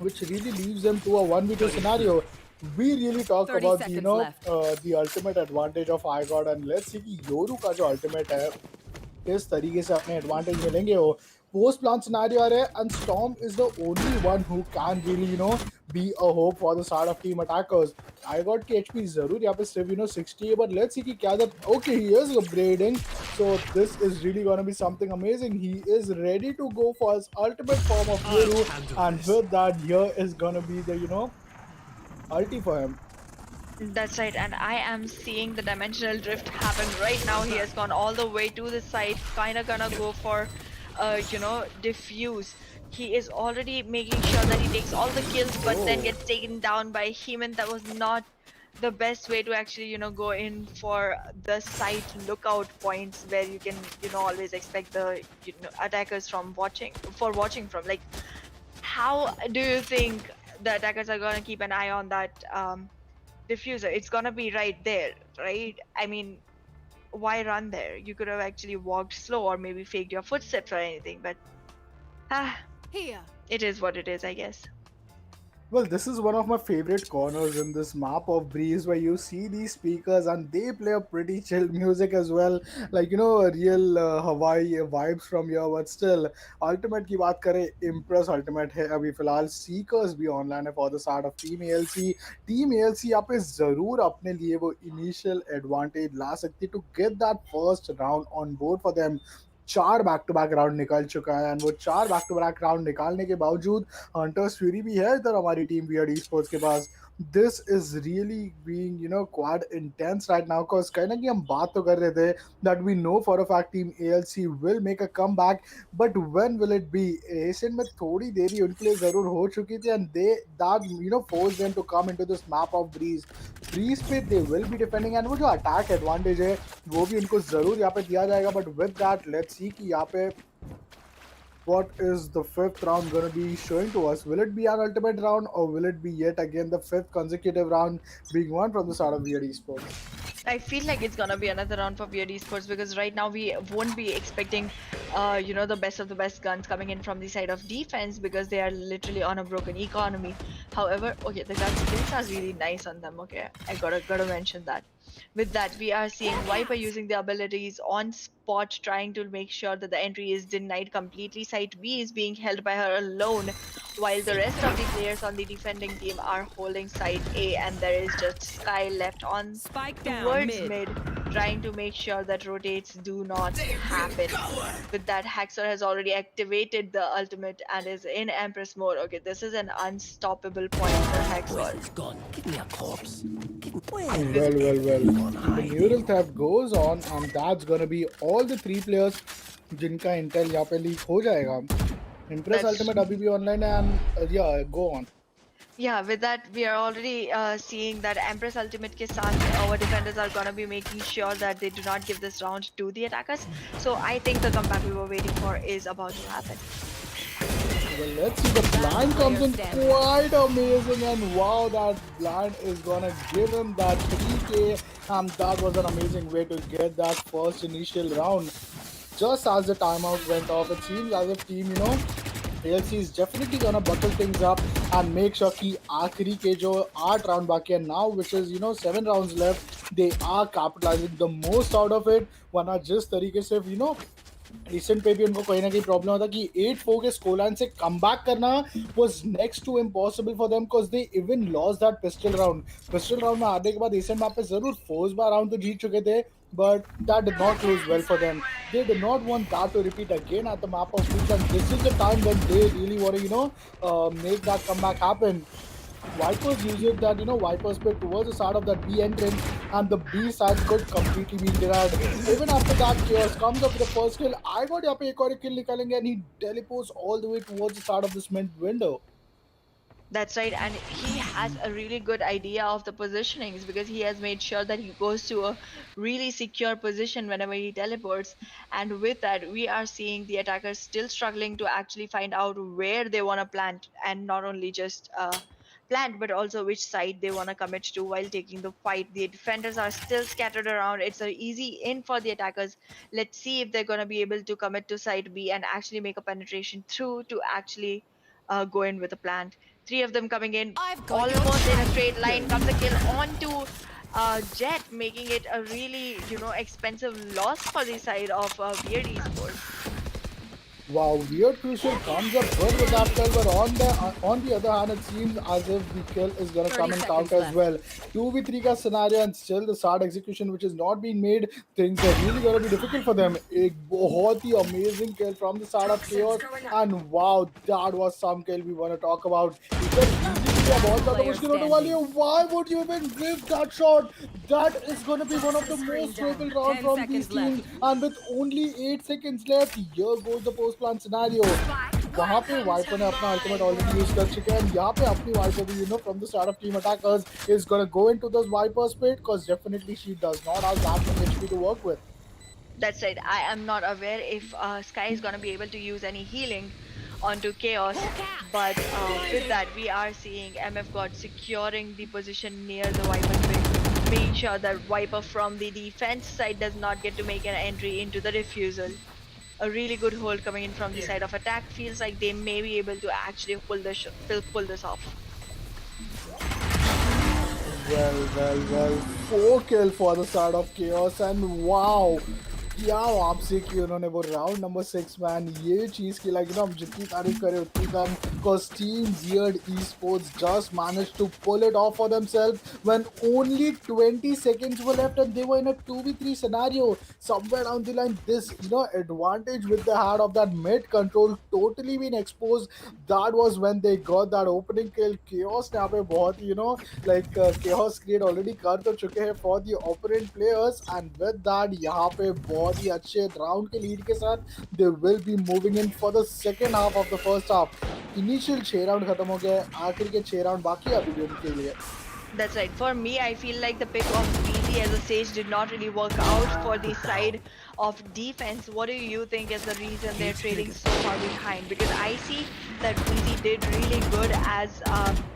which really leaves them to a 1v2 scenario. We really talk 30 about seconds left. the ultimate advantage of I God, and let's see कि Yoru का जो ultimate है किस तरीके से अपने advantage में लेंगे वो. पोस्ट प्लान सिनेरियो आ रहा है and storm is the only one who can really be a hope for the side of team attackers. I got की एचपी जरूर यहाँ पे सिर्फ 60 है बट लेट्स सी कि क्या that okay he is upgrading. So this is really gonna be something amazing. He is ready to go for his ultimate form of Yoru and with that here is gonna be the ulti for him. That's right, and I am seeing the dimensional drift happen right now. He has gone all the way to the side, kinda gonna go for diffuse. He is already making sure that he takes all the kills but then gets taken down by Heeman. That was not the best way to actually go in for the side lookout points where you can always expect the attackers from watching from. Like, how do you think the attackers are gonna keep an eye on that diffuser? It's gonna be right there, right? I mean, why run there? You could have actually walked slow or maybe faked your footsteps or anything, but Here. it is what it is, I guess. Well, this is one of my favorite corners in this map of Breeze where you see these speakers and they play a pretty chill music as well. Like, real Hawaii vibes from here, but still, Ultimate की बात करें, Impress Ultimate है अभी फिलहाल. Seekers भी online है for the side of Team ALC. Team ALC यहाँ पे जरूर अपने लिए वो initial advantage ला सकती to get that first round on board for them. 4 back to back round निकल चुका है एंड वो 4 बैक टू बैक राउंड निकालने के बावजूद हंटर्स फ्यूरी भी है इधर हमारी टीम वियर्ड ई स्पोर्ट्स के पास. this is really being quite intense right now, because kind of हम बात तो कर रहे थे that we know for a fact team ALC will make a comeback, but when will it be? Asian में थोड़ी देरी उनके लिए जरूर हो चुकी थी, and they that forced them to come into this map of Breeze पे they will be defending, and वो जो attack advantage है वो भी उनको जरूर यहाँ पे दिया जाएगा. But with that, let's see कि यहाँ पे what is the fifth round going to be showing to us? Will it be an ultimate round, or will it be yet again the fifth consecutive round being won from the start of Weird Esports? I feel like it's gonna be another round for Weird Esports because right now we won't be expecting, the best of the best guns coming in from the side of defense because they are literally on a broken economy. However, okay, the gun skills are really nice on them. Okay, I gotta mention that. With that, we are seeing Viper using the abilities on spot, trying to make sure that the entry is denied completely. Site B is being held by her alone, while the rest of the players on the defending team are holding side A, and there is just Sky left on Spike down towards mid. mid, trying to make sure that rotates do not happen. With that, Haxor has already activated the ultimate and is in Empress mode. Okay, this is an unstoppable point for Haxor. Gone. Give me a corpse. Well. The neural theft goes on, and that's gonna be all the three players जिनका intel यहाँ पे leak हो जाएगा. Impress That's Ultimate अभी भी online है, and yeah, go on. Yeah, with that, we are already seeing that Empress Ultimate ke saath our defenders are gonna be making sure that they do not give this round to the attackers. So I think the comeback we were waiting for is about to happen. Well, let's see. The blind comes in quite amazing, and wow, that blind is gonna give him that 3k, and that was an amazing way to get that first initial round. Just as the timeout went off, it seems as if team, ALC is definitely gonna buckle things up and make sure कि आखिरी के जो 8 round बाकी है now, which is 7 rounds left, they are capitalizing the most out of it. वरना जिस तरीके से रिसेंट पे भी उनको कहीं ना कहीं प्रॉब्लम होता कि 8-4 के स्कोर लाइन से कम बैक करना was next to impossible for them, because they even lost that pistol round में आने के बाद एशियन मैप पे जरूर फोर्स बार राउंड तो जीत चुके थे, but that did not close well for them. They did not want that to repeat again at the map of Fixtures, and this is the time when they really want to make that comeback happen. Vipers use it that Vipers pit towards the start of that B entrance, and the B side could completely be denied. Even after that, Chaos comes up with the first kill. I got यहाँ पे एक और kill निकालेंगे, and he teleports all the way towards the start of this mid window. That's right, and he has a really good idea of the positionings because he has made sure that he goes to a really secure position whenever he teleports. And with that, we are seeing the attackers still struggling to actually find out where they want to plant, and not only just plant, but also which side they want to commit to while taking the fight. The defenders are still scattered around. It's an easy in for the attackers. Let's see if they're going to be able to commit to side B and actually make a penetration through to actually go in with a plant. Three of them coming in almost in a straight line. Comes a kill onto Jet, making it a really expensive loss for the side of Weird Esports. Wow, Weird Crucial comes up good with that kill, but on the other hand, it seems as if the kill is gonna come and count as well. 2v3 ka scenario, and still the start execution which is not being made. Things are really gonna be difficult for them. A बहुत ही amazing kill from the start of Chaos, and wow, that was some kill we wanna talk about. बहुत ज़्यादा मुश्किल होने वाली है. Why would you even give that shot? That is going to be one of the most critical rounds from these teams. And with only 8 seconds left, here goes the post-plant scenario. वहाँ पे Viper ने अपना ultimate already use कर चुके हैं. यहाँ पे अपनी Viper भी from the start of team attackers is going to go into this Viper's pit, because definitely she does not have that much HP to work with. That's right. I am not aware if Sky is going to be able to use any healing onto Chaos, but with that we are seeing MF God securing the position near the Viper pit, making sure that Viper from the defense side does not get to make an entry into the refusal. A really good hold coming in from the side of attack. Feels like they may be able to actually pull this off. Well. 4 kill for the start of Chaos, and wow. क्या वापसी की उन्होंने वो round number 6 man ये चीज़ की हम जितनी तारीफ करें उतनी कम, because Team Weird Esports just managed to pull it off for themselves when only 20 seconds were left and they were in a 2v3 scenario. Somewhere down the line, this advantage with the had of that mid control totally been exposed. That was when they got that opening kill. Chaos ने यहाँ पे बहुत chaos create already कर तो चुके हैं for the opponent players, and with that यहाँ पे बहुत ही अच्छे round के lead के साथ they will be moving in for the second half of the first half. Initial 6 round खत्म हो गए, आखिर के 6 round बाकी है अभी भी उनके लिए. That's right. For me, I feel like the pick of BZ as a sage did not really work out for the side of defense. What do you think is the reason they're trailing so far behind? Because I see that BZ did really good as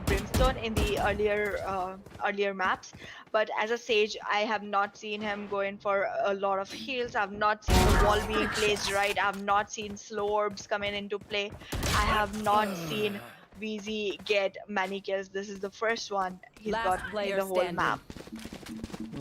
Brimstone in the earlier maps, but as a sage, I have not seen him go in for a lot of heals. I've not seen the wall being placed right. I've not seen slow orbs coming into play. I have not seen VZ get many kills. This is the first one he's Last got in player the whole standing. map.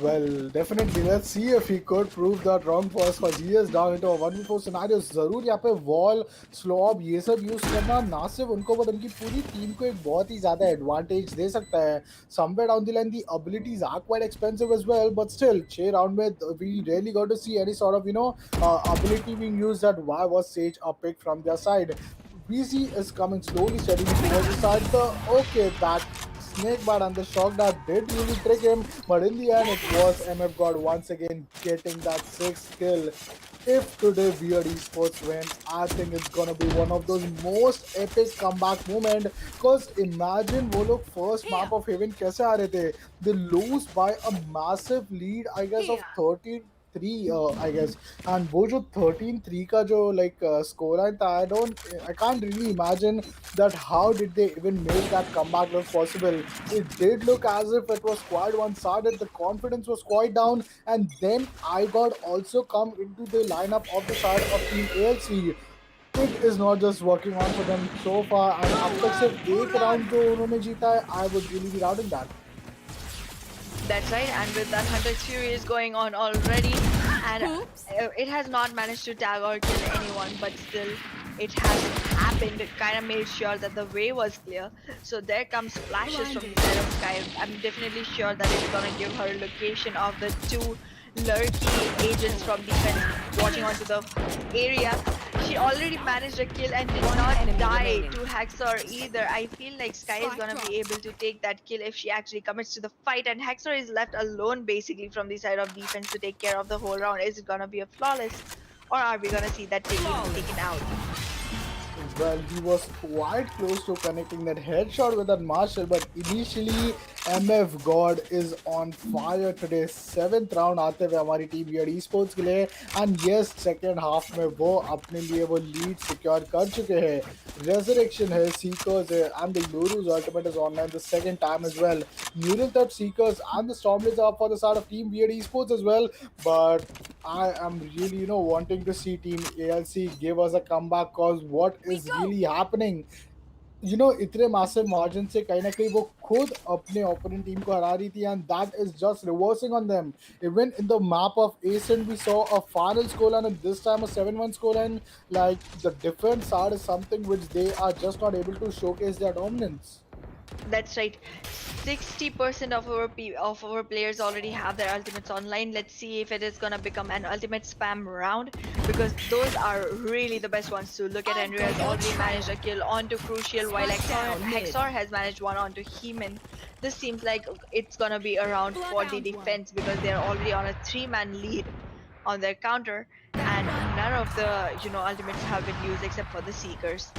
Well, definitely. Let's see if he could prove that wrong for us, because he is down into a 1v4 scenario. जरूर यहाँ पे wall, slow up ये सब use करना ना सिर्फ उनको but उनकी पूरी team को एक बहुत ही ज़्यादा advantage दे सकता है. Somewhere down the line, the abilities are quite expensive as well, but still, 6 round में we rarely got to see any sort of ability being used. That why was Sage a pick from their side. BZ is coming slowly, steadily towards the side. Okay, that snake bite and the shock that did really trick him, but in the end, it was MF God once again getting that 6th kill. If today Weird Esports win, I think it's gonna be one of those most epic comeback moment. Cause imagine वो लोग first map of Haven कैसे आ रहे थे? They lose by a massive lead, I guess, of 13-3, I guess. And वो जो 13-3 का जो scoreline था, I can't really imagine that how did they even make that comeback look possible. It did look as if it was quite one-sided. The confidence was quite down, and then I got also come into the lineup of the side of Team ALC. It is not just working on for them so far, and अब तक सिर्फ एक round जो उन्होंने जीता है, I would really be doubting that. That's right, and with that Hunter's Fury is going on already, and it has not managed to tag or kill anyone, but still it has happened. It kind of made sure that the way was clear. So there comes flashes from the side of Sky. I'm definitely sure that it's gonna give her location of the two lurky agents from defense watching onto the area. She already managed a kill and did not die to Haxor either. I feel like Sky is gonna be able to take that kill if she actually commits to the fight, and Haxor is left alone basically from the side of defense to take care of the whole round. Is it gonna be a flawless, or are we gonna see that taken out? Well, he was quite close to connecting that headshot with that Marshall, but initially MF God is on fire today. 7th round आते हुए हमारी team Weird Esports के लिए, and yes, second half में वो अपने लिए वो lead secure कर चुके हैं. Resurrection है, Seekers है, and the Yoru's ultimate is online the second time as well. Neural Threat, Seekers and the Stormblades are up for the side of Team Weird Esports as well, but I am really wanting to see Team ALC give us a comeback, cause what is really happening, इतने massive margin से कहीं ना कहीं वो खुद अपने opponent team को हरा रही थी, and that is just reversing on them. Even in the map of Ascent, we saw a final scoreline, and this time a 7-1 scoreline. Like, the defense side is something which they are just not able to showcase their dominance. That's right. 60% of our players already have their ultimates online. Let's see if it is gonna become an ultimate spam round, because those are really the best ones to look at. Andrew has already managed a kill onto Crucial, while Hexor has managed one onto Heeman. This seems like it's gonna be a round for the defense, because they're already on a 3-man lead on their counter, and none of the ultimates have been used except for the Seekers.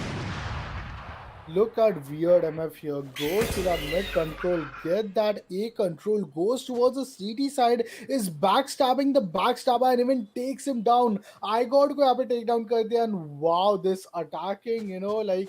Look at Weird MF here. Goes to that mid control. Get that A control. Goes towards the CT side. Is backstabbing the backstabber and even takes him down. I got to have a takedown kar diya, and wow, this attacking,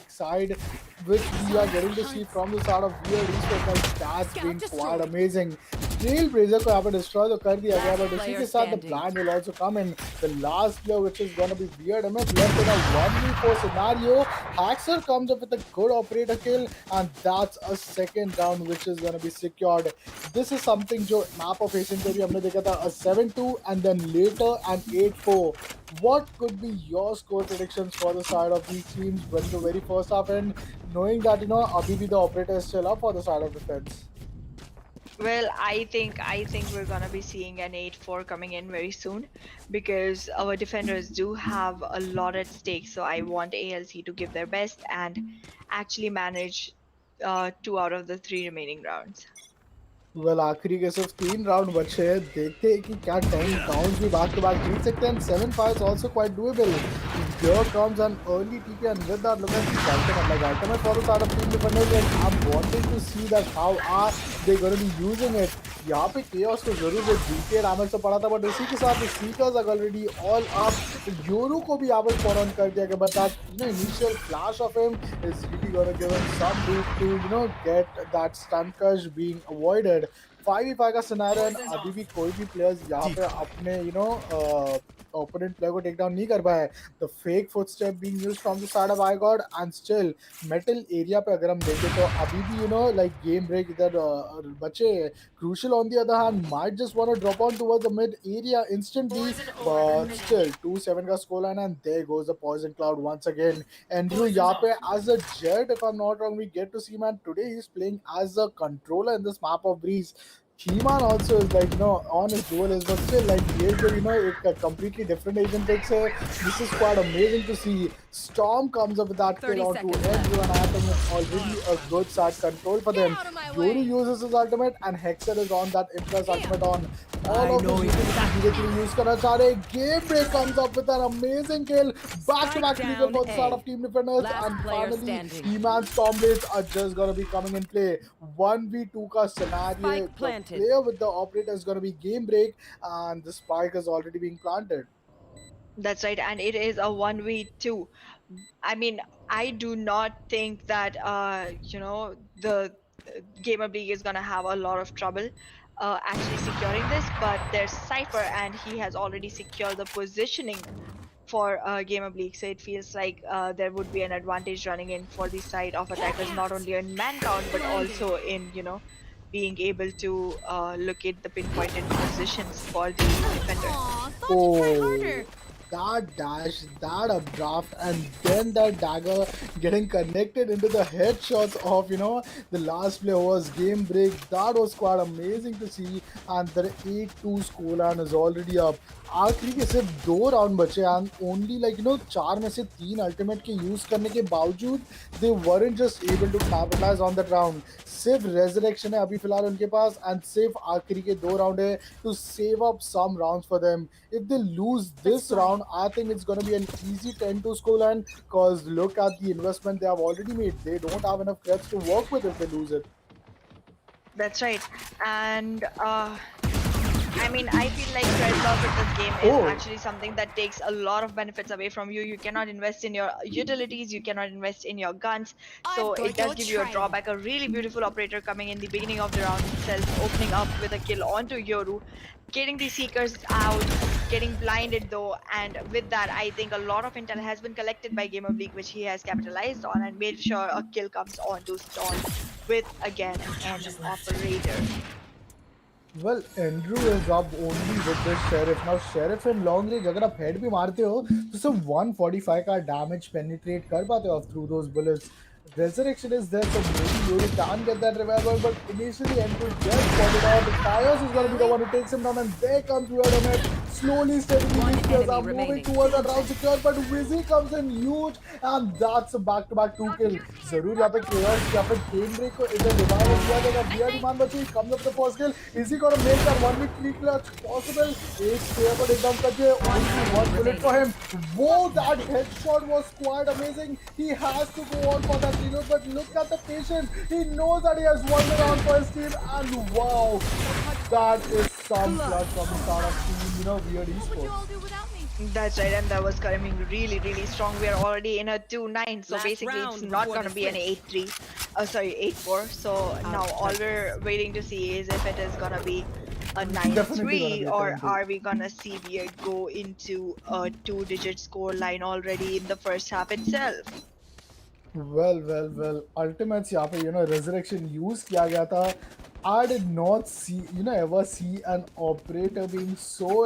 side which we are getting to see from the side of Weird Esports, that's been quite amazing. Trailblazer को यहाँ पे destroy तो कर दिया गया, but उसी के साथ the plan will also come in. The last player, which is gonna be Weird MF, left in a 1v4 scenario. Haxor comes up with a good operator kill, and that's a second round which is gonna be secured. This is something जो map of Asian पे भी हमने देखा था, a 7-2 and then later an 8-4. What could be your score predictions for the side of these teams when the very first half end? knowing that Abhi the operator is still up for the side of defense. Well, I think we're gonna be seeing an 8-4 coming in very soon because our defenders do have a lot at stake. So I want ALC to give their best and actually manage 2 out of the 3 remaining rounds. Well आखिरी के सिर्फ 3 round बचे हैं देखते हैं कि क्या 10 rounds भी बैक टू बैक जीत सकते हैं 7 fights also quite doable here comes an early TP and with that look at the ultimate like ultimate for the start of team defenders like I'm wanting to see that how are they going to be using it यहाँ पे chaos को जरूर वो DK damage तो पड़ा था but इसी के साथ seekers are already all up Yoru को भी यहाँ पे spot on कर दिया गया but that initial flash of him is really going to give him some loot to get that stun crush being avoided 5v5 का सिनेरियो एंड अभी भी कोई भी प्लेयर्स यहाँ पे अपने opponent player को टेक डाउन नहीं कर पाया the fake footstep being used from the side of I God and still metal area पे अगर हम देखें तो अभी भी लाइक गेम ब्रेक इधर बचे crucial on the other hand might just want to drop on towards the mid area instantly but still 2-7 का score line and there goes the poison cloud once again Andrew यहाँ पे as a Jet if I am not wrong we get to see man today he is playing as a controller in this map of Breeze He-Man also is like, on his dual is, but still, like, he is, a completely different agent picks. This is quite amazing to see. Storm comes up with that 30 kill onto seconds Andrew, and I think it's already a good side control for them. out of my Yoru way. uses his ultimate, and Hexer is on that Impress ultimate on. All I of know the exactly. directly use karna cha rahe. Game break comes up with an amazing kill. Back-to-back Spike legal for down the start A. of team defenders, Last and player finally, standing. He-Man Storm Blades are just gonna be coming in play. 1v2 ka scenario. Spike The planted. player with the operator is gonna be game break, and the spike is already being planted. That's right, and it is a 1v2. I mean, I do not think that the Gamer League is gonna have a lot of trouble actually securing this, but there's Cypher and he has already secured the positioning for Gamer League, so it feels like there would be an advantage running in for the side of attackers, not only in man count but also in being able to locate the pinpointed positions for the defender. Aw, thought you'd try harder. That dash, that updraft, and then that dagger getting connected into the headshots of the last player was game break. That was quite amazing to see, and the 8-2 scoreline is already up. आखिरी के सिर्फ 2 round बचे and only like 4 में से 3 ultimate के use करने के बावजूद दे weren't just able to capitalize on that round. सिर्फ रेजरेक्शन है अभी फिलहाल उनके पास एंड सिर्फ आखिरी के 2 राउंड है to save up some rounds for them. If they lose this round, I think it's going to be an easy 10-2 scoreline because look at the investment they have already made. They don't have enough credits to work with if they lose it. That's right. And I mean, I feel like credit loss in this game is actually something that takes a lot of benefits away from you. You cannot invest in your utilities, you cannot invest in your guns. So I've it got does your give you a trail. drawback. A really beautiful operator coming in the beginning of the round itself, opening up with a kill onto Yoru, getting the Seekers out, getting blinded though, and with that I think a lot of intel has been collected by Game of League, which he has capitalized on and made sure a kill comes onto Storm with again an operator. Well, Andrew is up only with the Sheriff. Now, Sheriff in long range, अगर आप head भी मारते हो तो सिर्फ 145 का damage penetrate कर पाते हो through those bullets. Resurrection is there, so maybe Yuri can get that revival, but initially Andrew just got it out. Tyos is going to be the one who takes him down, and there comes Weird on it. Slowly, steadily, One these players are enemy moving remaining. towards that round secure, but Wizzy comes in huge, and that's a back-to-back 2 kill. जरूर यहाँ पे chaos या फिर game break को इधर revival दिया जाएगा. Weird man बची, comes up the first kill. Is he gonna make that 1v3 clutch possible? एक player को एकदम करके only 1 bullet for him. Whoa, that headshot was quite amazing. He has to go on for that reload, but look at the patience. He knows that he has won the round for his team, and wow, that is some clutch from the start of team, Weird What would you eSports. all do without me? That's right, and that was coming really, really strong. We are already in a 2-9, so Last basically it's round not before gonna the be an switch. 8-3. Sorry, 8-4. So now all we're waiting to see is if it is gonna be a Definitely gonna 9-3 be a or 10-2. are we gonna see Weird go into a 2-digit score line already in the first half itself? Well. Ultimates यहाँ पे resurrection use किया गया था. I did not see, ever see an operator being so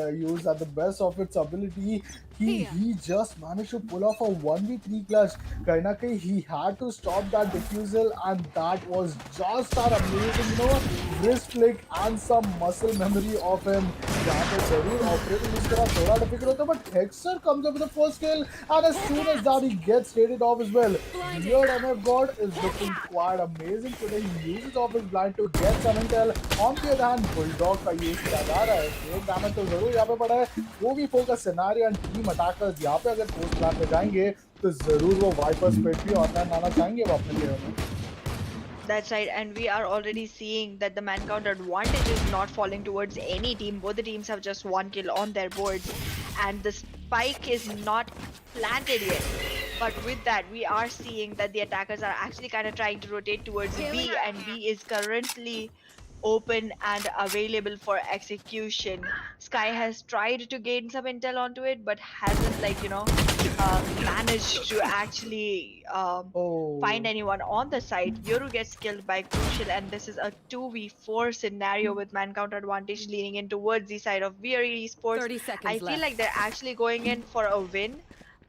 used at the best of its ability. He just managed to pull off a 1v3 clutch. Kaina kahi he had to stop that defusal, and that was just an amazing, wrist flick and some muscle memory of him. यहाँ पे जरूर operator use करना थोड़ा difficult होता है, but Hexer comes up with the first kill, and as soon as that he gets traded off as well. Weird MF God is looking quite amazing today. He uses off his blind to get some intel. On the other hand, Bulldog का use किया जा रहा है. एक damage तो जरूर यहाँ पे पड़ा है. 4v4 का scenario and team attackers यहाँ पे अगर post plan पे जाएंगे तो जरूर वो Vipers पे भी online लाना चाहेंगे वो अपने player में. That's right, and we are already seeing that the man count advantage is not falling towards any team. Both the teams have just one kill on their boards, and the spike is not planted yet. But with that, we are seeing that the attackers are actually kind of trying to rotate towards B, and B is currently open and available for execution. Sky has tried to gain some intel onto it, but hasn't managed to actually find anyone on the side. Yoru gets killed by Crucial, and this is a 2v4 scenario with man count advantage leaning in towards the side of VRE Esports. 30 seconds I feel left. like they're actually going in for a win,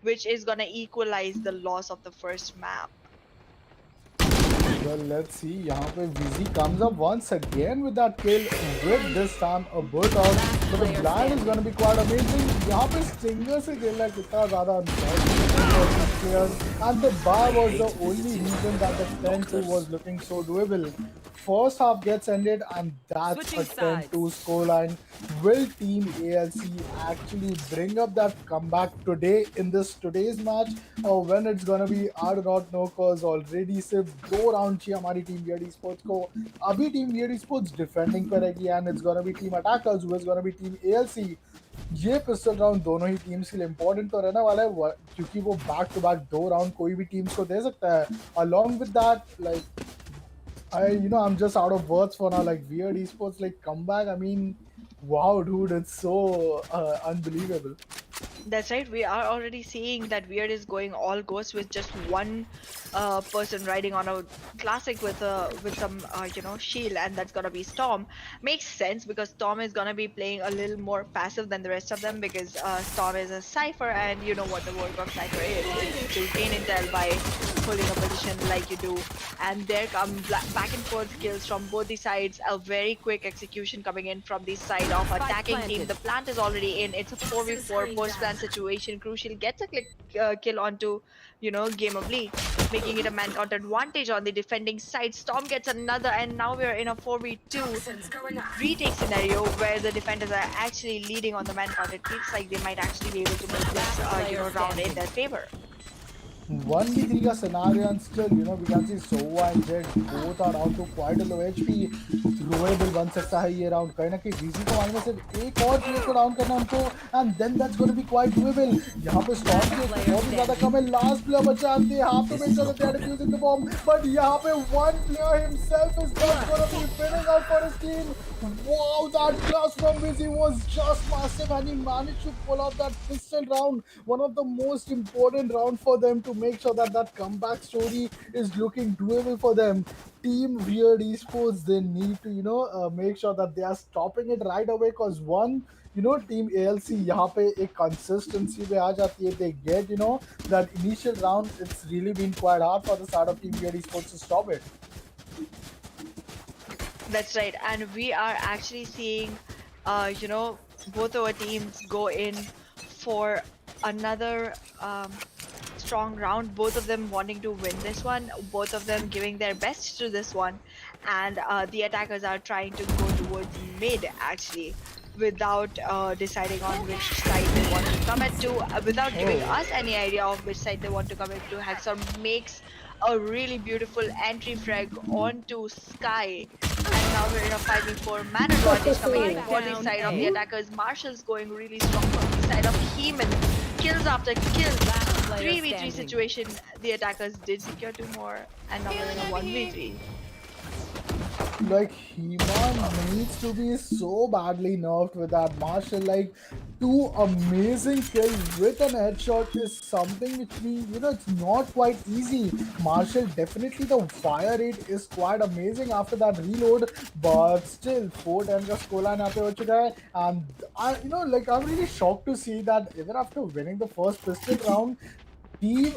which is gonna equalize the loss of the first map. Well, let's see. यहाँ पे VZ comes up once again with that kill. With this time a burst out, but the blind is gonna be quite amazing. यहाँ पे Stinger से खेलना कितना ज़्यादा unfortunate players, and the bar was the only reason that the 10-2 was looking so doable. First half gets ended, and that's Switching a 10-2 scoreline. Will Team ALC actually bring up that comeback today in today's match, or when it's gonna be? I do not know, cause already सिर्फ 2 round चाहिए हमारी Team Weird Esports को. अभी Team Weird Esports defending करेगी, and it's gonna be Team Attackers who is gonna be Team ALC. ये pistol round दोनों ही teams के लिए इंपॉर्टेंट तो रहने वाला है, क्योंकि वो बैक टू बैक 2 राउंड कोई भी टीम्स को दे सकता है. Along with that, I'm just out of words for now. Like Weird Esports, comeback. I mean, wow, dude, it's so unbelievable. That's right. We are already seeing that Weird is going all ghost with just one person riding on a classic with some shield, and that's gonna be Storm. Makes sense because Storm is gonna be playing a little more passive than the rest of them, because Storm is a cipher, and you know what the work of cipher is. It's to gain intel by holding a position like you do. And there come back and forth kills from both the sides. A very quick execution coming in from the side of attacking team. The plant is already in. It's a 4v4 post plant situation. Crucial gets a kill onto Game of League, making it a man count advantage on the defending side. Storm gets another, and now we're in a 4v2 retake scenario where the defenders are actually leading on the man count. It feels like they might actually be able to make this round in their favor. 1v3 का scenario, and still, we can see Sova and Jet both are out to quite a low HP. Throwable बन सकता है ये round. कहीं ना कहीं VZ को मारने में सिर्फ एक और player को down करना हमको, and then that's going to be quite doable. यहाँ पे Storm के बहुत ही ज़्यादा कम है. Last player बचा, and they have to make sure that they are defusing the bomb. But यहाँ पे one player himself is just going to be winning out for his team. Wow, that class from VZ was just massive, and he managed to pull off that pistol round. One of the most important round for them to make sure that that comeback story is looking doable for them. Team Weird Esports, they need to make sure that they are stopping it right away, because one, Team ALC यहाँ पे एक consistency पे आ जाती है. They get that initial round. It's really been quite hard for the side of Team Weird Esports to stop it. That's right, and we are actually seeing both our teams go in for another strong round, both of them wanting to win this one, both of them giving their best to this one, and the attackers are trying to go towards mid actually, without deciding on which side they want to come at to, without giving us any idea of which side they want to come into. Hexor makes a really beautiful entry frag onto Sky, and now we're in a 5v4 man advantage coming in for the side of the attackers. Marshall's going really strong from the side of Heeman. Kills after kills. 3v3 situation. The attackers did secure 2 more, and now we're in a 1v3. like He-Man needs to be so badly nerfed with that Marshall. Like two amazing kills with an headshot is something which it's not quite easy. Marshall definitely the fire rate is quite amazing after that reload, but still 4-10 का scoreline यहाँ पे हो चुका है. And like I'm really shocked to see that even after winning the first pistol round, team,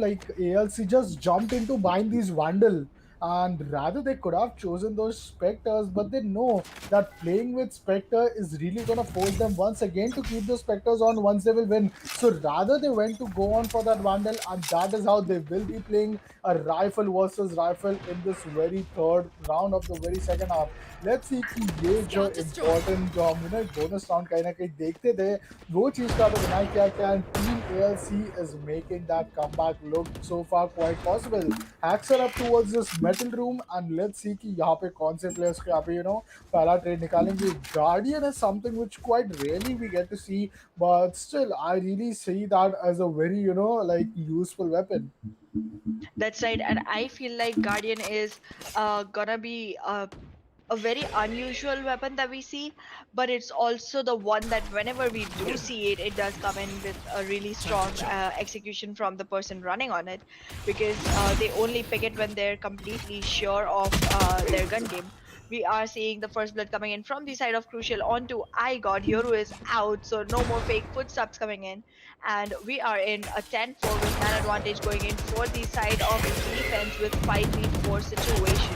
like ALC just jumped into buying these Vandal. And rather they could have chosen those Spectres, but they know that playing with Spectre is really gonna force them once again to keep those Spectres on once they will win. So rather they went to go on for that Vandal, and that is how they will be playing a rifle versus rifle in this very third round of the very second half. Let's see कि ये जो Scout destroyed. important जो हम एक bonus round कहीं ना कहीं देखते थे वो चीज का तो बनाया क्या क्या and team ALC is making that comeback look so far quite possible. Hacks are up towards this metal room and let's see कि यहाँ पे कौन से players को यहाँ पे पहला trade निकालेंगे. Guardian is something which quite rarely we get to see, but still I really see that as a very like useful weapon. That's right, and I feel like Guardian is gonna be a very unusual weapon that we see, but it's also the one that whenever we do see it, it does come in with a really strong execution from the person running on it, because they only pick it when they're completely sure of their gun game. We are seeing the first blood coming in from the side of Crucial onto I God. Yoru is out, so no more fake footsteps coming in. And we are in a 10-4 with man advantage going in for the side of defense with 5v4 situation.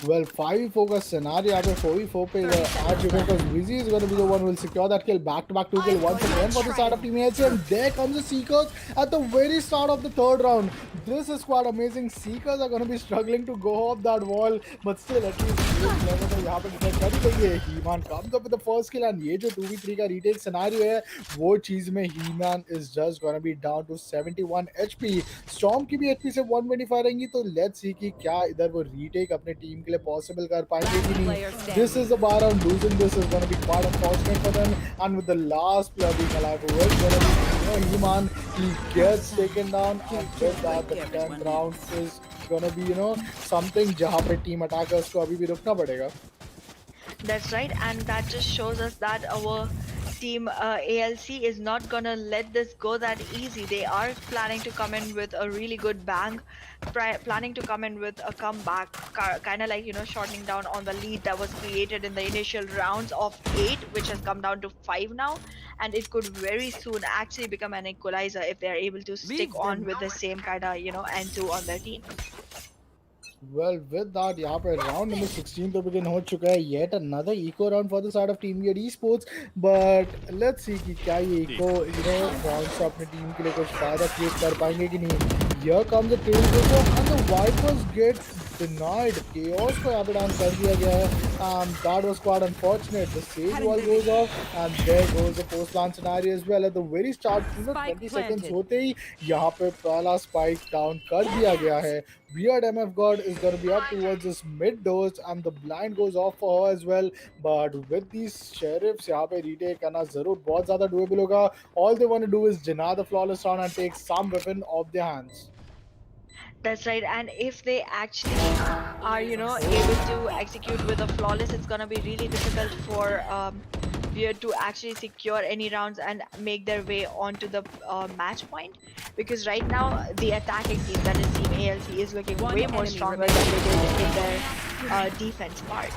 Well, 5v4 का scenario यहाँ पे 4v4 पे आ चुका है because Wizzy is going to be the one who will secure that kill. Back-to-back 2 kill once again for the start of Team ALC, and there comes the Seekers at the very start of the third round. This is quite amazing. Seekers are going to be struggling to go off that wall, but still at least clever तो यहाँ पे defend कर ही देंगे. He-Man comes up with the first kill, and ये जो 2v3 का retail scenario है वो चीज में He-Man is just going to be down to 71 HP. Storm की भी HP से 125 रहेंगी, तो let's see कि क्या इधर वो retake अपने टीम के लिए possible कर पाएंगे कि नहीं. This is the bar round. Losing this is going to be quite unfortunate for them, and with the last player being alive, who is going to be He-Man, he gets taken down, and with that the 10th round is gonna be something जहाँ पे team attackers को अभी भी रुकना पड़ेगा. That's right, and that just shows us that our team ALC is not gonna let this go that easy. They are planning to come in with a really good bang, planning to come in with a comeback, kind of like shortening down on the lead that was created in the initial rounds of 8, which has come down to 5 now, and it could very soon actually become an equalizer if they are able to stick on with the same kind of N2 on their team. Well, with that, यहाँ पे round number 16 तो begin हो चुका है. Yet another eco round for the side of Team Gear Esports, but let's see कि क्या ये eco round से अपने team के लिए कुछ फायदा create कर पाएंगे कि नहीं. Here comes the tailgater and the Vipers get denied. Chaos को यहाँ पे down कर दिया गया है. That was quite unfortunate. The sage wall goes off, and there goes the post plant scenario as well. At the very start, 20 seconds होते ही यहाँ पे पहला spike down कर दिया गया है. Weird MF God is going to be up towards this mid dose, and the blind goes off for her as well. But with these sheriffs यहाँ पे retake करना जरूर बहुत ज़्यादा doable होगा. All they want to do is deny the flawless round and take some weapon off their hands. That's right, and if they actually are, able to execute with a flawless, it's gonna be really difficult for Beard to actually secure any rounds and make their way onto the match point, because right now the attacking team, that is Team ALC, is looking way more stronger than they did in their defense part.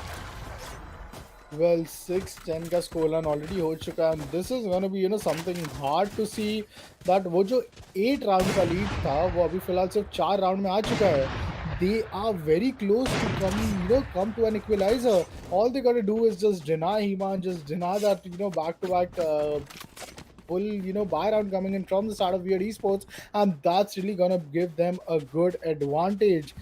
Well, 6-10 का scoreline already हो चुका है, and this is gonna be something hard to see that वो जो 8 round का lead था वो अभी फिलहाल सिर्फ 4 round में आ चुका है. They are very close to come to an equalizer. All they gotta do is just deny He-Man, just deny that back-to-back full buy round coming in from the start of Weird Esports, and that's really gonna give them a good advantage.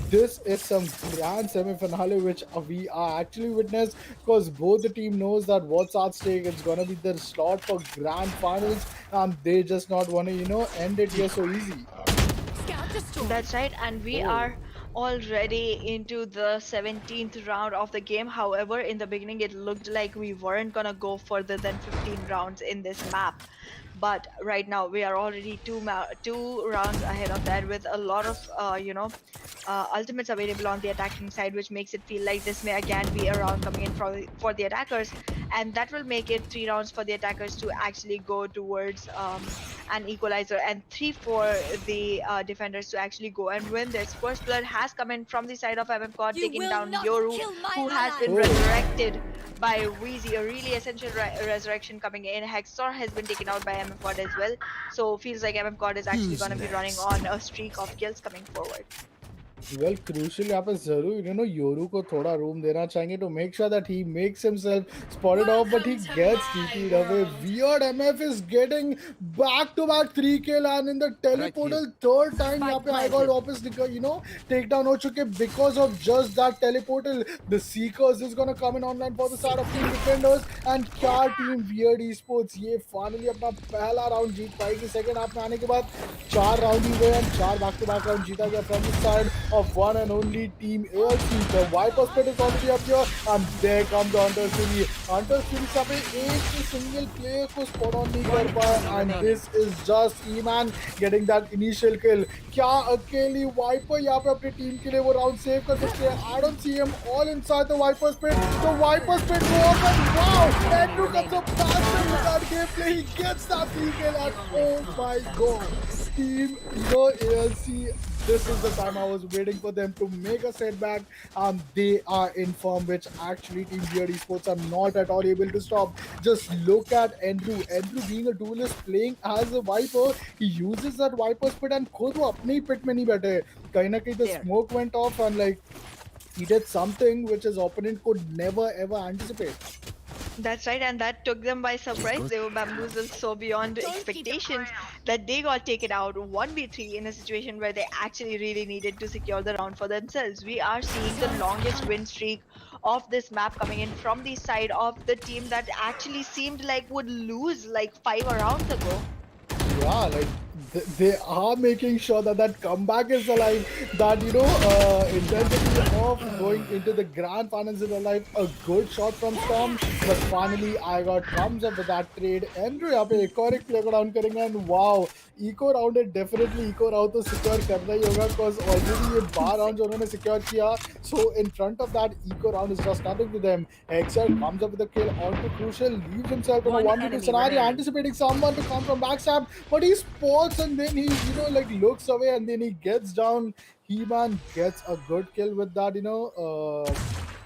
This is some grand semi-finale which we are actually witness, because both the team knows that what's at stake. It's gonna be their slot for grand finals, and they just not want to end it here so easy. That's right, and we are already into the 17th round of the game. However, in the beginning, it looked like we weren't gonna go further than 15 rounds in this map. But right now, we are already two rounds ahead of that, with a lot of ultimates available on the attacking side, which makes it feel like this may again be a round coming in for the attackers, and that will make it 3 rounds for the attackers to actually go towards an equalizer, and three for the defenders to actually go and win this. First blood has come in from the side of AapKon, You taking will down not Yoru, kill my who has ally. been Oh, resurrected by Wheezy, a really essential resurrection coming in. Hexor has been taken out by MF as well, so feels like MF is actually going to be running on a streak of kills coming forward. well, crucial यहाँ पे जरूर Yoru को थोड़ा room देना चाहेंगे to make sure that he makes himself spotted off, but he Welcome to gets my TP'd away. world. Weird MF is getting back-to-back 3 kill, and in the teleportal third time यहाँ Spike पे I got planted. वापस takedown हो चुके because of just that teleportal. The Seekers is gonna come in online for the side of Team Defenders, and क्या team Weird eSports ये finally अपना पहला round जीत पाएगी. Second half में आने के बाद 4 round ही हुए, and 4 back-to-back round जीता गया from the side of one and only Team ALC. The Viper's Pit is already up here, and there comes the Hunter City. Hunter City यहाँ पे एक single player को spot on नहीं कर पाया, and this is just E-Man getting that initial kill. क्या अकेली Viper यहाँ पे अपनी team के लिए वो round save कर सकते हैं? I don't see him all inside the Viper's Pit. The Viper's Pit go up, and wow, Andrew comes up faster with that gameplay. He gets that free kill, and oh my god, Team ALC. This is the time I was waiting for them to make a setback, and they are in form, which actually Team Weird Esports are not at all able to stop. Just look at Andrew. Andrew being a duelist, playing as a Viper, he uses that Viper's pit, and खुद वो अपने ही pit में नहीं बैठे. कहीं ना कहीं the smoke went off, and like he did something which his opponent could never ever anticipate. That's right, and that took them by surprise. They were bamboozled so beyond Don't keep expectations your eye out. that they got taken out 1v3 in a situation where they actually really needed to secure the round for themselves. We are seeing the longest win streak of this map coming in from the side of the team that actually seemed like would lose like 5 rounds ago. Yeah, like they are making sure that that comeback is alive, that intensity of going into the grand finals is alive. A good shot from Storm, but finally I got comes up with that trade. Andrew यहाँ पे एक और एक play को down करेंगे, and wow, eco round है, definitely eco round तो secure करना ही होगा, because already ये 12 rounds उन्होंने secure किया. So in front of that, eco round is just nothing to them. Hexer comes up with a kill onto Crucial, leaves himself in a One 1v2 enemy scenario, remaining. anticipating someone to come from backstab, but he spots, and then he looks away, and then he gets down. He-Man gets a good kill with that, I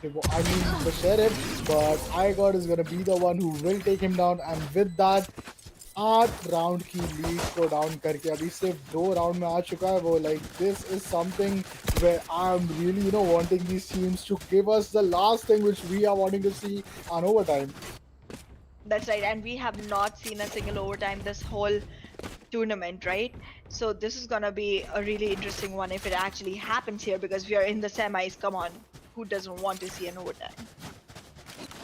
mean the sheriff, but iGod is gonna be the one who will take him down, and with that 8 round की lead को down करके अभी सिर्फ 2 round में आ चुका है वो. Like this is something where I'm really wanting these teams to give us the last thing which we are wanting to see on overtime. That's right, and we have not seen a single overtime this whole tournament, right? So this is gonna be a really interesting one if it actually happens here, because we are in the semis. Come on, who doesn't want to see an overtime?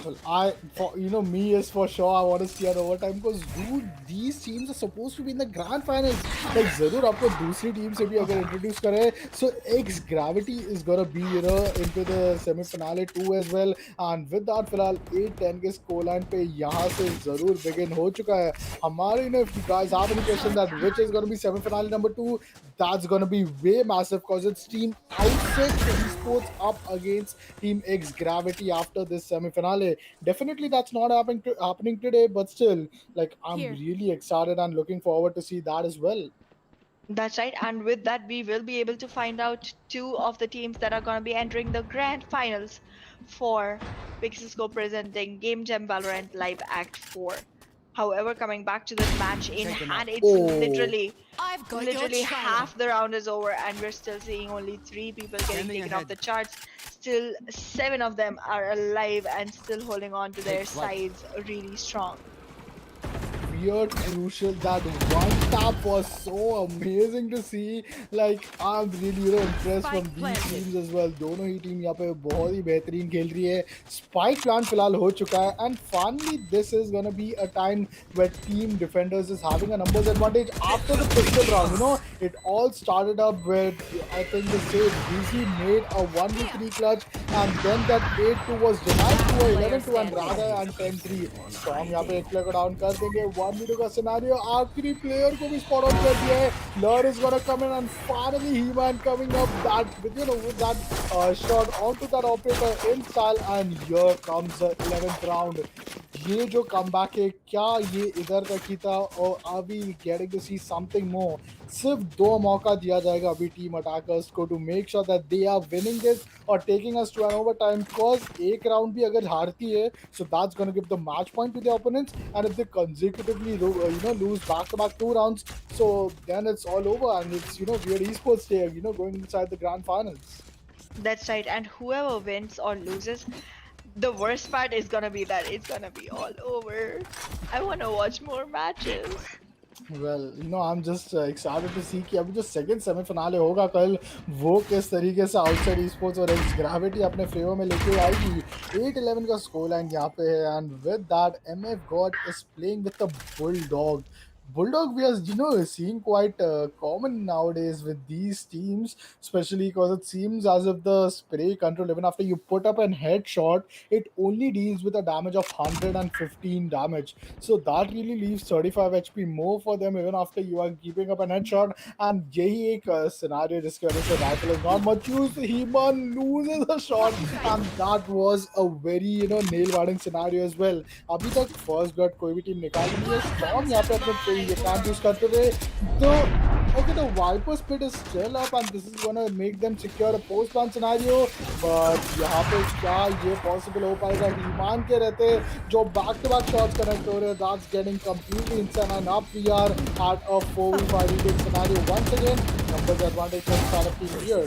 Well, me is for sure. I want to see an overtime, because dude, these teams are supposed to be in the grand finals. Like, जरूर आपको दूसरी team से भी अगर introduce करें, so X Gravity is gonna be into the semi-finale too as well. And with that, फिलहाल 8-10 के score line पे यहाँ से जरूर begin हो चुका है. हमारे if you guys have any question that which is gonna be semi-finale number 2, that's gonna be way massive, because it's Team ALC eSports up against Team X Gravity after this semi-finale. Definitely that's not happening today, but still, like, I'm Here. really excited and looking forward to see that as well. That's right, and with that, we will be able to find out 2 of the teams that are going to be entering the grand finals for PixelScope presenting Game Jam Valorant Live Act 4. However, coming back to this match in hand, it's Oh. literally I've got your literally trail. half the round is over, and we're still seeing only 3 people getting Standing taken off ahead. the charts. Still 7 of them are alive and still holding on to their Take flight. sides really strong. weird crucial. That one tap was so amazing to see. Like I'm really impressed from Spike these planted. teams as well. दोनों ही team यहाँ पे बहुत ही बेहतरीन खेल रही है. Spike plant फिलहाल हो चुका है, and finally this is gonna be a time where team defenders is having a numbers advantage after the pistol round. It all started up with, I think they say Breezy made a 1v3 clutch, and then that 8-2 was denied to a 11-2 and Radha and 10-3. Storm यहाँ पे एक player को down कर देंगे. 1v2 का scenario, आखिरी player को भी spot out कर दिया है. Lure is gonna come in, and finally He-Man coming up that with that shot onto that operator in style, and here comes the 11th round. ये जो comeback है, क्या ये इधर तक ही था, और अभी getting to see something more. सिर्फ 2 मौका दिया जाएगा अभी टीम अटैकर्स को to make sure that they are winning this or taking us to an overtime, because एक राउंड भी अगर हारती है, so that's going to give the match point to the opponents, and if they consecutively lose back-to-back 2 rounds, so then it's all over, and it's weird esports day, going inside the grand finals. That's right. And whoever wins or loses, the worst part is gonna be that it's gonna be all over. I wanna watch more matches. Well, I'm just excited to see कि अभी जो second semi-finale होगा कल, वो किस तरीके से outside esports और एक्स ग्रेविटी अपने फेवर में लेके आएगी. 8-11 का स्कोर लाइन यहाँ पे है, and with that MF God is playing with the Bulldog. Bulldog, we are seeing quite common nowadays with these teams, especially because it seems as if the spray control, even after you put up an headshot, it only deals with a damage of 115 damage. So that really leaves 35 HP more for them even after you are keeping up an headshot. And यही एक scenario जिसके वजह से rifle is not much used. He-Man loses a shot, and that was a very nail-biting scenario as well. अभी तक first blood कोई भी team निकाल नहीं है. Storm यहाँ पे अपने ये can't use करते हुए, okay, the Viper split is still up, and this is gonna make them secure a post-ban scenario. But यहाँ पे क्या ये possible हो पाएगा? He-Man के रहते जो back-to-back shots connect हो रहे, that's getting completely insane, and up we are at a 4v5 retake scenario once again. Numbers advantage for Startup team here.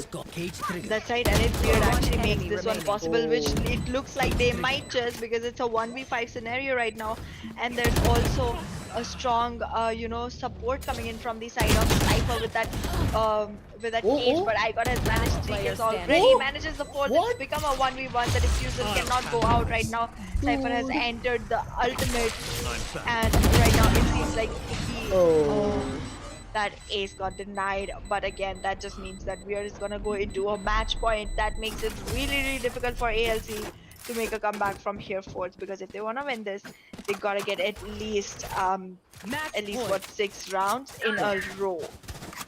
That's right, and it's weird actually makes this one possible, which it looks like they might just, because it's a 1v5 scenario right now, and there's also a strong support coming in from the side of Cypher with that cage, but Icon has managed 3 kills already, manages the 4th. It's become a 1v1. The diffuser cannot go out right now. Cypher has entered the ultimate, and right now it seems like that ace got denied, but again that just means that we are just gonna go into a match point. That makes it really difficult for ALC to make a comeback from here forth, because if they want to win this, they gotta get at least what 6 rounds in a row.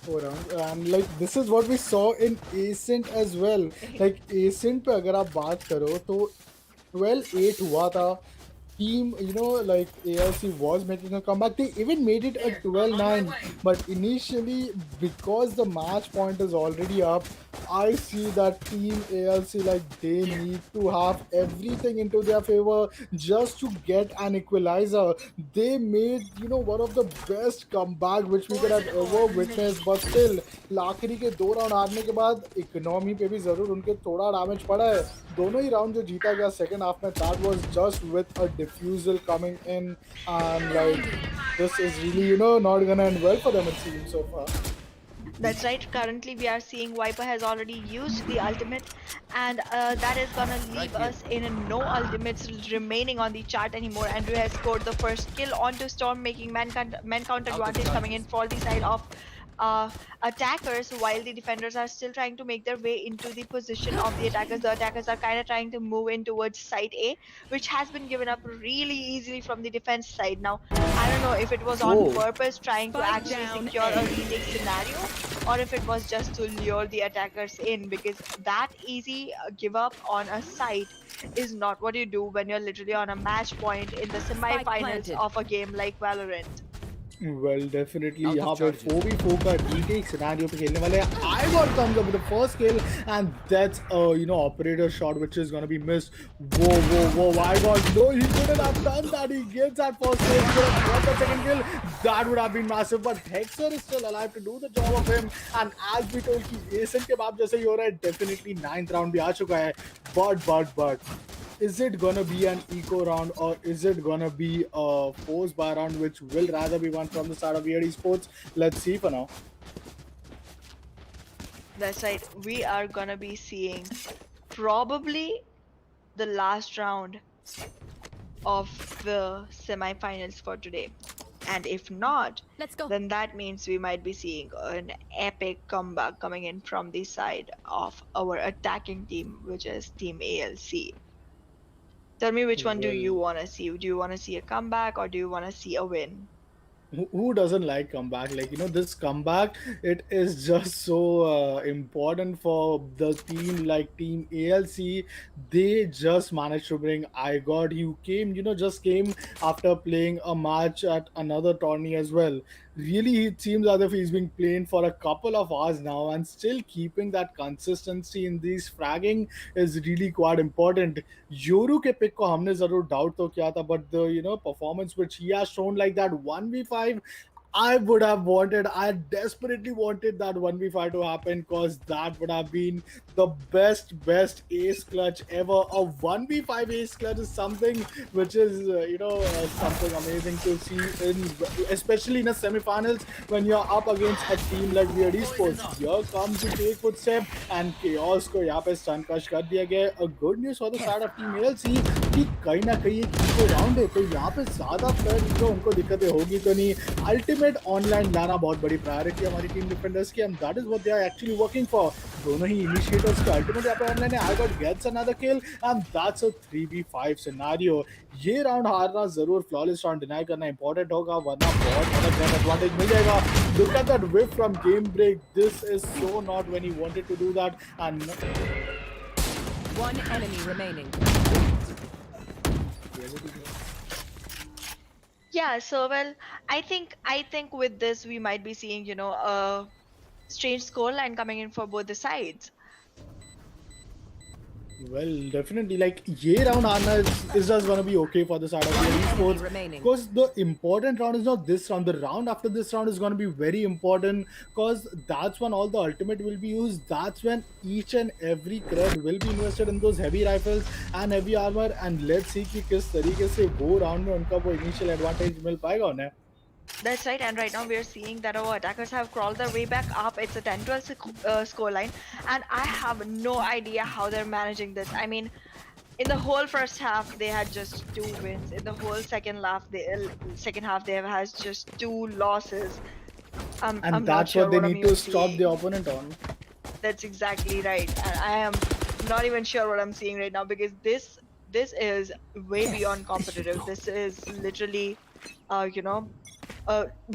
4 rounds, and like this is what we saw in Ascent as well. Like Ascent पे अगर आप बात करो तो 12-8 हुआ था. Team, like ALC was making a comeback. They even made it a 12-9, but initially, because the match point is already up, I see that Team ALC, like, they need to have everything into their favor just to get an equalizer. They made, one of the best comeback which we could have ever witnessed, but still, आखिरी के 2 round हारने के बाद economy पे भी जरूर उनके थोड़ा डैमेज पड़ा है. दोनों ही राउंड जो जीता गया सेकंड हाफ में, that was just with a diffusal coming in, and like this is really not gonna end well for them, it seems, so far. That's right. Currently, we are seeing Viper has already used the ultimate, and that is gonna leave us in no ultimates remaining on the chart anymore. Andrew has scored the first kill onto Storm, making man count advantage coming in for the side of attackers, while the defenders are still trying to make their way into the position of the attackers. The attackers are kind of trying to move in towards side A, which has been given up really easily from the defense side. Now, I don't know if it was on purpose trying to actually secure a retake scenario, or if it was just to lure the attackers in, because that easy give up on a site is not what you do when you're literally on a match point in the semi-finals of a game like Valorant. Well, definitely यहाँ पे 4v4 का retake scenario पे खेलने वाले हैं. Icon comes up with the first kill, and that's a operator shot which is gonna be missed. Whoa! Icon, no, he couldn't have done that. He gets that first kill. He could have got the second kill. That would have been massive. But Hexer is still alive to do the job of him. And as we told कि Ascent के बाद जैसे ही हो रहा है, definitely 9th round भी आ चुका है. But is it gonna be an eco round or is it gonna be a force buy round, which will rather be one from the side of Weird Esports? Let's see for now. That's right. We are gonna be seeing probably the last round of the semifinals for today. And if not, Let's go. then that means we might be seeing an epic comeback coming in from the side of our attacking team, which is Team ALC. Tell me, which one do you Well, want to see? Do you want to see a comeback or do you want to see a win? who doesn't like comeback? Like, this comeback, it is just so important for the team, like Team ALC. They just managed to bring I God. You came, just came after playing a match at another tourney as well. Really, it seems as if he's been playing for a couple of hours now, and still keeping that consistency in these fragging is really quite important. Yoru के pick को हमने जरूर doubt तो किया था, but the performance which he has shown, like that 1v5, I would have wanted, I desperately wanted that 1v5 to happen, because that would have been the best ace clutch ever. A 1v5 ace clutch is something which is, something amazing to see, especially in a semifinals when you're up against a team like Weird Esports. Here comes the fake footstep and chaos को यहाँ पे stun crush कर दिया गया है. A good news for the side of Team ALC कि कहीं ना कहीं एक इको राउंड है, तो यहाँ पे ज्यादा फिर उनको दिक्कतें होगी तो नहीं. अल्टीमेट ऑनलाइन लाना बहुत बड़ी प्रायोरिटी है हमारी टीम डिफेंडर्स की, and that is what they are actually working for. दोनों ही इनिशिएटर्स का अल्टीमेट यहाँ पे ऑनलाइन है. I got gets another kill and that's a 3v5 scenario. ये राउंड हारना जरूर, फ्लॉलेस राउंड डिनाई करना इंपॉर्टेंट होगा, वरना बहुत बड़ा ग्रैंड एडवांटेज मिल जाएगा. Look at that whip from game break. This is so not when he wanted to do that. And One enemy remaining. Yeah, so well, I think with this we might be seeing, a strange scoreline coming in for both the sides. well, definitely, like, ये round हारना is just gonna be okay for the side of the One enemy esports, remaining. because the important round is not this round. The round after this round is gonna be very important, because that's when all the ultimate will be used. That's when each and every cred will be invested in those heavy rifles and heavy armor. And let's see कि किस तरीके से वो round में उनका वो initial advantage मिल पाएगा उन्हें. That's right, and right now we are seeing that our attackers have crawled their way back up. It's a 10-12 scoreline, and I have no idea how they're managing this. I mean, in the whole first half, they had just 2 wins. In the whole second half, they have has just 2 losses. And I'm not that's sure what they what I'm need to even stop seeing. the opponent on. That's exactly right, and I am not even sure what I'm seeing right now, because this is way beyond competitive. This is literally, uh, you know,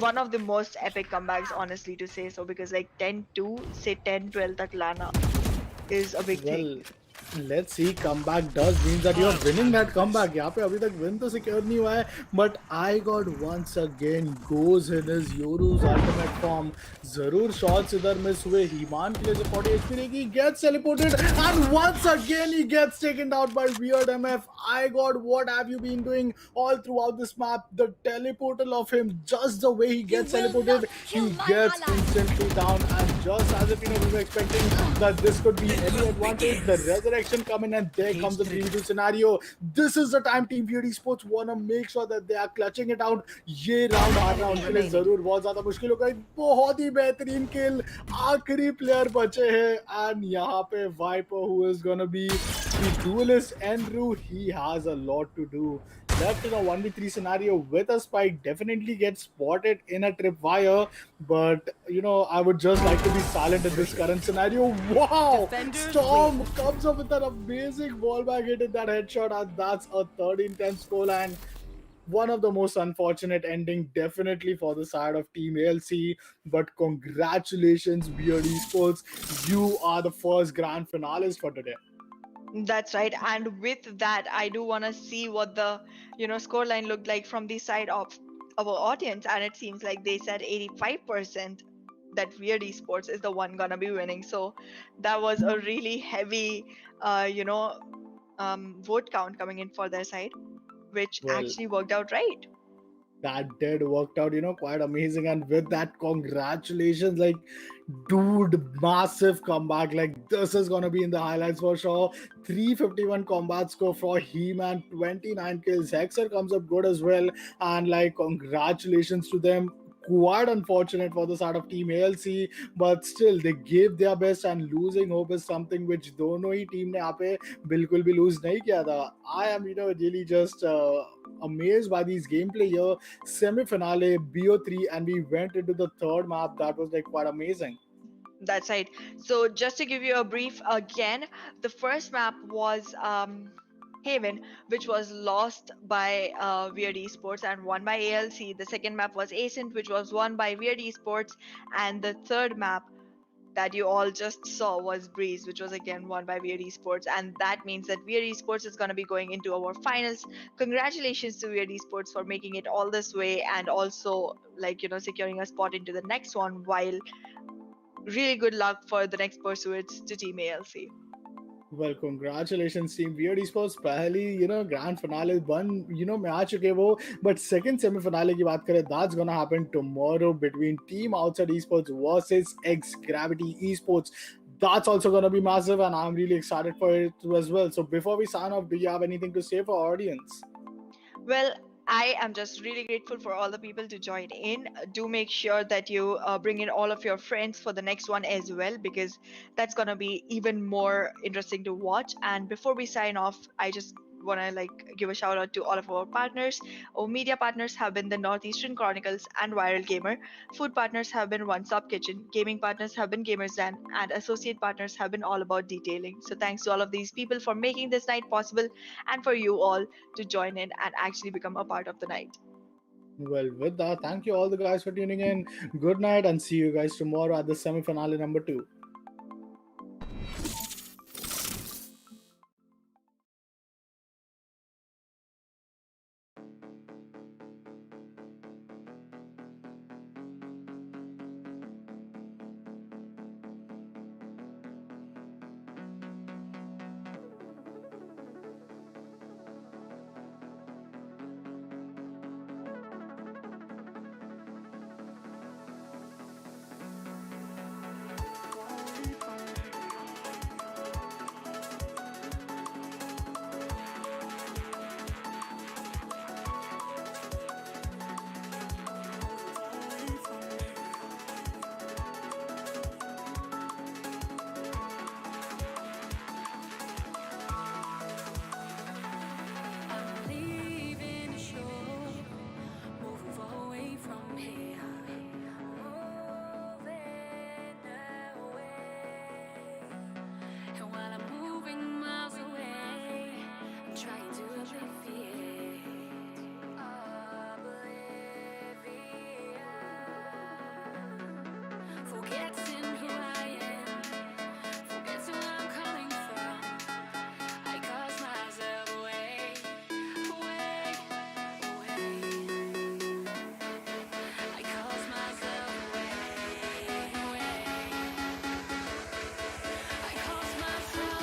one of the most epic comebacks, honestly, to say so, because like 10-2 say 10-12 tak lana is a big thing. Well, let's see. Comeback does mean that you're winning that comeback. यहाँ पे अभी तक win तो secure नहीं हुआ है, but I got once again goes in his Yoru's ultimate form. जरूर shots इधर miss हुए. Himan के लिए जो 40 HP रहेगी, gets teleported, and once again he gets taken out by Weird MF. I got, what have you been doing all throughout this map? The teleportal of him, just the way he gets teleported, he gets instantly down, and just as if we were expecting that this could be any advantage, the resurrection coming, and there comes the 3v2 scenario. This is the time Team Beauty Sports wanna make sure that they are clutching it out. ये round हारना उनके लिए जरूर बहुत ज्यादा मुश्किल होगा. बहुत ही बेहतरीन किल, आखिरी प्लेयर बचे हैं, and यहाँ पे Viper, who is gonna be the duelist Andrew, he has a lot to do. Left in a 1v3 scenario with a spike, definitely gets spotted in a tripwire, but I would just like to be silent in this current scenario. Wow! Defenders Storm win. comes up with an amazing ball back hit in that headshot, and that's a 13-10 scoreline. One of the most unfortunate ending, definitely, for the side of Team ALC, but congratulations, Weird Esports. You are the first grand finalist for today. That's right, and with that, I do want to see what the scoreline looked like from the side of our audience, and it seems like they said 85% that Weird Esports is the one gonna be winning. So that was a really heavy, vote count coming in for their side, which Well, actually worked out right. That did worked out, quite amazing. And with that, congratulations, like, dude, massive comeback. Like, this is gonna be in the highlights for sure. 351 combat score for He-Man, 29 kills. Hexer comes up good as well, and like, congratulations to them. Quite unfortunate for the side of Team ALC, but still they gave their best, and losing hope is something which दोनों ही team ने यहाँ पे बिल्कुल भी lose नहीं किया था. I am, really just amazed by these gameplay here. Semi-finale BO3, and we went into the third map. That was like quite amazing. That's right. So just to give you a brief again, the first map was Haven, which was lost by Weird Esports and won by ALC. The second map was Ascent, which was won by Weird Esports, and the third map that you all just saw was Breeze, which was again won by Weird Esports, and that means that Weird Esports is going to be going into our finals. Congratulations to Weird Esports for making it all this way, and also securing a spot into the next one, while really good luck for the next pursuits to Team ALC. Well, congratulations, team Weird Esports. पहली, grand finale one, में आ चुके वो. But second semi-finale की बात करें, that's gonna happen tomorrow between Team Outside Esports versus X Gravity Esports. That's also gonna be massive, and I'm really excited for it as well. So before we sign off, do you have anything to say for our audience? Well, I am just really grateful for all the people to join in. Do make sure that you bring in all of your friends for the next one as well, because that's gonna be even more interesting to watch. And before we sign off, I just want to give a shout out to all of our partners. Our media partners have been the Northeastern Chronicles and Viral Gamer. Food partners have been One Stop Kitchen. Gaming partners have been Gamers Den, and associate partners have been All About Detailing. So thanks to all of these people for making this night possible, and for you all to join in and actually become a part of the night. Well, with that, thank you all the guys for tuning in. Good night, and see you guys tomorrow at the semi-finale number 2. I'm leaving the shore, moving far away from here. Moving away. And while I'm moving miles away, I'm trying to alleviate oblivion. Forgetting who I am, forgetting where I'm coming from. I cause myself away, away, away. I cause myself away, away. I cause myself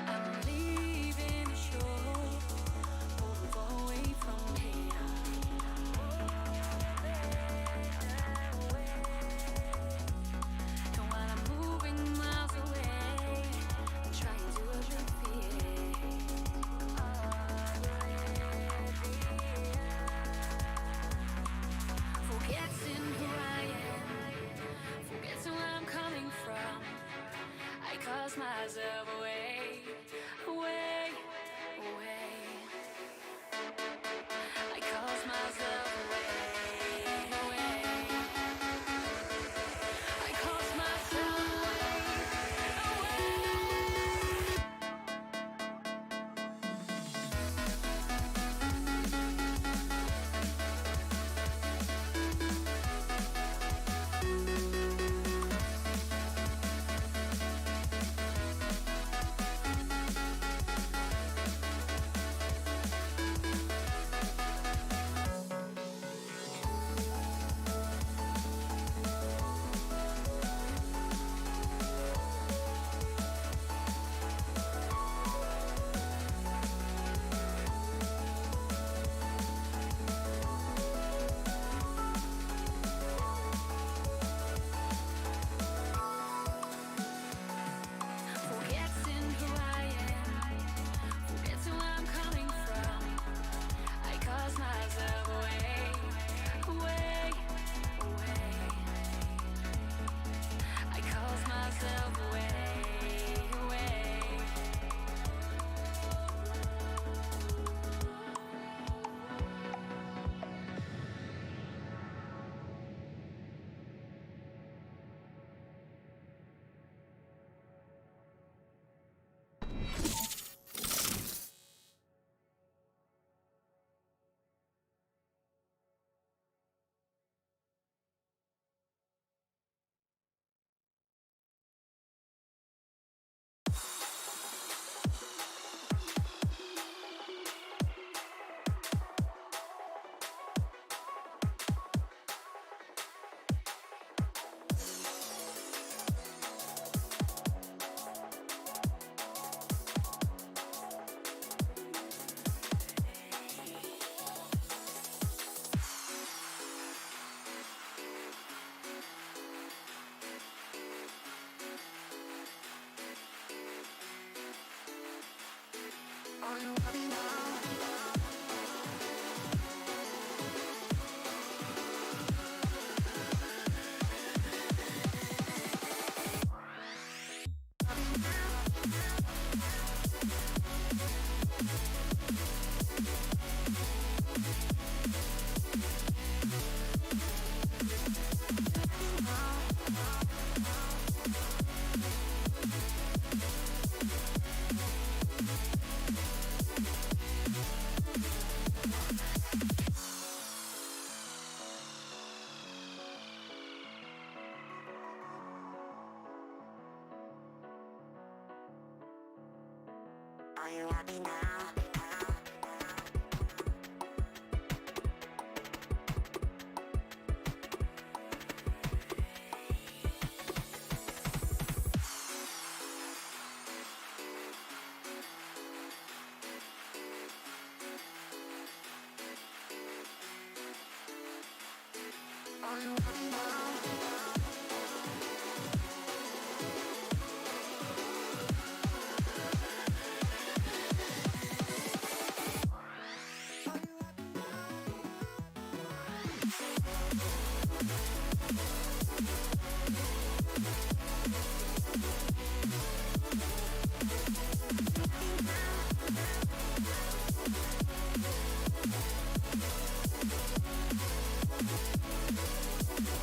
I'm leaving the shore, moving far away from here. And while I'm moving miles away, I'm trying to alleviate forgetting who I am, forgetting where I'm coming from. I cause myself away, away, away. I cause